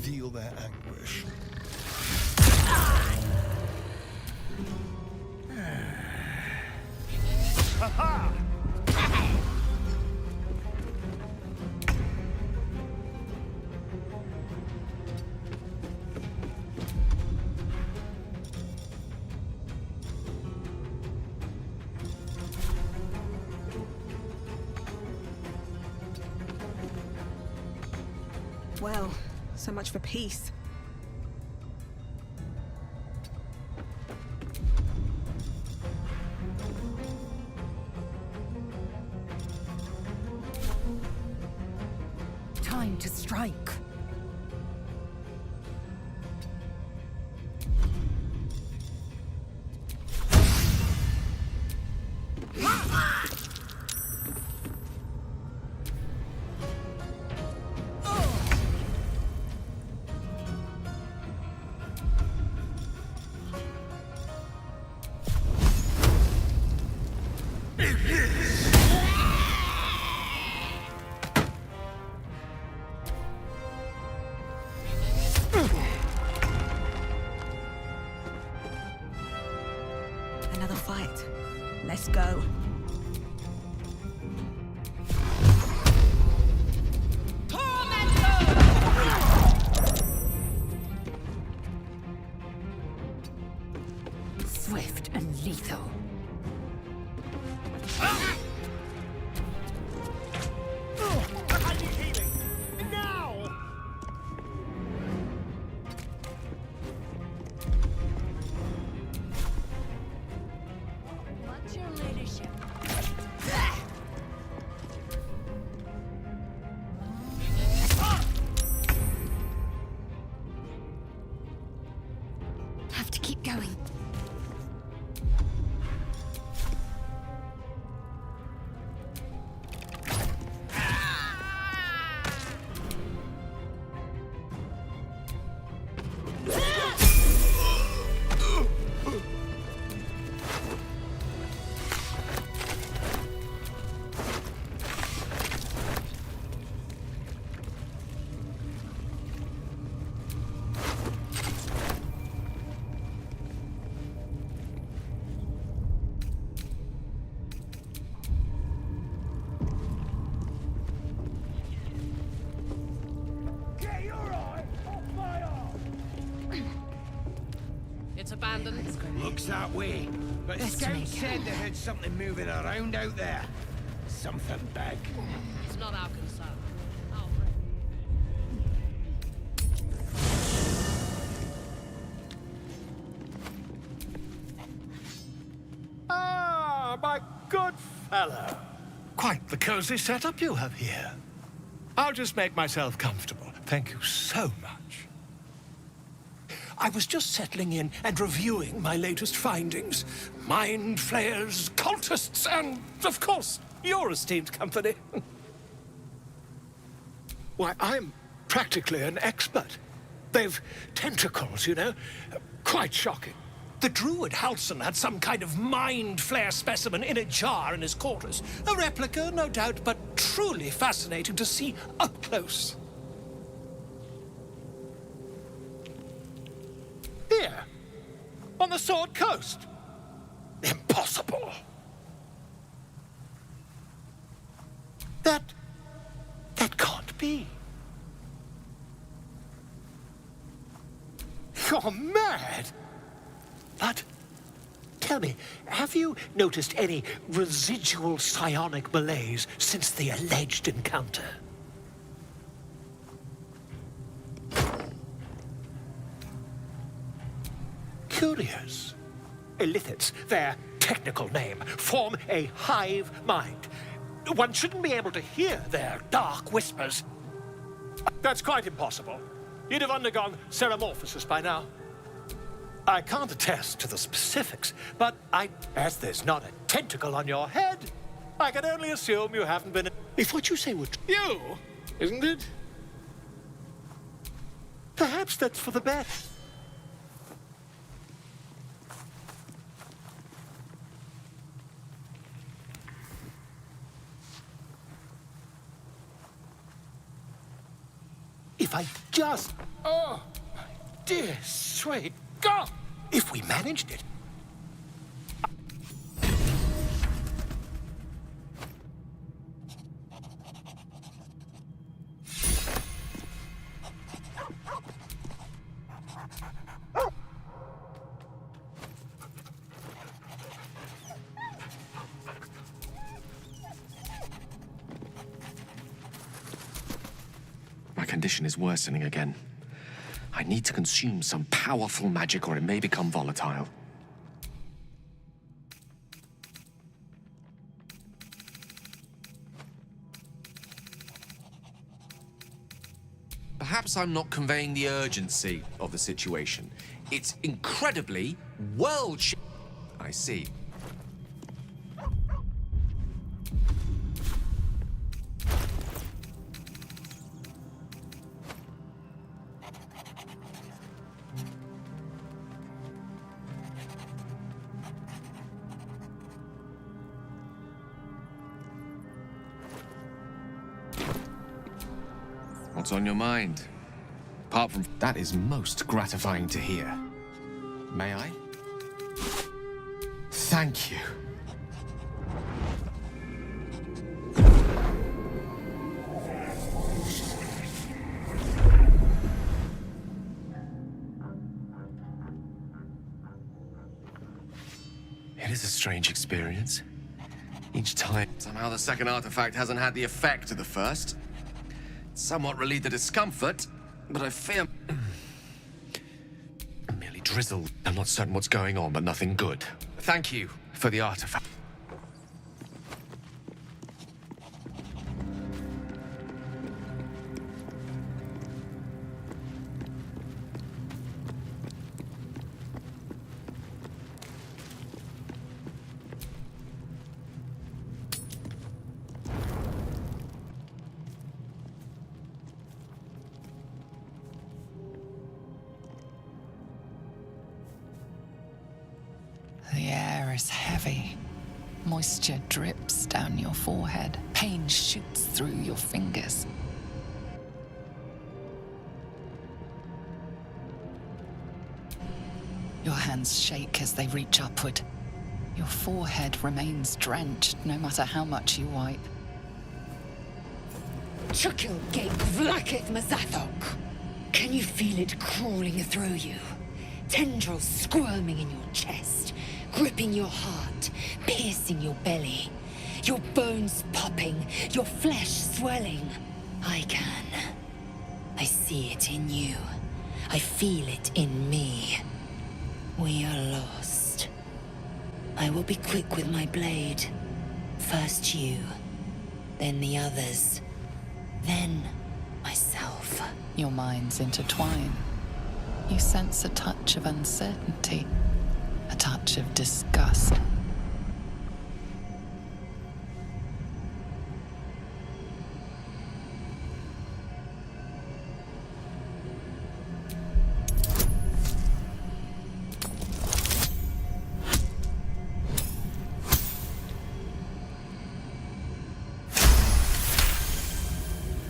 Feel their anguish. Ha-ha! Well, so much for peace. Time to strike. Another fight. Let's go. Swift and lethal. I need healing! Now! What's your ladyship? abandoned. Looks that way. But scouts said they heard something moving around out there. Something big. It's not our concern. Ah, my good fellow. Quite the cozy setup you have here. I'll just make myself comfortable. Thank you so much. I was just settling in and reviewing my latest findings. Mind flayers, cultists, and, of course, your esteemed company. Why, I'm practically an expert. They've tentacles, you know. Quite shocking. The druid Halson had some kind of mind flare specimen in a jar in his quarters. A replica, no doubt, but truly fascinating to see up close. Here, on the Sword Coast. Impossible. That can't be. You're mad. But, tell me, have you noticed any residual psionic malaise since the alleged encounter? Curious. Illithids, their technical name, form a hive mind. One shouldn't be able to hear their dark whispers. That's quite impossible. You'd have undergone ceramorphosis by now. I can't attest to the specifics, but as there's not a tentacle on your head, I can only assume you haven't been... If what you say were you, isn't it? Perhaps that's for the best. If I just... Oh, my dear sweet God! If we managed it... My condition is worsening again. I need to consume some powerful magic or it may become volatile. Perhaps I'm not conveying the urgency of the situation. It's incredibly I see. What's on your mind? Apart from... That is most gratifying to hear. May I? Thank you. It is a strange experience. Each time... Somehow the second artifact hasn't had the effect of the first. Somewhat relieved the discomfort, but I fear... merely drizzled. I'm not certain what's going on, but nothing good. Thank you for the artifact. The air is heavy. Moisture drips down your forehead. Pain shoots through your fingers. Your hands shake as they reach upward. Your forehead remains drenched no matter how much you wipe. Chukil gate vlakith mazathok. Can you feel it crawling through you? Tendrils squirming in your chest, gripping your heart, piercing your belly. Your bones popping, your flesh swelling. I can. I see it in you. I feel it in me. We are lost. I will be quick with my blade. First you, then the others, then myself. Your minds intertwine. You sense a touch of uncertainty, a touch of disgust.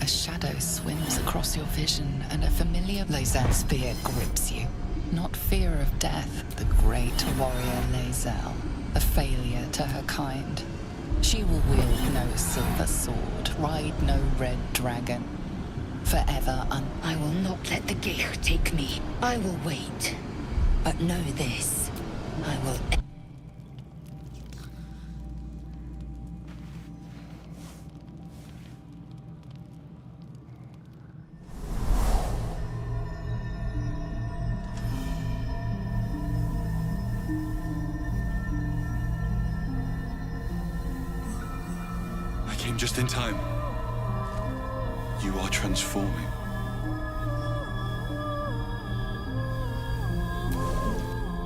A shadow swims across your vision, and a familiar Lae'zel's spear grips you. Not fear of death, the great warrior Lae'zel, a failure to her kind. She will wield no silver sword, ride no red dragon. Forever I will not let the Geich take me. I will wait. But know this, I will... Just in time. You are transforming.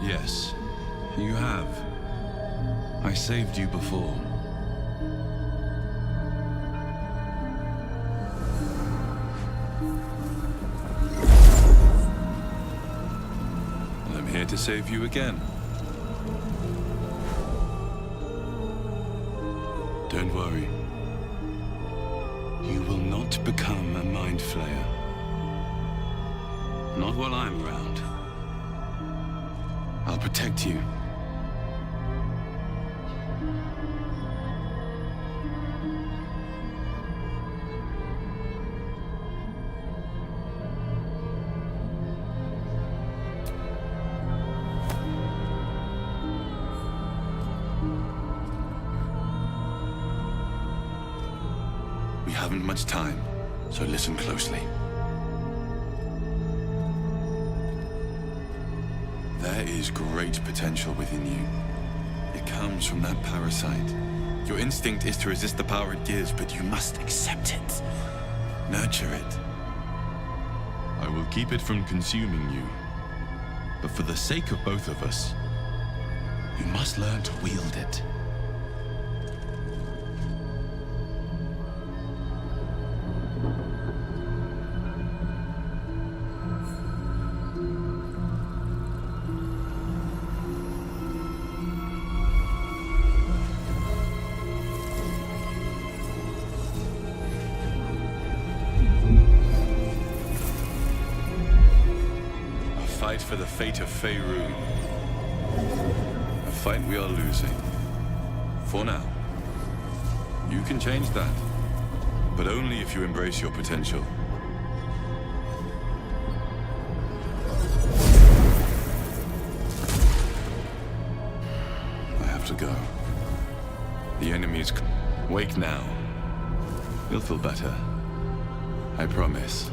Yes, you have. I saved you before. And I'm here to save you again. Don't worry. You will not become a mind flayer. Not while I'm around. I'll protect you. We haven't much time, so listen closely. There is great potential within you. It comes from that parasite. Your instinct is to resist the power it gives, but you must accept it. Nurture it. I will keep it from consuming you. But for the sake of both of us, you must learn to wield it. Fight for the fate of Faerun. A fight we are losing. For now. You can change that. But only if you embrace your potential. I have to go. The enemy is... Wake now. You'll feel better. I promise.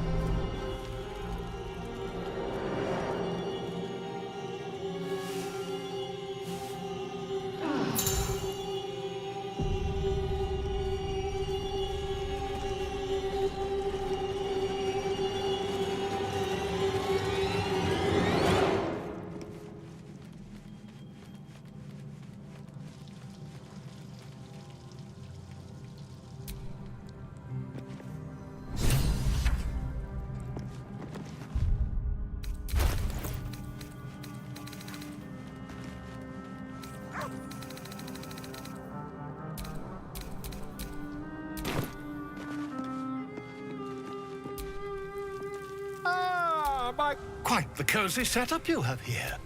Quite the cozy setup you have here.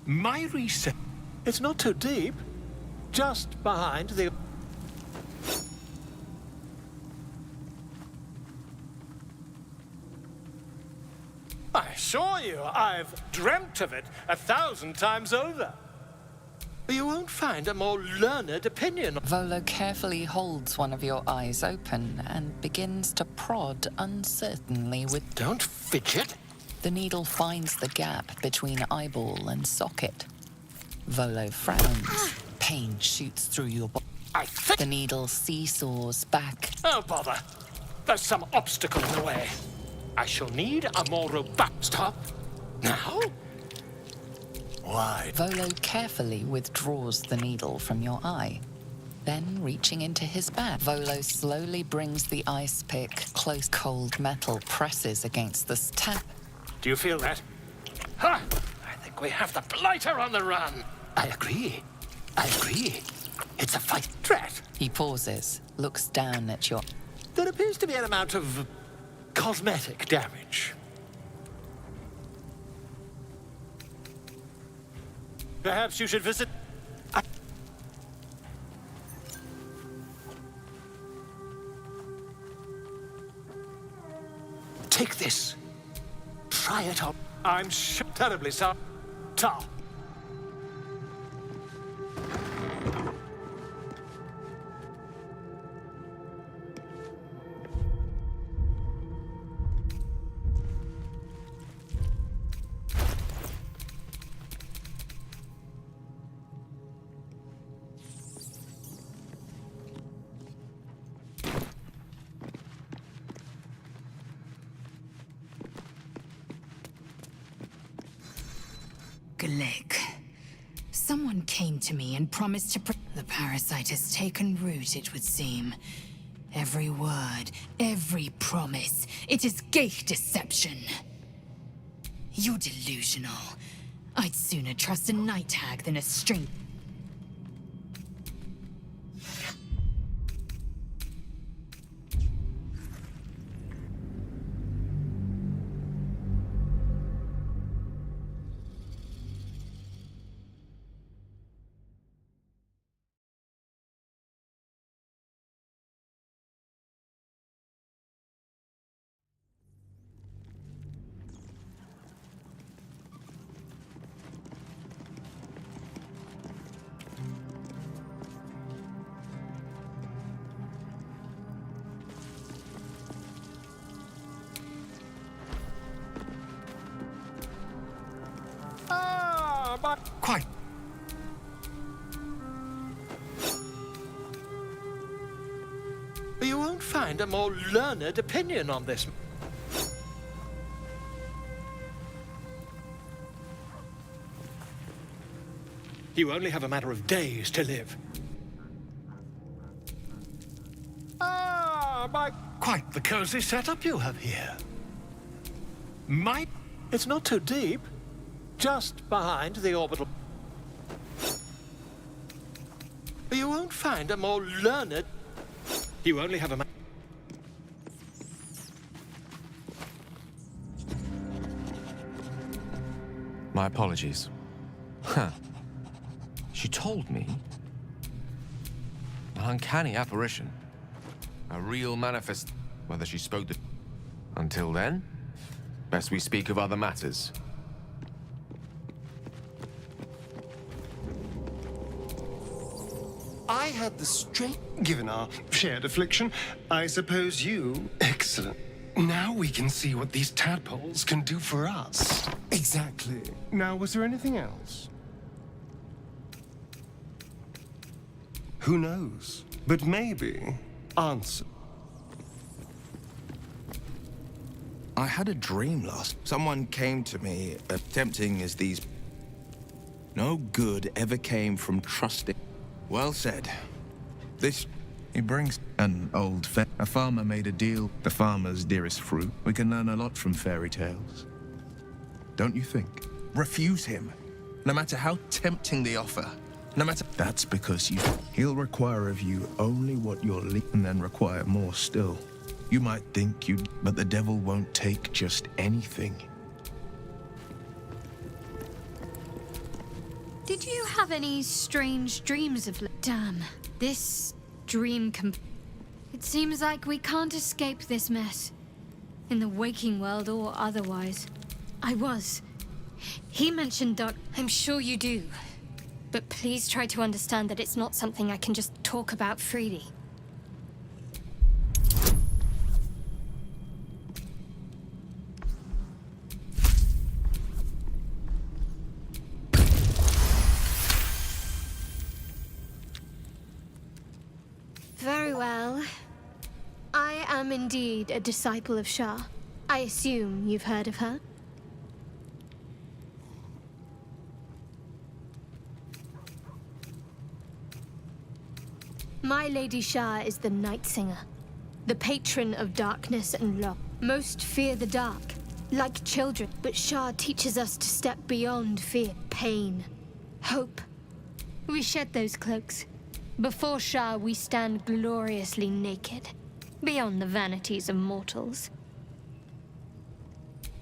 My research... It's not too deep. Just behind the... I assure you, I've dreamt of it 1,000 times over. You won't find a more learned opinion. Volo carefully holds one of your eyes open and begins to prod uncertainly with... Don't fidget. The needle finds the gap between eyeball and socket. Volo frowns. Pain shoots through your body. The needle seesaws back. Oh, bother. There's some obstacle in the way. I shall need a more robust... Stop. Now? Why? Volo carefully withdraws the needle from your eye. Then, reaching into his bag, Volo slowly brings the ice pick close. Cold metal presses against the tap. Do you feel that? Ha! I think we have the blighter on the run. I agree. It's a fight threat. He pauses, looks down at your... There appears to be an amount of cosmetic damage. Perhaps you should visit... Take this. Try it on. I'm sure terribly sorry. Ta. Glick. Someone came to me and promised to... The parasite has taken root, it would seem. Every word, every promise. It is gate deception. You're delusional. I'd sooner trust a night hag than a string... Quite. You won't find a more learned opinion on this. You only have a matter of days to live. Quite the cozy setup you have here. It's not too deep. Just behind the orbital... You won't find a more learned... You only have a... My apologies. Huh. She told me. An uncanny apparition. A real manifest... Whether she spoke the... Until then, best we speak of other matters. I had the strength. Given our shared affliction, I suppose you... Excellent. Now we can see what these tadpoles can do for us. Exactly. Now, was there anything else? Who knows? But maybe... Answer. I had a dream last. Someone came to me, tempting as these... No good ever came from trusting. Well said. This... He brings an old a farmer made a deal, the farmer's dearest fruit. We can learn a lot from fairy tales. Don't you think? Refuse him, no matter how tempting the offer. No matter... That's because he'll require of you only what you're and then require more still. You might think you'd... But the devil won't take just anything. Did you have any strange dreams of Damn, this dream It seems like we can't escape this mess. In the waking world or otherwise. I was. He mentioned Doc. I'm sure you do. But please try to understand that it's not something I can just talk about freely. Very well. I am indeed a disciple of Shah. I assume you've heard of her? My Lady Shah is the Night Singer, the patron of darkness and law. Most fear the dark, like children, but Shah teaches us to step beyond fear, pain, hope. We shed those cloaks. Before Shah, we stand gloriously naked, beyond the vanities of mortals.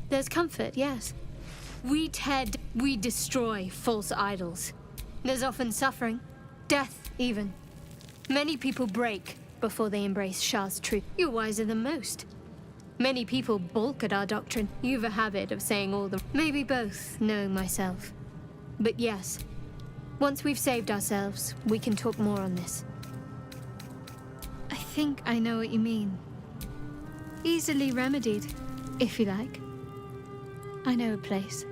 There's comfort, yes. We destroy false idols. There's often suffering, death even. Many people break before they embrace Shah's truth. You're wiser than most. Many people balk at our doctrine. You've a habit of saying all the... Maybe both, knowing myself. But yes, once we've saved ourselves, we can talk more on this. I think I know what you mean. Easily remedied, if you like. I know a place.